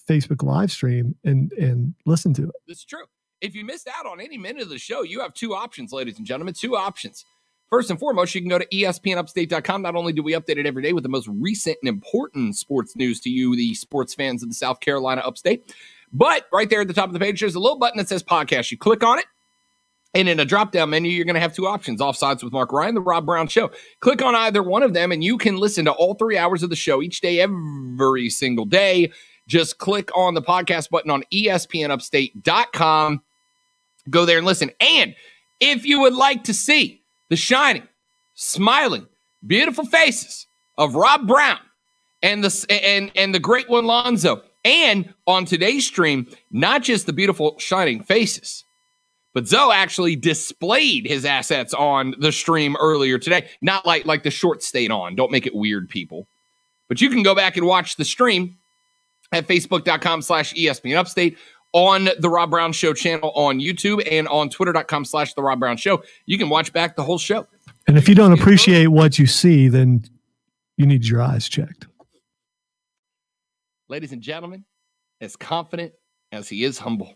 Facebook live stream and listen to it. That's true. If you missed out on any minute of the show, you have 2 options, ladies and gentlemen, 2 options. First and foremost, you can go to ESPNUpstate.com. Not only do we update it every day with the most recent and important sports news to you, the sports fans of the South Carolina Upstate, but right there at the top of the page, there's a little button that says podcast. You click on it. And in a drop-down menu, you're going to have 2 options, Offsides with Mark Ryan, The Rob Brown Show. Click on either one of them, and you can listen to all 3 hours of the show each day, every single day. Just click on the podcast button on ESPNUpstate.com. Go there and listen. And if you would like to see the shining, smiling, beautiful faces of Rob Brown and the great one, Lonzo, and on today's stream, not just the beautiful, shining faces, but Zoe actually displayed his assets on the stream earlier today. Not like the short stayed on. Don't make it weird, people. But you can go back and watch the stream at Facebook.com/ESPNUpstate, on the Rob Brown Show channel on YouTube, and on Twitter.com/The Rob Brown Show. You can watch back the whole show. And if you don't appreciate what you see, then you need your eyes checked. Ladies and gentlemen, as confident as he is humble,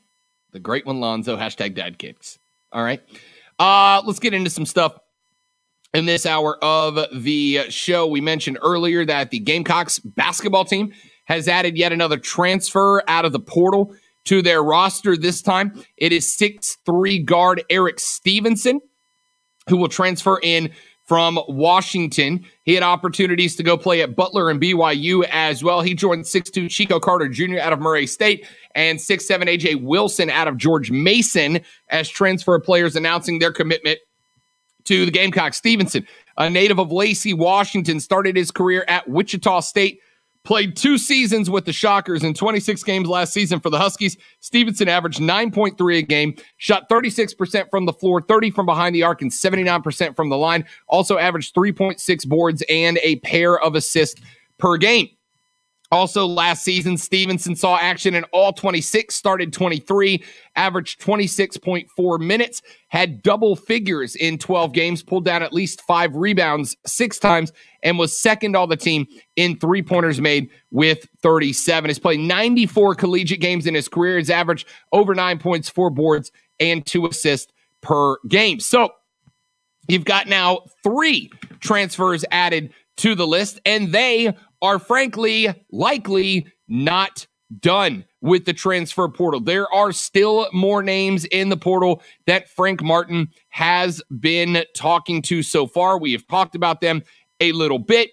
the great one, Lonzo, #DadKicks. All right. Let's get into some stuff in this hour of the show. We mentioned earlier that the Gamecocks basketball team has added yet another transfer out of the portal to their roster. This time, it is 6'3" guard Eric Stevenson, who will transfer in from Washington. He had opportunities to go play at Butler and BYU as well. He joined 6'2" Chico Carter Jr. out of Murray State and 6'7" AJ Wilson out of George Mason as transfer players announcing their commitment to the Gamecocks. Stevenson, a native of Lacey, Washington, started his career at Wichita State, played 2 seasons with the Shockers and 26 games last season for the Huskies. Stevenson averaged 9.3 a game, shot 36% from the floor, 30 from behind the arc, and 79% from the line. Also averaged 3.6 boards and a pair of assists per game. Also, last season, Stevenson saw action in all 26, started 23, averaged 26.4 minutes, had double figures in 12 games, pulled down at least 5 rebounds 6 times, and was second on the team in three-pointers made with 37. He's played 94 collegiate games in his career. He's averaged over 9 points, 4 boards, and 2 assists per game. So you've got now 3 transfers added to the list, and they are frankly likely not done with the transfer portal. There are still more names in the portal that Frank Martin has been talking to so far. We have talked about them a little bit.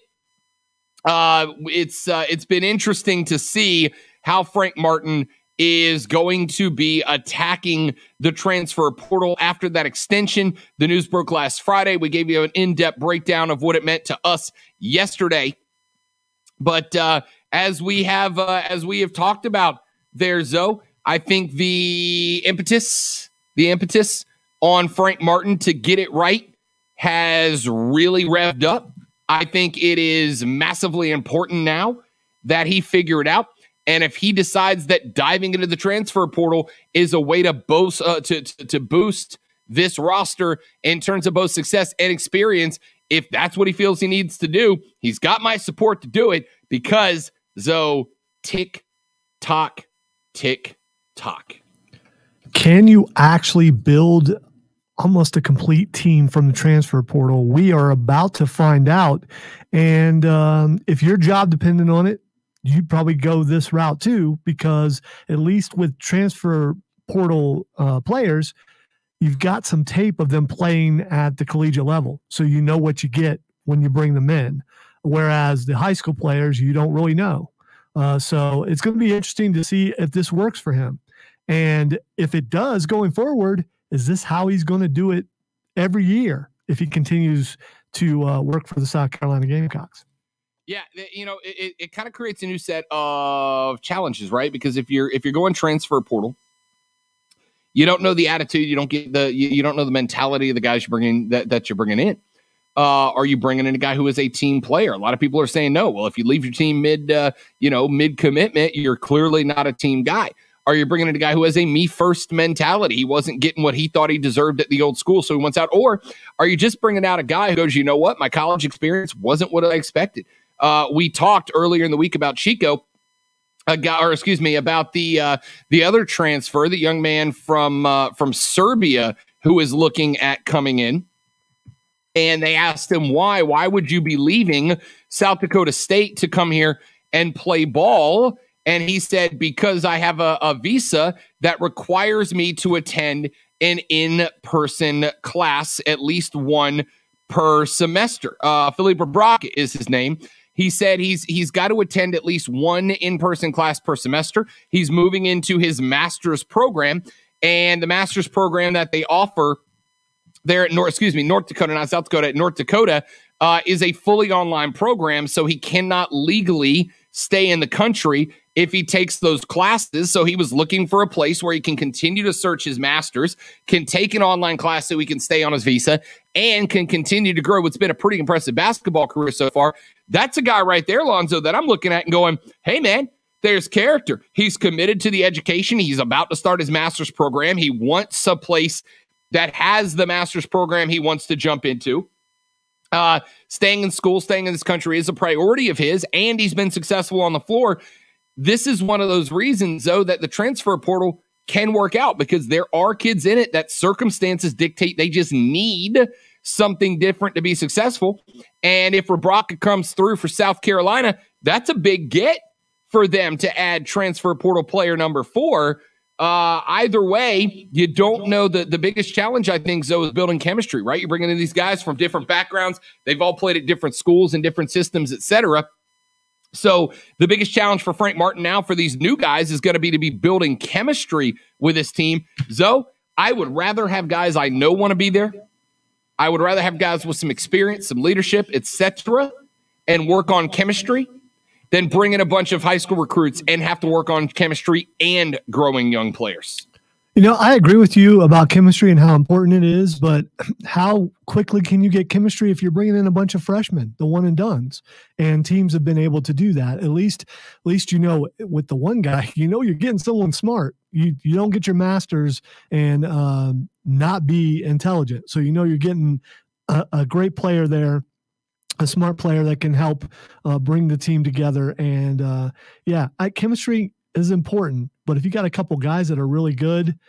It's been interesting to see how Frank Martin is going to be attacking the transfer portal after that extension. The news broke last Friday. We gave you an in-depth breakdown of what it meant to us yesterday. But as we have talked about there, Zoe, I think the impetus on Frank Martin to get it right has really revved up. I think it is massively important now that he figure it out. And if he decides that diving into the transfer portal is a way to boost this roster in terms of both success and experience, if that's what he feels he needs to do, he's got my support to do it, because, Zoe, tick, tock. Can you actually build almost a complete team from the transfer portal? We are about to find out. And if your job depended on it, you'd probably go this route too, because at least with transfer portal players, you've got some tape of them playing at the collegiate level. So you know what you get when you bring them in. Whereas the high school players, you don't really know. So it's going to be interesting to see if this works for him. And if it does going forward, is this how he's going to do it every year if he continues to work for the South Carolina Gamecocks? Yeah, it kind of creates a new set of challenges, right? Because if you're going transfer portal, you don't know the attitude, you don't get you don't know the mentality of the guys you're bringing that you're bringing in. Are you bringing in a guy who is a team player? A lot of people are saying no. Well, if you leave your team mid commitment, you're clearly not a team guy. Are you bringing in a guy who has a me-first mentality? He wasn't getting what he thought he deserved at the old school, so he wants out. Or are you just bringing out a guy who goes, you know what, my college experience wasn't what I expected? We talked earlier in the week about Chico, about the other transfer, the young man from Serbia who is looking at coming in. And they asked him why. Why would you be leaving South Dakota State to come here and play ball? And he said, because I have a visa that requires me to attend an in-person class, at least one per semester. Philippe Brock is his name. He said he's got to attend at least one in-person class per semester. He's moving into his master's program, and the master's program that they offer there at North Dakota, not South Dakota, at North Dakota, is a fully online program, so he cannot legally stay in the country if he takes those classes. So he was looking for a place where he can continue to search his master's, can take an online class so he can stay on his visa, and can continue to grow what's been a pretty impressive basketball career so far. That's a guy right there, Lonzo, that I'm looking at and going, hey, man, there's character. He's committed to the education. He's about to start his master's program. He wants a place that has the master's program he wants to jump into. Staying in school, staying in this country is a priority of his, and he's been successful on the floor. This is one of those reasons, though, that the transfer portal can work out, because there are kids in it that circumstances dictate they just need something different to be successful. And if Rebraka comes through for South Carolina, that's a big get for them to add transfer portal player number 4. Either way, you don't know. The biggest challenge, I think, Zoe, is building chemistry, right? You're bringing in these guys from different backgrounds. They've all played at different schools and different systems, etc. So the biggest challenge for Frank Martin now for these new guys is going to be building chemistry with his team. Zoe, I would rather have guys I know want to be there. I would rather have guys with some experience, some leadership, etc., and work on chemistry than bring in a bunch of high school recruits and have to work on chemistry and growing young players. I agree with you about chemistry and how important it is, but how quickly can you get chemistry if you're bringing in a bunch of freshmen, the one and dones? And teams have been able to do that. At least with the one guy, you're getting someone smart. You don't get your masters and not be intelligent. So you're getting a great player there, a smart player that can help bring the team together. And chemistry is important, but if you got a couple guys that are really good,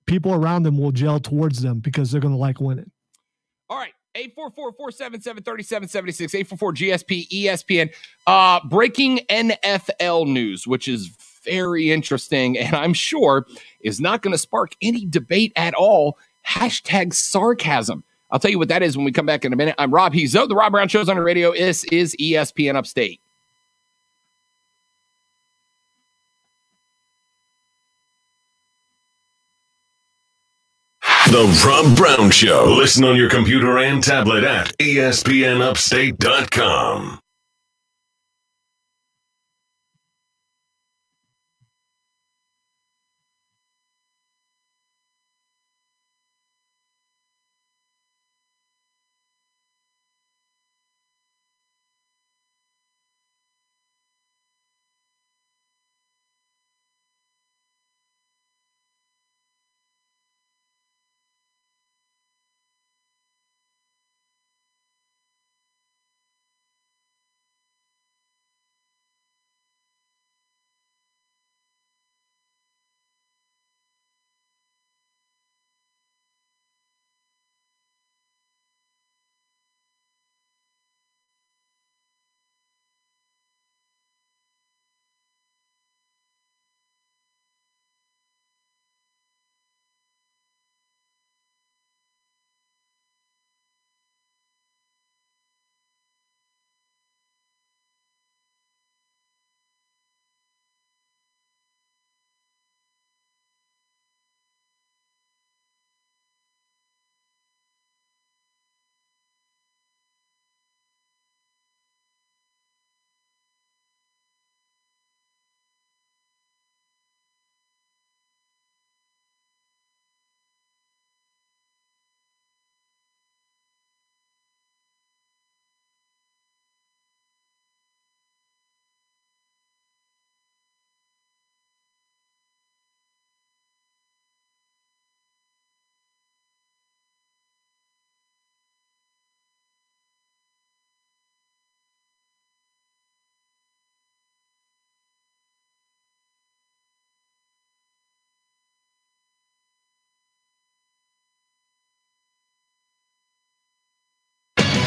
people around them will gel towards them because they're going to like winning. All right. 844-477-3776, 844-GSP-ESPN. Breaking NFL news, which is very interesting and I'm sure is not going to spark any debate at all. #sarcasm. I'll tell you what that is when we come back in a minute. I'm Rob Hezo. The Rob Brown Show's on the radio. This is ESPN Upstate. The Rob Brown Show. Listen on your computer and tablet at espnupstate.com.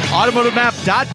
AutomotiveMap.com.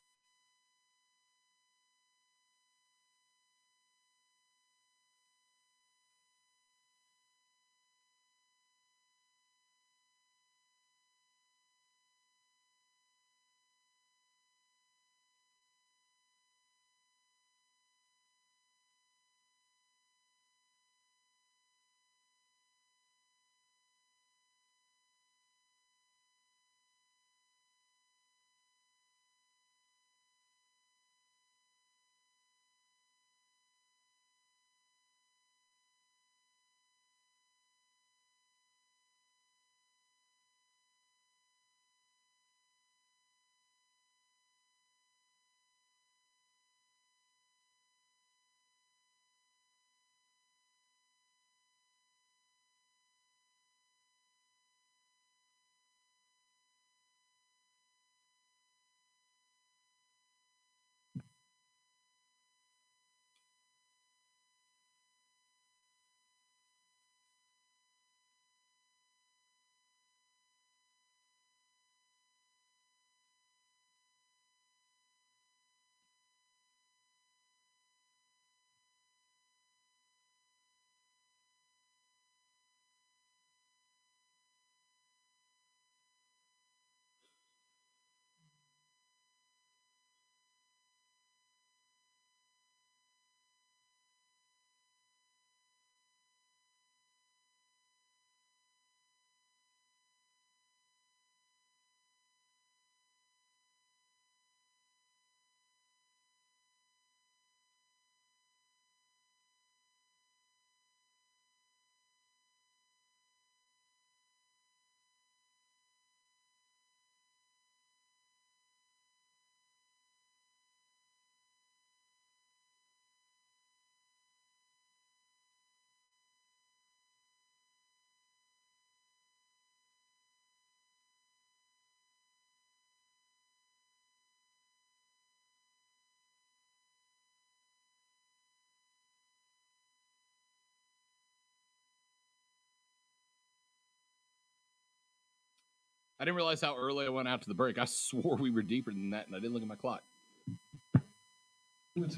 I didn't realize how early I went out to the break. I swore we were deeper than that, and I didn't look at my clock.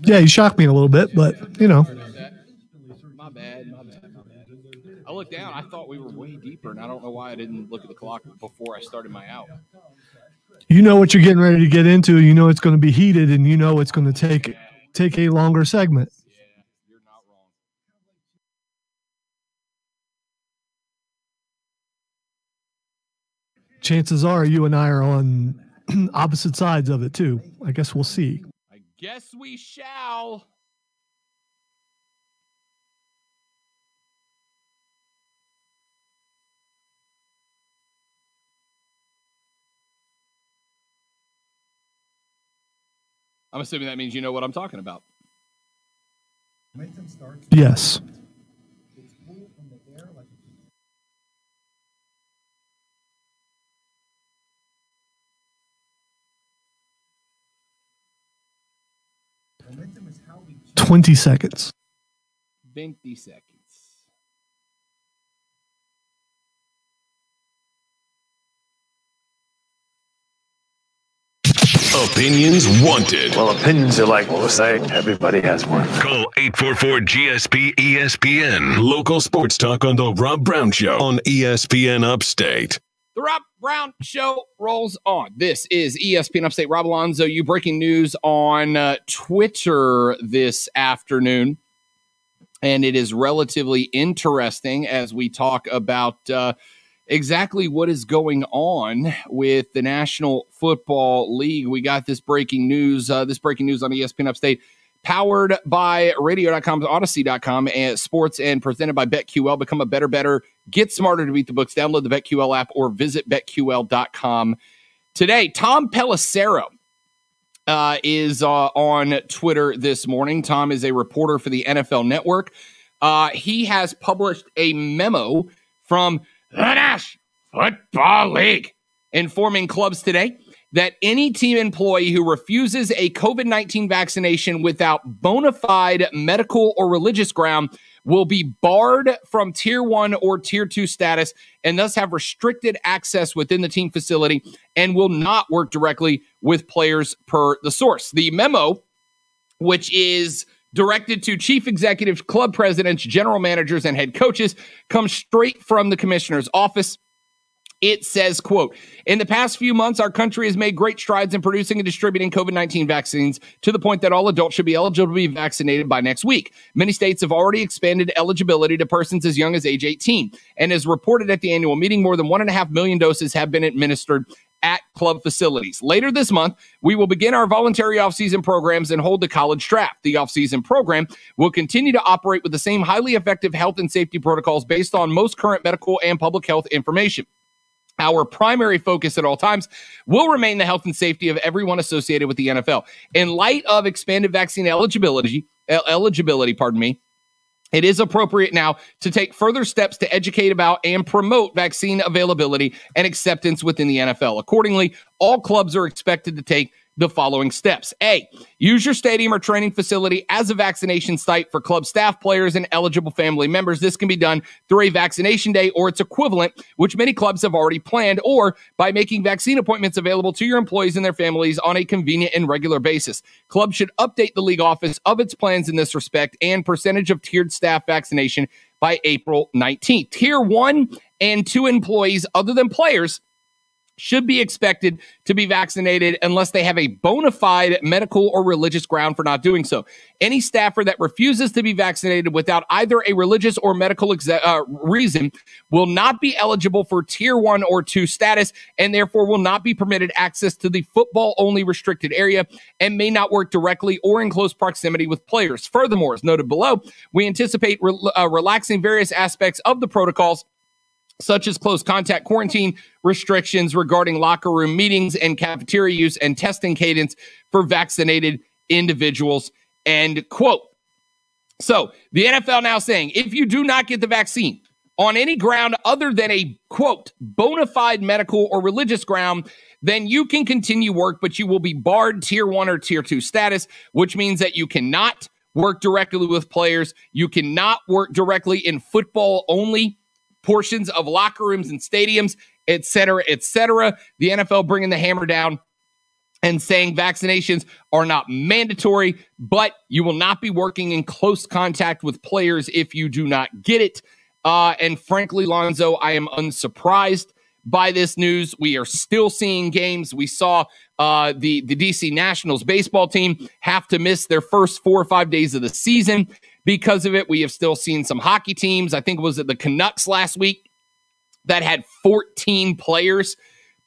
Yeah, you shocked me a little bit, but, you know. My bad. I looked down. I thought we were way deeper, and I don't know why I didn't look at the clock before I started my out. You know what you're getting ready to get into. You know it's going to be heated, and you know it's going to take a longer segment. Yeah, you're not wrong. Chances are you and I are on opposite sides of it, too. I guess we'll see. I guess we shall. I'm assuming that means you know what I'm talking about. Yes. Momentum is how we 20 seconds. 20 seconds. Opinions wanted. Well, opinions are like, what was I? Everybody has one. Call 844-GSP-ESPN. Local sports talk on the Rob Brown Show on ESPN Upstate. The Rob Brown Show rolls on. This is ESPN Upstate. Rob Alonzo, you breaking news on Twitter this afternoon. And it is relatively interesting as we talk about exactly what is going on with the National Football League. We got this breaking news on ESPN Upstate, powered by radio.com, odyssey.com, and sports, and presented by BetQL. Become a better, get smarter to beat the books. Download the BetQL app or visit BetQL.com today. Tom Pelissero is on Twitter this morning. Tom is a reporter for the NFL Network. He has published a memo from the National Football League informing clubs today that any team employee who refuses a COVID-19 vaccination without bona fide medical or religious ground will be barred from Tier 1 or Tier 2 status and thus have restricted access within the team facility and will not work directly with players per the source. The memo, which is directed to chief executives, club presidents, general managers, and head coaches, comes straight from the commissioner's office. It says, quote, in the past few months, our country has made great strides in producing and distributing COVID-19 vaccines to the point that all adults should be eligible to be vaccinated by next week. Many states have already expanded eligibility to persons as young as age 18. And as reported at the annual meeting, more than 1.5 million doses have been administered at club facilities. Later this month, we will begin our voluntary offseason programs and hold the college draft. The offseason program will continue to operate with the same highly effective health and safety protocols based on most current medical and public health information. Our primary focus at all times will remain the health and safety of everyone associated with the NFL. In light of expanded vaccine eligibility, it is appropriate now to take further steps to educate about and promote vaccine availability and acceptance within the NFL. Accordingly, all clubs are expected to take the following steps. A, use your stadium or training facility as a vaccination site for club staff, players, and eligible family members. This can be done through a vaccination day or its equivalent, which many clubs have already planned, or by making vaccine appointments available to your employees and their families on a convenient and regular basis. Clubs should update the league office of its plans in this respect and percentage of tiered staff vaccination by April 19th. Tier 1 and 2 employees other than players should be expected to be vaccinated unless they have a bona fide medical or religious ground for not doing so. Any staffer that refuses to be vaccinated without either a religious or medical reason will not be eligible for Tier 1 or 2 status and therefore will not be permitted access to the football-only restricted area and may not work directly or in close proximity with players. Furthermore, as noted below, we anticipate relaxing various aspects of the protocols such as close contact quarantine restrictions regarding locker room meetings and cafeteria use and testing cadence for vaccinated individuals, end quote. So the NFL now saying, if you do not get the vaccine on any ground other than a, quote, bona fide medical or religious ground, then you can continue work, but you will be barred Tier 1 or Tier 2 status, which means that you cannot work directly with players. You cannot work directly in football-only portions of locker rooms and stadiums, et cetera, et cetera. The NFL bringing the hammer down and saying vaccinations are not mandatory, but you will not be working in close contact with players if you do not get it. And frankly, Lonzo, I am unsurprised by this news. We are still seeing games. We saw the DC Nationals baseball team have to miss their first 4 or 5 days of the season because of it. We have still seen some hockey teams. I think it was at the Canucks last week that had 14 players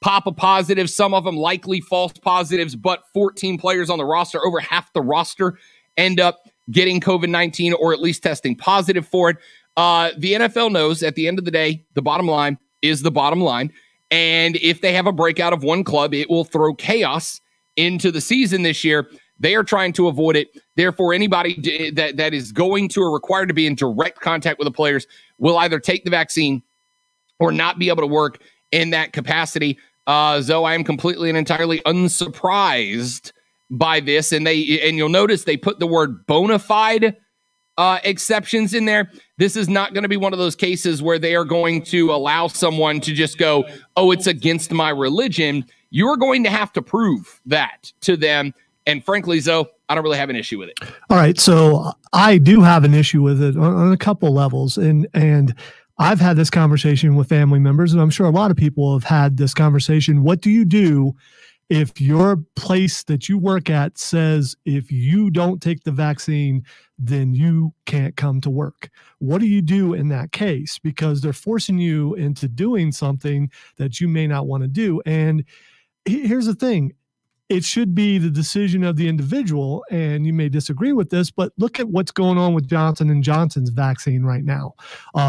pop a positive, some of them likely false positives, but 14 players on the roster, over half the roster, end up getting COVID-19 or at least testing positive for it. The NFL knows at the end of the day, the bottom line is the bottom line. And if they have a breakout of one club, it will throw chaos into the season this year. They are trying to avoid it. Therefore, anybody that is going to or required to be in direct contact with the players will either take the vaccine or not be able to work in that capacity. Zoe, I am completely and entirely unsurprised by this. And you'll notice they put the word bona fide exceptions in there. This is not going to be one of those cases where they are going to allow someone to just go, oh, it's against my religion. You're going to have to prove that to them. And frankly, Zoe, I don't really have an issue with it. All right. So I do have an issue with it on a couple levels. And I've had this conversation with family members, and I'm sure a lot of people have had this conversation. What do you do if your place that you work at says if you don't take the vaccine, then you can't come to work? What do you do in that case? Because they're forcing you into doing something that you may not want to do. And here's the thing. It should be the decision of the individual, and you may disagree with this, but look at what's going on with Johnson & Johnson's vaccine right now.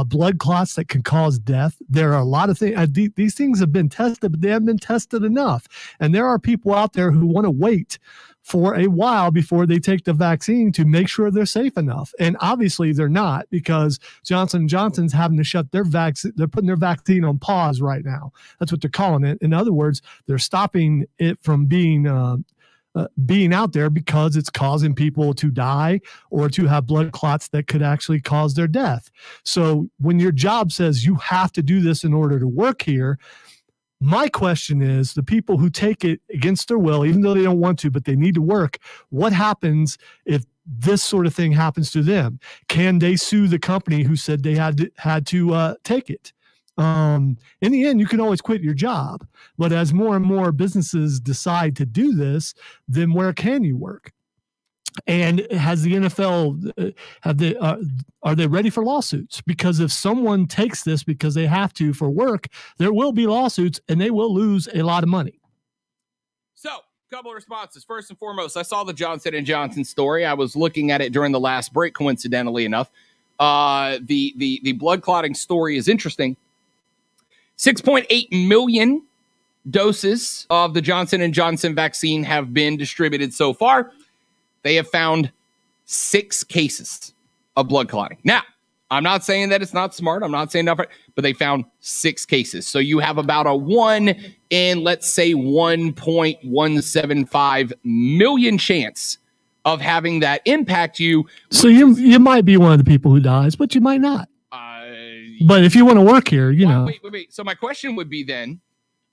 Blood clots that can cause death. There are a lot of things. These things have been tested, but they haven't been tested enough. And there are people out there who want to wait for a while before they take the vaccine to make sure they're safe enough. And obviously they're not, because Johnson & Johnson's having to shut their vaccine. They're putting their vaccine on pause right now. That's what they're calling it. In other words, they're stopping it from being out there because it's causing people to die or to have blood clots that could actually cause their death. So when your job says you have to do this in order to work here, my question is, the people who take it against their will, even though they don't want to, but they need to work, what happens if this sort of thing happens to them? Can they sue the company who said they had to take it? In the end, you can always quit your job. But as more and more businesses decide to do this, then where can you work? And has the NFL, are they ready for lawsuits? Because if someone takes this because they have to for work, there will be lawsuits and they will lose a lot of money. So, a couple of responses. First and foremost, I saw the Johnson & Johnson story. I was looking at it during the last break, coincidentally enough. The blood clotting story is interesting. 6.8 million doses of the Johnson & Johnson vaccine have been distributed so far. They have found 6 cases of blood clotting. Now, I'm not saying that it's not smart. I'm not saying nothing, but they found 6 cases. So you have about a 1 in, let's say, 1.175 million chance of having that impact you. So you might be one of the people who dies, but you might not. But if you want to work here, Wait. So my question would be then,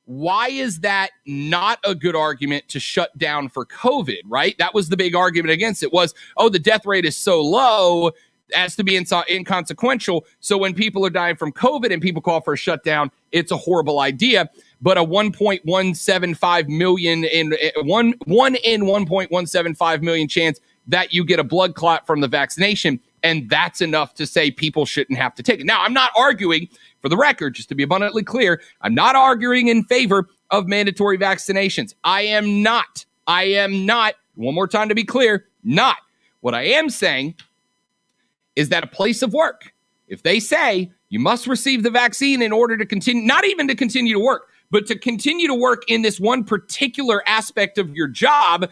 why is that not a good argument to shut down for COVID, right? That was the big argument against it was, the death rate is so low as to be inconsequential. So when people are dying from COVID and people call for a shutdown, it's a horrible idea. But a 1.175 million in 1.175 million chance that you get a blood clot from the vaccination. And that's enough to say people shouldn't have to take it. Now, I'm not arguing, for the record, just to be abundantly clear, I'm not arguing in favor of mandatory vaccinations. I am not. One more time to be clear, not. What I am saying is that a place of work, if they say you must receive the vaccine in order to continue, not even to continue to work, but to continue to work in this one particular aspect of your job,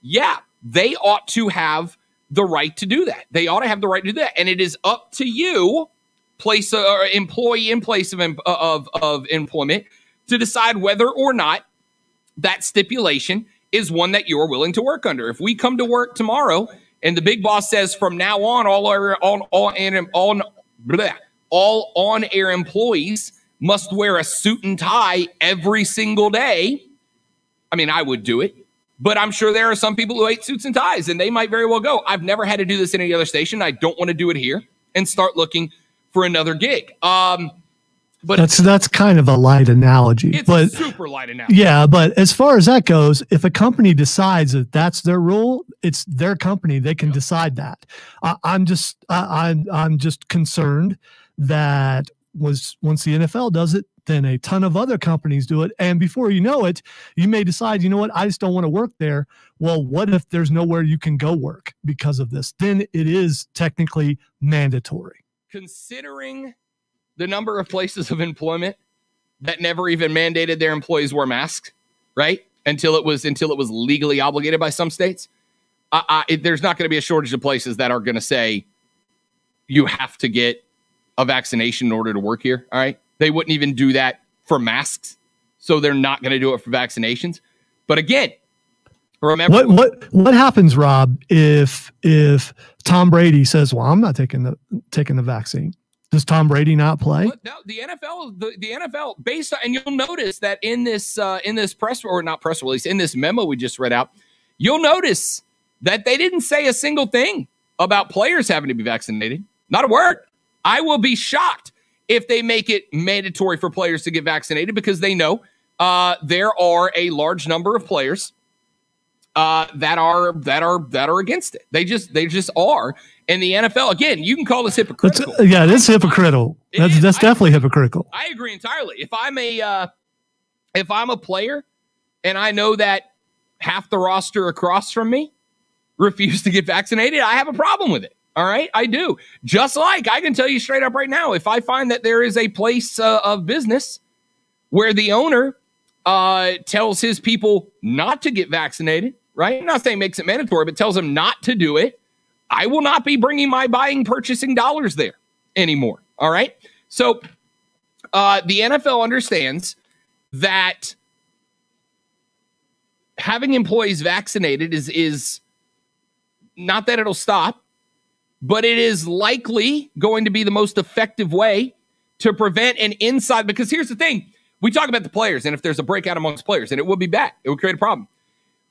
yeah, they ought to have the right to do that. They ought to have the right to do that. And it is up to you, employee in place of employment, to decide whether or not that stipulation is one that you're willing to work under. If we come to work tomorrow and the big boss says from now on all on-air employees must wear a suit and tie every single day. I mean, I would do it, but I'm sure there are some people who hate suits and ties, and they might very well go, I've never had to do this in any other station. I don't want to do it here, and start looking for another gig. But that's kind of a light analogy. It's a super light analogy. Yeah, but as far as that goes, if a company decides that that's their rule, it's their company. They can decide that. I'm just concerned that once the NFL does it, then a ton of other companies do it, and before you know it, you may decide, you know what, I just don't want to work there. Well, what if there's nowhere you can go work because of this? Then it is technically mandatory. Considering the number of places of employment that never even mandated their employees wear masks, right? Until it was legally obligated by some states. There's not going to be a shortage of places that are going to say you have to get a vaccination in order to work here. All right. They wouldn't even do that for masks. So they're not going to do it for vaccinations. But again, remember what happens, Rob, if Tom Brady says, well, I'm not taking the vaccine. Does Tom Brady not play? No, the NFL based on, and you'll notice that in this press release, in this memo we just read out, you'll notice that they didn't say a single thing about players having to be vaccinated. Not a word. I will be shocked if they make it mandatory for players to get vaccinated, because they know there are a large number of players that are against it. They just are. And the NFL, again, you can call this hypocritical. It is hypocritical. That's definitely hypocritical. I agree entirely. If I'm a player and I know that half the roster across from me refuse to get vaccinated, I have a problem with it. All right, I do. Just like I can tell you straight up right now, if I find that there is a place of business where the owner tells his people not to get vaccinated, right? I'm not saying makes it mandatory, but tells them not to do it, I will not be bringing my purchasing dollars there anymore. All right. So the NFL understands that having employees vaccinated is not that it'll stop, but it is likely going to be the most effective way to prevent an inside. Because here's the thing. We talk about the players, and if there's a breakout amongst players, and it would be bad, it would create a problem.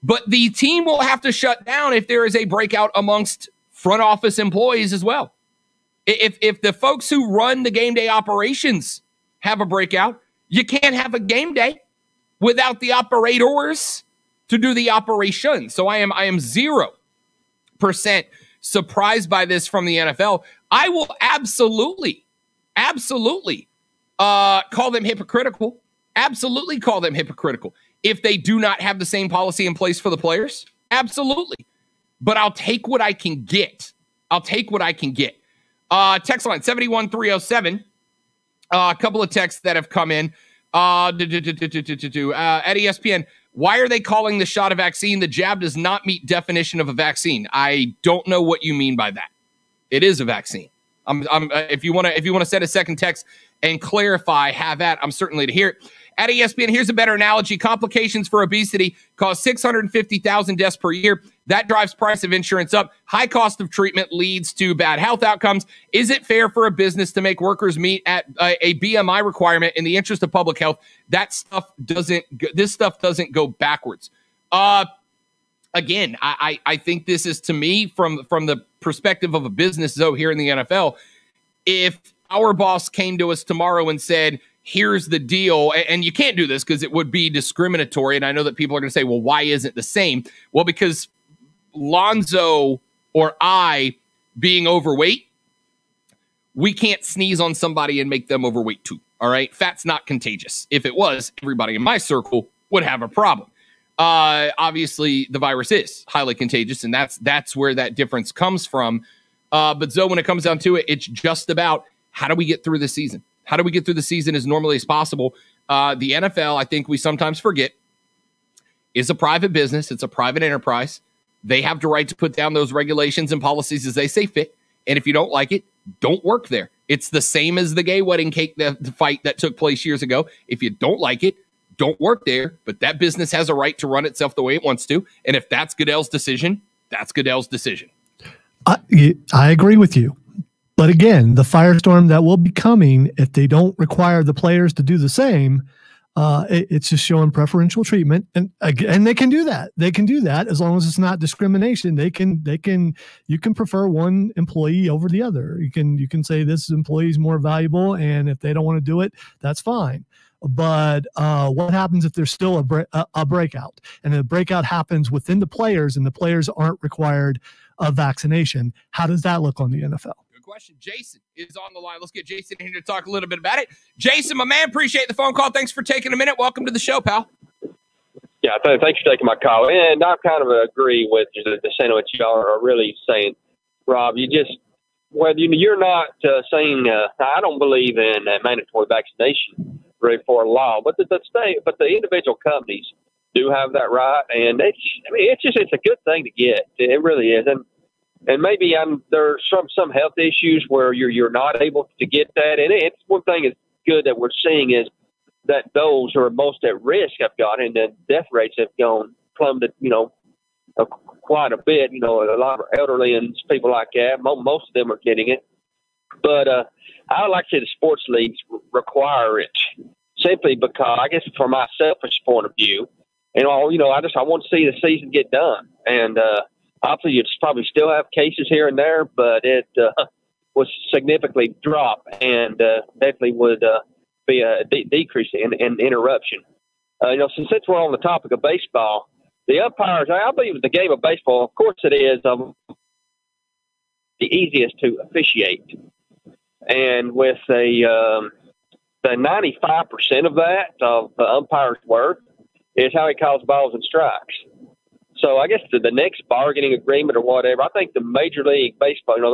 But the team will have to shut down if there is a breakout amongst front office employees as well. If the folks who run the game day operations have a breakout, you can't have a game day without the operators to do the operation. So I am 0% surprised by this from the NFL. I will absolutely call them hypocritical. Absolutely call them hypocritical. If they do not have the same policy in place for the players, absolutely. But I'll take what I can get. Text line 71307. A couple of texts that have come in. At ESPN, why are they calling the shot a vaccine? The jab does not meet definition of a vaccine. I don't know what you mean by that. It is a vaccine. If you want to send a second text and clarify, have at. I'm certainly to hear it. At ESPN, here's a better analogy. Complications for obesity cause 650,000 deaths per year. That drives price of insurance up. High cost of treatment leads to bad health outcomes. Is it fair for a business to make workers meet at a BMI requirement in the interest of public health? This stuff doesn't go backwards. Again, I think this is, to me, from the perspective of a business, though, here in the NFL, if our boss came to us tomorrow and said, here's the deal, and you can't do this because it would be discriminatory, and I know that people are going to say, well, why isn't it the same? Well, because Lonzo or I being overweight, we can't sneeze on somebody and make them overweight too, all right? Fat's not contagious. If it was, everybody in my circle would have a problem. Obviously, the virus is highly contagious, and that's where that difference comes from. But Zoe, when it comes down to it, it's just about how do we get through the season? How do we get through the season as normally as possible? The NFL, I think we sometimes forget, is a private business. It's a private enterprise. They have the right to put down those regulations and policies as they see fit. And if you don't like it, don't work there. It's the same as the gay wedding cake the fight that took place years ago. If you don't like it, don't work there. But that business has a right to run itself the way it wants to. And if that's Goodell's decision, that's Goodell's decision. I agree with you. But again, the firestorm that will be coming if they don't require the players to do the same, it's just showing preferential treatment, and they can do that. They can do that as long as it's not discrimination. You can prefer one employee over the other. You can say this employee is more valuable, and if they don't want to do it, that's fine. But what happens if there's still a breakout, and the breakout happens within the players, and the players aren't required of vaccination? How does that look on the NFL? Question. Jason is on the line. Let's get Jason in here to talk a little bit about it. Jason, my man, appreciate the phone call. Thanks for taking a minute. Welcome to the show, pal. Yeah, thanks for taking my call. And I kind of agree with the sentiment you are really saying, Rob. You just, whether you're not saying, I don't believe in mandatory vaccination really for a law, but the individual companies do have that right, and it's a good thing to get. It really is, and maybe there's some health issues where you're not able to get that. And it's one thing that's good that we're seeing is that those who are most at risk have gotten, and the death rates have plummeted, quite a bit. A lot of elderly and people like that, most of them are getting it. But I would like to see the sports leagues require it simply because, I guess, from my selfish point of view, I want to see the season get done. And, obviously, you'd probably still have cases here and there, but it was significantly drop and definitely would be a decrease in interruption. Since we're on the topic of baseball, the umpires, I believe the game of baseball, of course it is the easiest to officiate. And with the 95% of that, of the umpire's work, is how he calls balls and strikes. So I guess the next bargaining agreement or whatever, I think the Major League Baseball, they've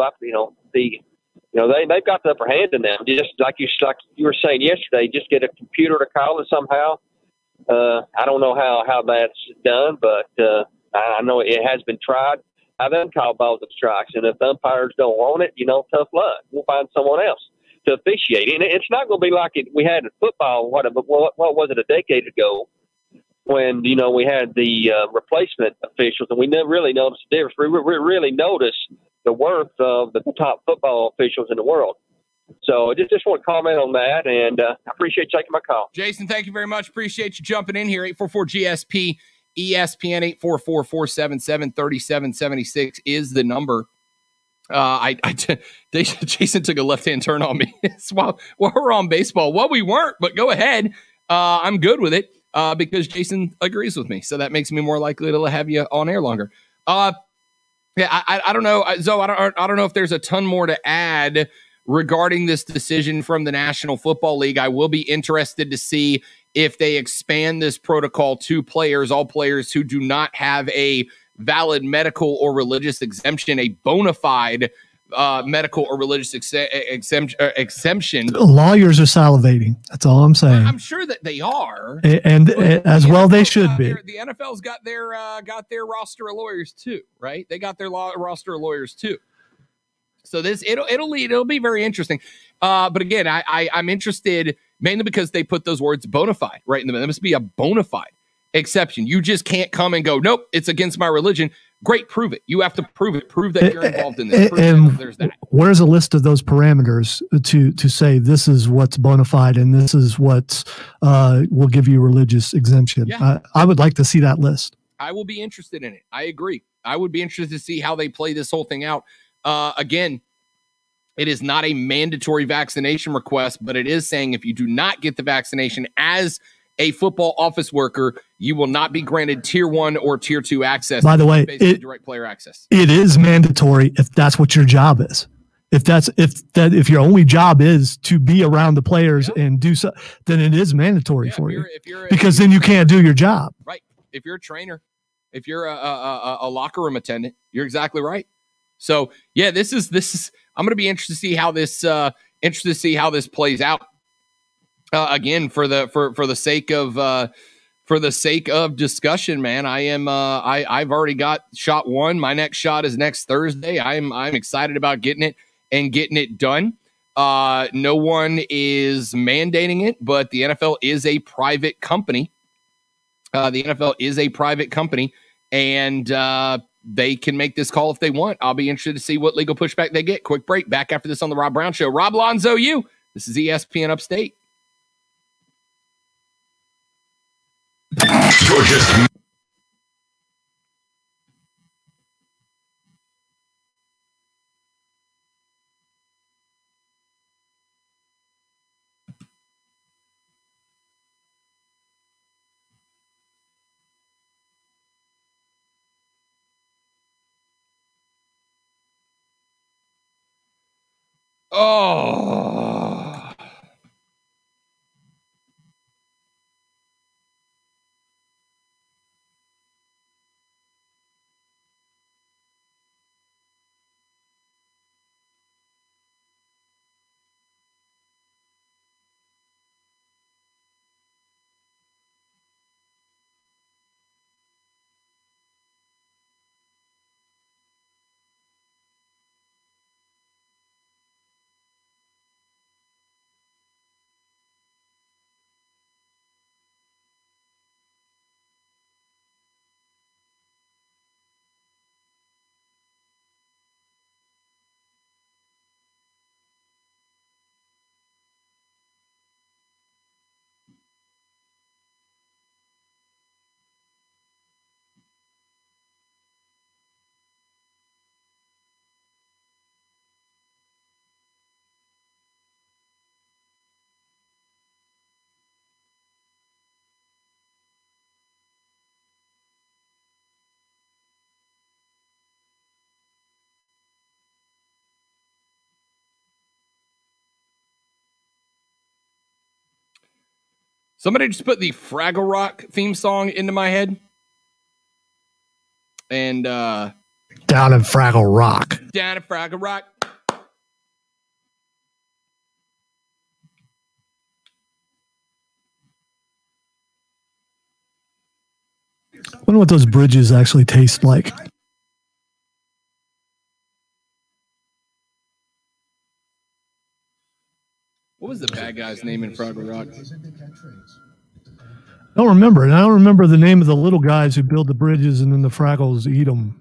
got the upper hand in them. Just like you were saying yesterday, just get a computer to call it somehow. I don't know how that's done, but I know it has been tried. I then call balls and strikes, and if the umpires don't want it, tough luck. We'll find someone else to officiate. And it's not going to be like we had in football. What was it, a decade ago? When, we had the replacement officials, and we never really noticed the difference. We really noticed the worth of the top football officials in the world. So just want to comment on that, and I appreciate you taking my call. Jason, thank you very much. Appreciate you jumping in here. 844-GSP, ESPN, 844-477-3776 is the number. Jason took a left-hand turn on me while we're on baseball. Well, we weren't, but go ahead. I'm good with it. Because Jason agrees with me. So that makes me more likely to have you on air longer. I don't know, Zoe, I don't know if there's a ton more to add regarding this decision from the National Football League. I will be interested to see if they expand this protocol to all players who do not have a valid medical or religious exemption, a bona fide medical or religious exemption. Lawyers are salivating. That's all I'm saying. I'm sure that they are, and as well they should be. The NFL's got their roster of lawyers too, right? They got their roster of lawyers too. So it'll be very interesting. But again, I'm interested mainly because they put those words bona fide right in the middle. There must be a bona fide exception. You just can't come and go, nope, it's against my religion. Great, prove it. You have to prove it. Prove that you're involved in this. And there's that. Where's a list of those parameters to say this is what's bona fide and this is what will give you religious exemption? Yeah. I would like to see that list. I will be interested in it. I agree. I would be interested to see how they play this whole thing out. Again, it is not a mandatory vaccination request, but it is saying if you do not get the vaccination as a football office worker, you will not be granted tier 1 or tier 2 access. By the way, direct player access. It is mandatory if that's what your job is. If your only job is to be around the players and do so, then it is mandatory for you. Because then you can't do your job. Right. If you're a trainer, if you're a locker room attendant, you're exactly right. So yeah, this is. I'm going to be interested to see how this plays out. Again, for the sake of discussion, man, I've already got shot 1. My next shot is next Thursday. I'm excited about getting it done. No one is mandating it, but the NFL is a private company. And they can make this call if they want. I'll be interested to see what legal pushback they get. Quick break. Back after this on the Rob Brown Show. Rob Lonzo, you. This is ESPN Upstate. Georgia. Oh. Somebody just put the Fraggle Rock theme song into my head. And down in Fraggle Rock. Down in Fraggle Rock. I wonder what those bridges actually taste like. What was the bad guy's name in Fraggle Rock? I don't remember. And I don't remember the name of the little guys who build the bridges and then the Fraggles eat them.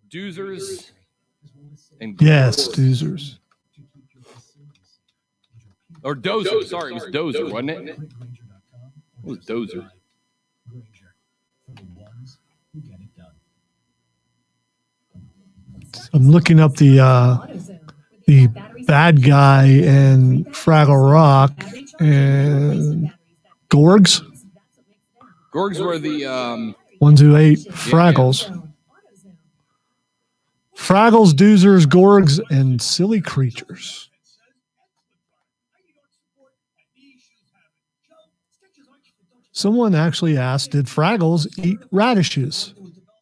Doozers. And yes, Doozers. Or Dozer. Sorry, it was Dozer, wasn't it? It was Dozer. I'm looking up the bad guy in Fraggle Rock and Gorgs. Gorgs were the ones who ate Fraggles. Yeah. Fraggles, Doozers, Gorgs, and Silly Creatures. Someone actually asked, did Fraggles eat radishes?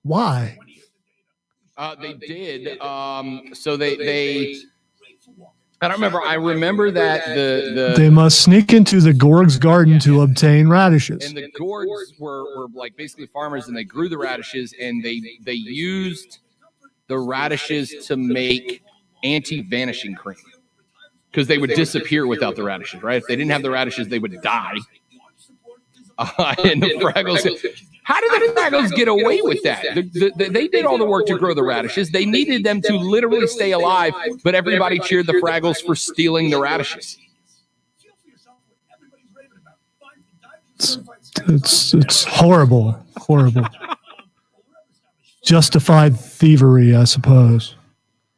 Why? They did. So they I don't remember. I remember that they must sneak into the Gorg's garden to obtain radishes. And the Gorgs were like basically farmers, and they grew the radishes, and they used the radishes to make anti-vanishing cream because they would disappear without the radishes, right? If they didn't have the radishes, they would die. And the Fraggles, how did the Fraggles get away with that? They did all the work to grow the radishes. They needed them to literally stay alive, but everybody cheered the Fraggles for stealing the radishes. It's horrible, horrible. Justified thievery, I suppose.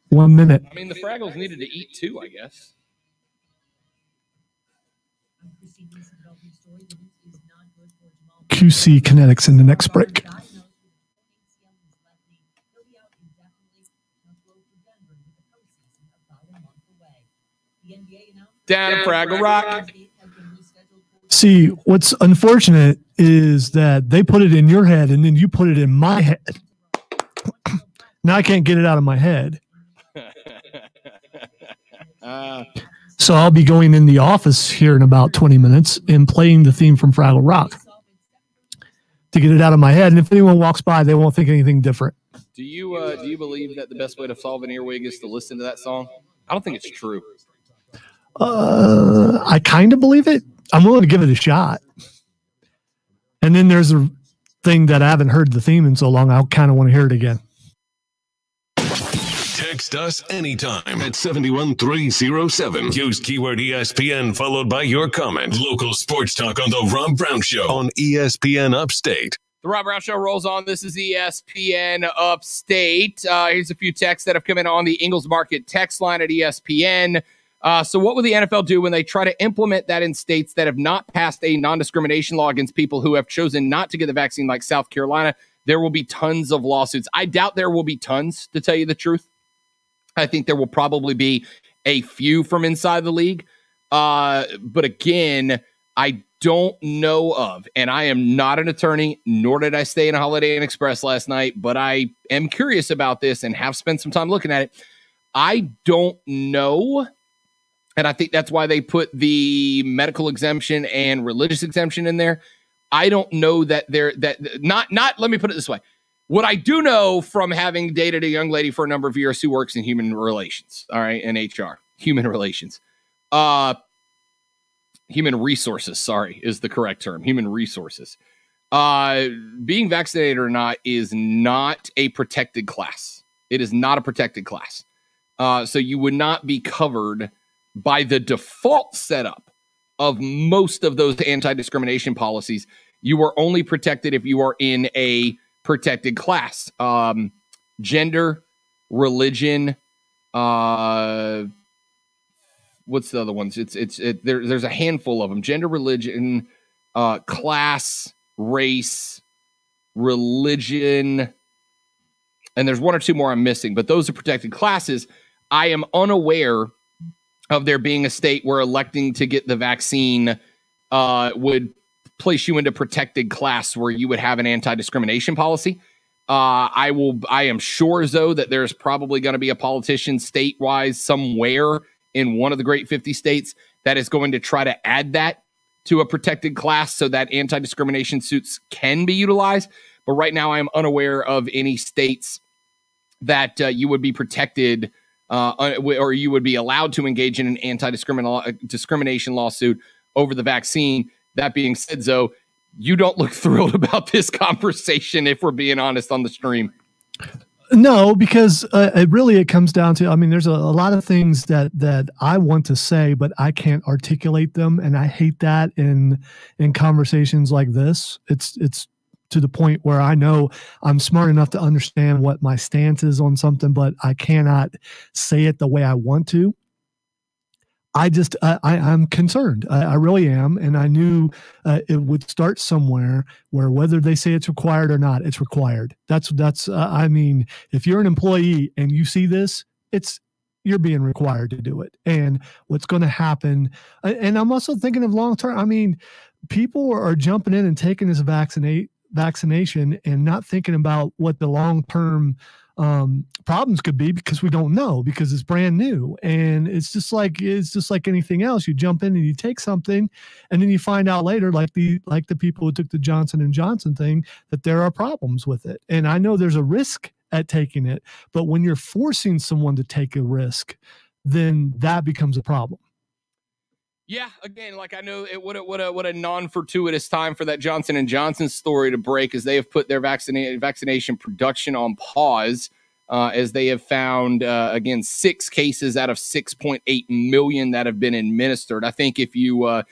1 minute. I mean, the Fraggles needed to eat too, I guess. QC Kinetics in the next break. Down in Fraggle Rock. See, what's unfortunate is that they put it in your head and then you put it in my head. Now I can't get it out of my head. So I'll be going in the office here in about 20 minutes and playing the theme from Fraggle Rock to get it out of my head. And if anyone walks by, they won't think anything different. Do you believe that the best way to solve an earwig is to listen to that song? I don't think it's true. I kind of believe it. I'm willing to give it a shot. And then there's a thing that I haven't heard the theme in so long. I kind of want to hear it again. Text us anytime at 71307. Use keyword ESPN followed by your comment. Local sports talk on The Rob Brown Show on ESPN Upstate. The Rob Brown Show rolls on. This is ESPN Upstate. Here's a few texts that have come in on the Ingles Market text line at ESPN. So what will the NFL do when they try to implement that in states that have not passed a non-discrimination law against people who have chosen not to get the vaccine, like South Carolina? There will be tons of lawsuits. I doubt there will be tons, to tell you the truth. I think there will probably be a few from inside the league. But again, I don't know of, and I am not an attorney, nor did I stay in a Holiday Inn Express last night, but I am curious about this and have spent some time looking at it. I don't know, and I think that's why they put the medical exemption and religious exemption in there. I don't know that let me put it this way. What I do know from having dated a young lady for a number of years who works in human relations, all right, and HR, human relations, human resources, sorry, is the correct term, human resources. Being vaccinated or not is not a protected class. It is not a protected class. So you would not be covered by the default setup of most of those anti-discrimination policies. You are only protected if you are in a protected class. Gender, religion, what's the other ones? There's a handful of them. Gender, religion, class, race, religion, and there's one or two more I'm missing, but those are protected classes. I am unaware of there being a state where electing to get the vaccine would place you into protected class where you would have an anti-discrimination policy. I am sure, though, that there's probably going to be a politician statewide somewhere in one of the great 50 states that is going to try to add that to a protected class so that anti-discrimination suits can be utilized. But right now I am unaware of any states that you would be protected or you would be allowed to engage in an anti-discrimination lawsuit over the vaccine. That being said, though, you don't look thrilled about this conversation, if we're being honest, on the stream. No, because it comes down to, I mean, there's a lot of things that I want to say, but I can't articulate them. And I hate that in conversations like this. It's to the point where I know I'm smart enough to understand what my stance is on something, but I cannot say it the way I want to. I'm concerned. I really am. And I knew it would start somewhere where whether they say it's required or not, it's required. I mean, if you're an employee and you see this, you're being required to do it. And what's going to happen, and I'm also thinking of long-term, I mean, people are jumping in and taking this vaccination and not thinking about what the long-term problems could be, because we don't know, because it's brand new. And it's just like anything else. You jump in and you take something, and then you find out later, like the people who took the Johnson & Johnson thing, that there are problems with it. And I know there's a risk at taking it, but when you're forcing someone to take a risk, then that becomes a problem. Yeah, again, like I know it what a non-fortuitous time for that Johnson & Johnson story to break, as they have put their vaccination production on pause, as they have found, again, 6 cases out of 6.8 million that have been administered. I think if you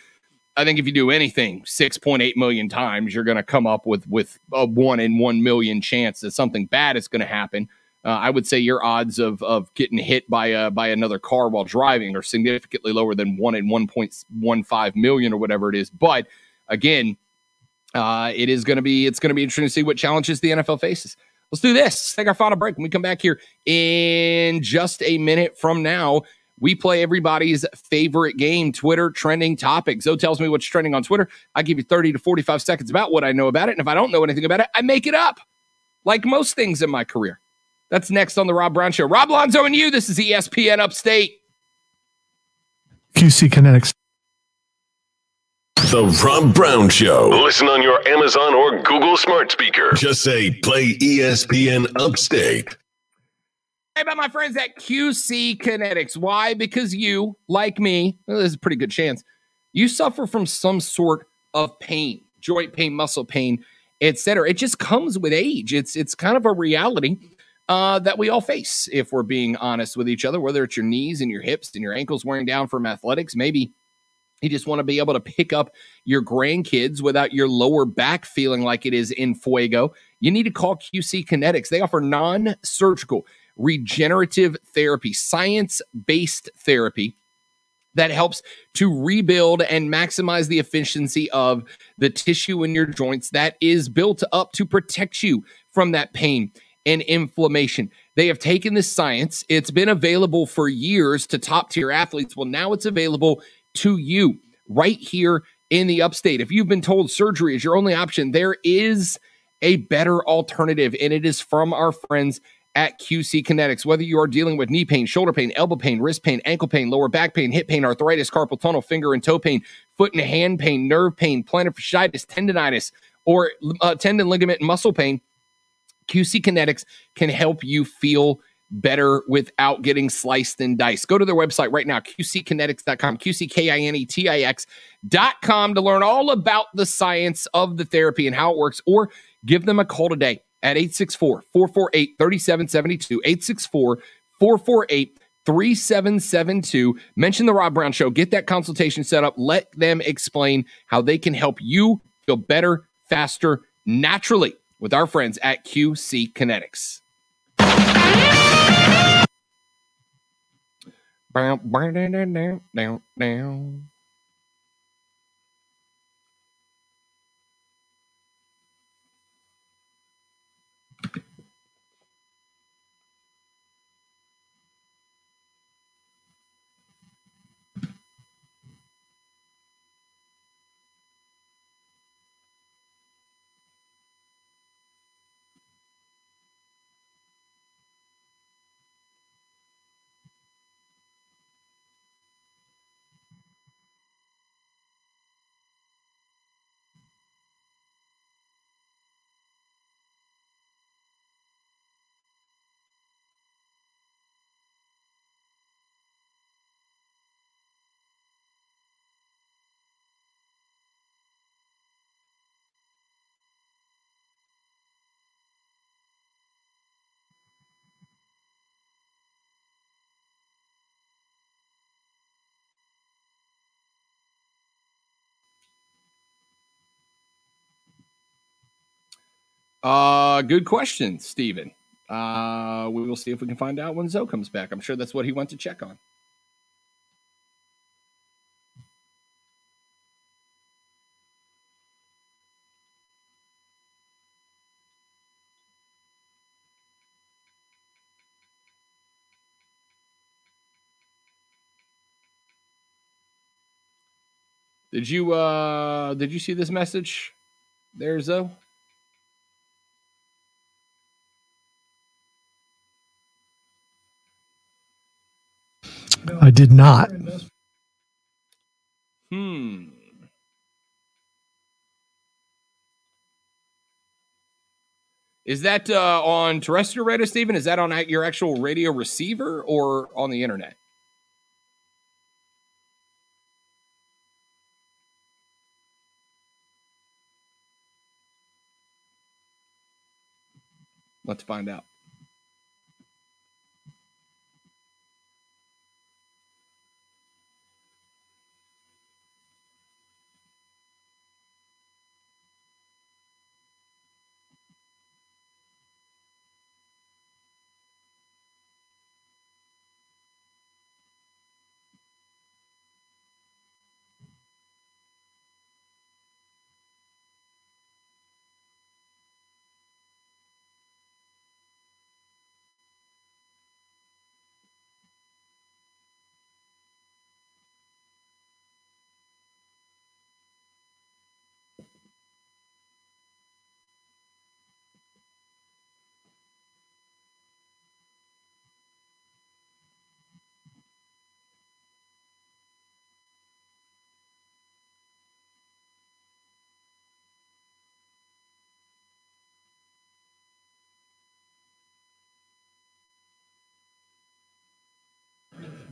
do anything 6.8 million times, you're going to come up with a 1 in 1 million chance that something bad is going to happen. I would say your odds of getting hit by another car while driving are significantly lower than 1 in 1.15 million or whatever it is. But again, it's going to be interesting to see what challenges the NFL faces. Let's do this. Let's take our final break. When we come back here in just a minute from now, we play everybody's favorite game, Twitter trending topic. Zoe tells me what's trending on Twitter. I give you 30 to 45 seconds about what I know about it. And if I don't know anything about it, I make it up, like most things in my career. That's next on the Rob Brown Show. Rob Lonzo and you. This is ESPN Upstate. QC Kinetics. The Rob Brown Show. Listen on your Amazon or Google smart speaker. Just say, play ESPN Upstate. Hey, about my friends at QC Kinetics. Why? Because you, like me, well, there's a pretty good chance, you suffer from some sort of pain. joint pain, muscle pain, etc. It just comes with age. It's kind of a reality that we all face, if we're being honest with each other, whether it's your knees and your hips and your ankles wearing down from athletics. Maybe you just want to be able to pick up your grandkids without your lower back feeling like it is in fuego. You need to call QC Kinetics. They offer non-surgical regenerative therapy, science-based therapy that helps to rebuild and maximize the efficiency of the tissue in your joints that is built up to protect you from that pain and inflammation. They have taken this science. It's been available for years to top-tier athletes. Well, now it's available to you right here in the upstate. If you've been told surgery is your only option, there is a better alternative, and it is from our friends at QC Kinetics. Whether you are dealing with knee pain, shoulder pain, elbow pain, wrist pain, ankle pain, lower back pain, hip pain, arthritis, carpal tunnel, finger and toe pain, foot and hand pain, nerve pain, plantar fasciitis, tendonitis, or tendon, ligament, and muscle pain, QC Kinetics can help you feel better without getting sliced and diced. Go to their website right now, qckinetics.com, qckinetics.com, to learn all about the science of the therapy and how it works, or give them a call today at 864-448-3772, 864-448-3772. Mention the Rob Brown Show. Get that consultation set up. Let them explain how they can help you feel better, faster, naturally with our friends at QC Kinetics. Down. Good question, Steven. We will see if we can find out when Zoe comes back. I'm sure that's what he went to check on. Did you see this message there, Zoe? I did not. Is that on terrestrial radio, Stephen? Is that on your actual radio receiver or on the internet? Let's find out.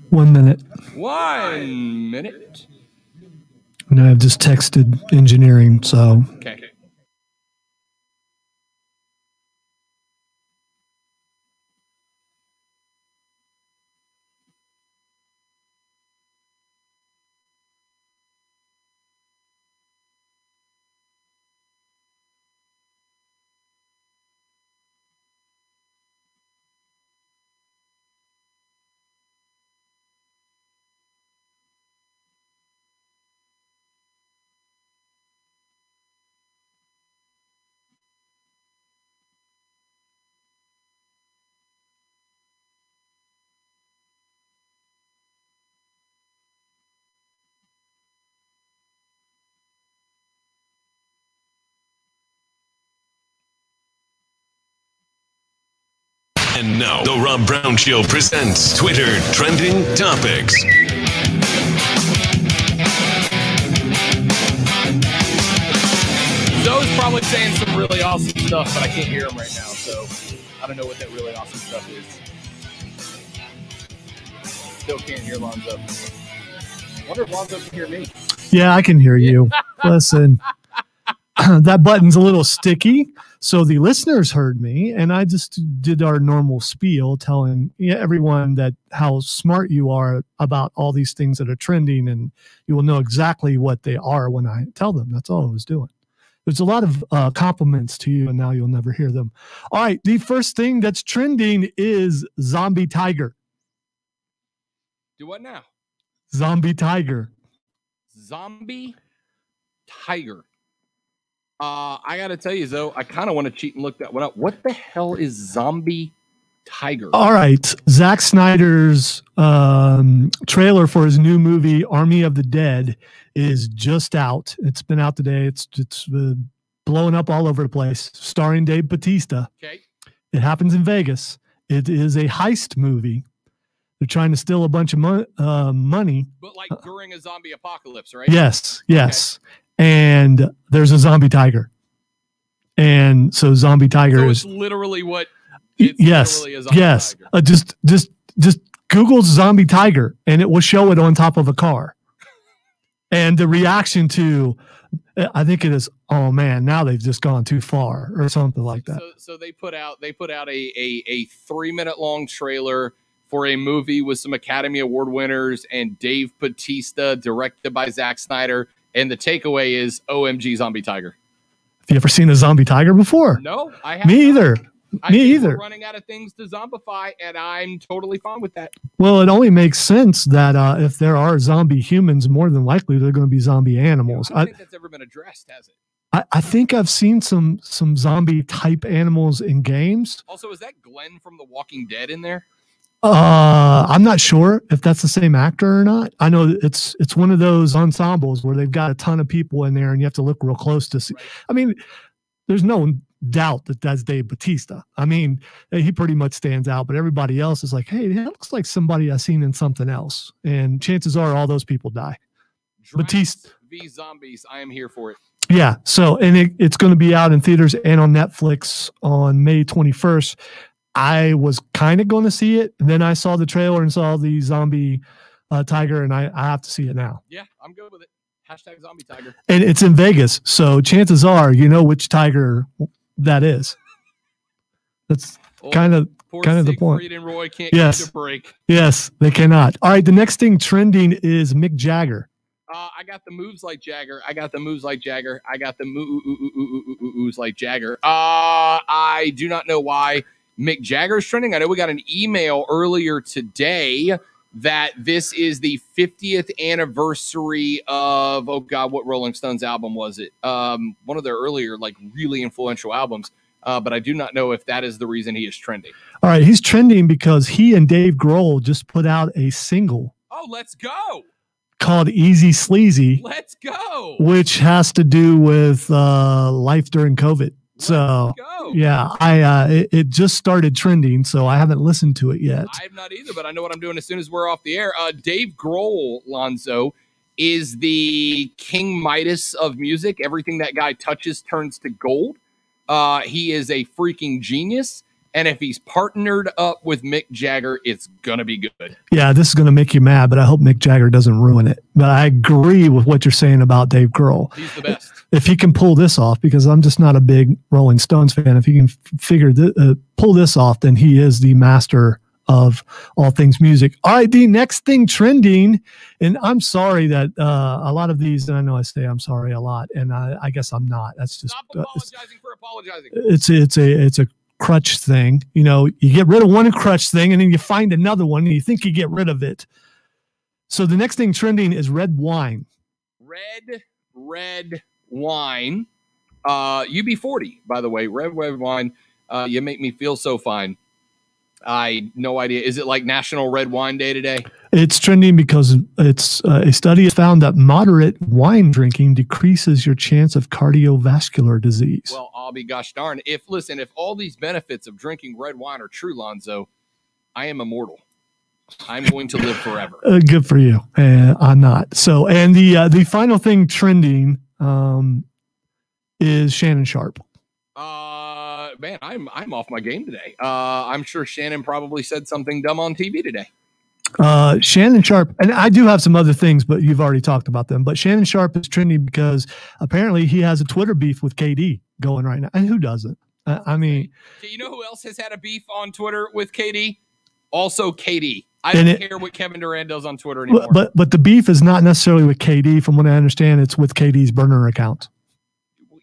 One minute. 1 minute. And I've just texted engineering, so. Okay. And now, the Rob Brown Show presents Twitter Trending Topics. Zoe's probably saying some really awesome stuff, but I can't hear him right now, so I don't know what that really awesome stuff is. Still can't hear Lonzo. Wonder if Lonzo can hear me. Yeah, I can hear you. Listen, that button's a little sticky. So the listeners heard me, and I just did our normal spiel telling everyone that how smart you are about all these things that are trending, and you will know exactly what they are when I tell them. That's all I was doing. There's a lot of compliments to you, and now you'll never hear them. All right, the first thing that's trending is Zombie Tiger. Do what now? Zombie Tiger. Zombie Tiger. I got to tell you, though, I kind of want to cheat and look that one up. What the hell is Zombie Tiger? All right. Zack Snyder's trailer for his new movie, Army of the Dead, is just out. It's been out today. It's blowing up all over the place, starring Dave Bautista. Okay. It happens in Vegas. It is a heist movie. They're trying to steal a bunch of money. But like during a zombie apocalypse, right? Yes, yes. Okay. And there's a zombie tiger. And so Zombie Tiger so is it's literally what yes, literally a zombie yes. tiger. Just Google Zombie Tiger and it will show it on top of a car. And the reaction to I think it is, oh man, now they've just gone too far or something like that. So they put out a 3-minute long trailer for a movie with some Academy Award winners and Dave Bautista, directed by Zack Snyder. And the takeaway is OMG Zombie Tiger. Have you ever seen a zombie tiger before? No, I haven't. Me either. Me either. We're running out of things to zombify, and I'm totally fine with that. Well, it only makes sense that if there are zombie humans, more than likely they're going to be zombie animals. I don't think that's ever been addressed, has it? I think I've seen some zombie type animals in games. Also, is that Glenn from The Walking Dead in there? I'm not sure if that's the same actor or not. I know it's one of those ensembles where they've got a ton of people in there and you have to look real close to see. Right. I mean, there's no doubt that that's Dave Bautista. I mean, he pretty much stands out, but everybody else is like, hey, that looks like somebody I've seen in something else. And chances are all those people die. Bautista v. Zombies, I am here for it. Yeah. So, and it's going to be out in theaters and on Netflix on May 21st. I was kind of going to see it, and then I saw the trailer and saw the Zombie Tiger, and I have to see it now. Yeah, I'm good with it. Hashtag Zombie Tiger. And it's in Vegas, so chances are you know which tiger that is. That's kind of the point. And Roy can't yes. catch a break. Yes, they cannot. All right, the next thing trending is Mick Jagger. I got the moves like Jagger. I got the moves like Jagger. I got the moves like Jagger. I do not know why Mick Jagger's trending. I know we got an email earlier today that this is the 50th anniversary of, oh God, what Rolling Stones album was it? One of their earlier, like, really influential albums. But I do not know if that is the reason he is trending. All right, he's trending because he and Dave Grohl just put out a single. Oh, let's go. Called Easy Sleazy. Let's go. Which has to do with life during COVID. So, yeah, it just started trending, so I haven't listened to it yet. I have not either, but I know what I'm doing as soon as we're off the air. Dave Grohl, Lonzo, is the King Midas of music. Everything that guy touches turns to gold. He is a freaking genius, And if he's partnered up with Mick Jagger, it's going to be good. Yeah, this is going to make you mad, but I hope Mick Jagger doesn't ruin it. But I agree with what you're saying about Dave Grohl. He's the best. If he can pull this off, because I'm just not a big Rolling Stones fan, if he can pull this off, then he is the master of all things music. All right, the next thing trending, and I'm sorry that a lot of these, and I know I say I'm sorry a lot, and I guess I'm not. That's just stop apologizing for apologizing. It's a crutch thing. You know, you get rid of one crutch thing, and then you find another one, and you think you get rid of it. So the next thing trending is red wine. Red wine. UB40, by the way, red wine. You make me feel so fine. I no idea. Is it like National Red Wine Day today? It's trending because it's a study has found that moderate wine drinking decreases your chance of cardiovascular disease. Well, I'll be gosh darn. If all these benefits of drinking red wine are true, Lonzo, I am immortal. I'm going to live forever. Good for you. I'm not. So, and the final thing trending is Shannon Sharpe. Man, I'm off my game today. I'm sure Shannon probably said something dumb on TV today. Shannon Sharpe, and I do have some other things, but you've already talked about them. But Shannon Sharpe is trending because apparently he has a Twitter beef with KD going right now. And who doesn't? I mean, you know who else has had a beef on Twitter with KD? Also KD. I don't care what Kevin Durant does on Twitter anymore. But the beef is not necessarily with KD. From what I understand, it's with KD's burner account.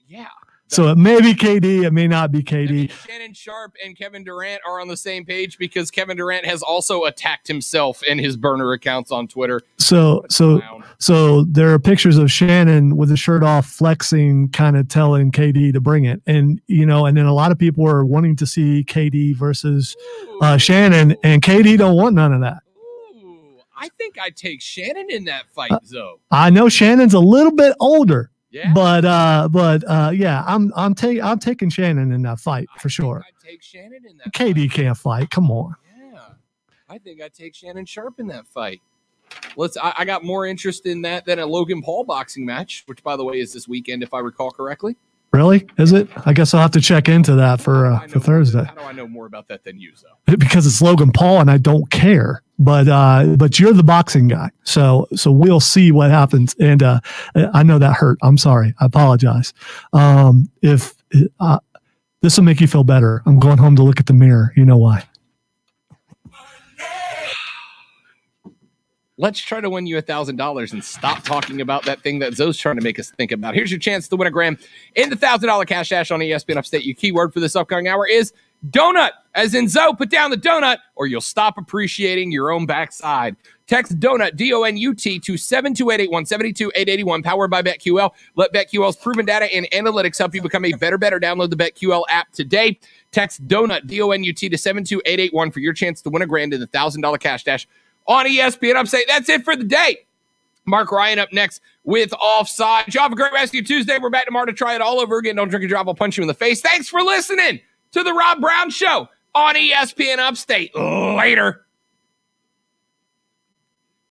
Yeah. So it may be KD, it may not be KD. Shannon Sharpe and Kevin Durant are on the same page because Kevin Durant has also attacked himself and his burner accounts on Twitter. So there are pictures of Shannon with his shirt off, flexing, kind of telling KD to bring it, and and then a lot of people are wanting to see KD versus Shannon, and KD don't want none of that. Ooh, I think I'd take Shannon in that fight, though. I know Shannon's a little bit older. Yeah. But yeah, I'm taking Shannon in that fight for sure. I'd take Shannon in that KD can't fight. Come on. Yeah. I think I'd take Shannon Sharpe in that fight. I got more interest in that than a Logan Paul boxing match, which by the way is this weekend if I recall correctly. Really? Is it? I guess I'll have to check into that for Thursday. How do I know more about that than you, though? Because it's Logan Paul and I don't care. But you're the boxing guy, so we'll see what happens. And I know that hurt. I'm sorry. I apologize. If this will make you feel better, I'm going home to look at the mirror. You know why? Let's try to win you $1,000 and stop talking about that thing that Zoe's trying to make us think about. Here's your chance to win $1,000 in the $1,000 cash dash on ESPN Upstate. Your keyword for this upcoming hour is donut, as in Zoe, put down the donut or you'll stop appreciating your own backside. Text donut, D-O-N-U-T, to 72881, 72881, powered by BetQL. Let BetQL's proven data and analytics help you become a better. Download the BetQL app today. Text donut, D-O-N-U-T, to 72881 for your chance to win $1,000 in the $1,000 cash dash on ESPN Upstate. That's it for the day. Mark Ryan up next with Offside. Y'all have a great rest of your Tuesday. We're back tomorrow to try it all over again. Don't drink and drive. I'll punch you in the face. Thanks for listening to The Rob Brown Show on ESPN Upstate. Later.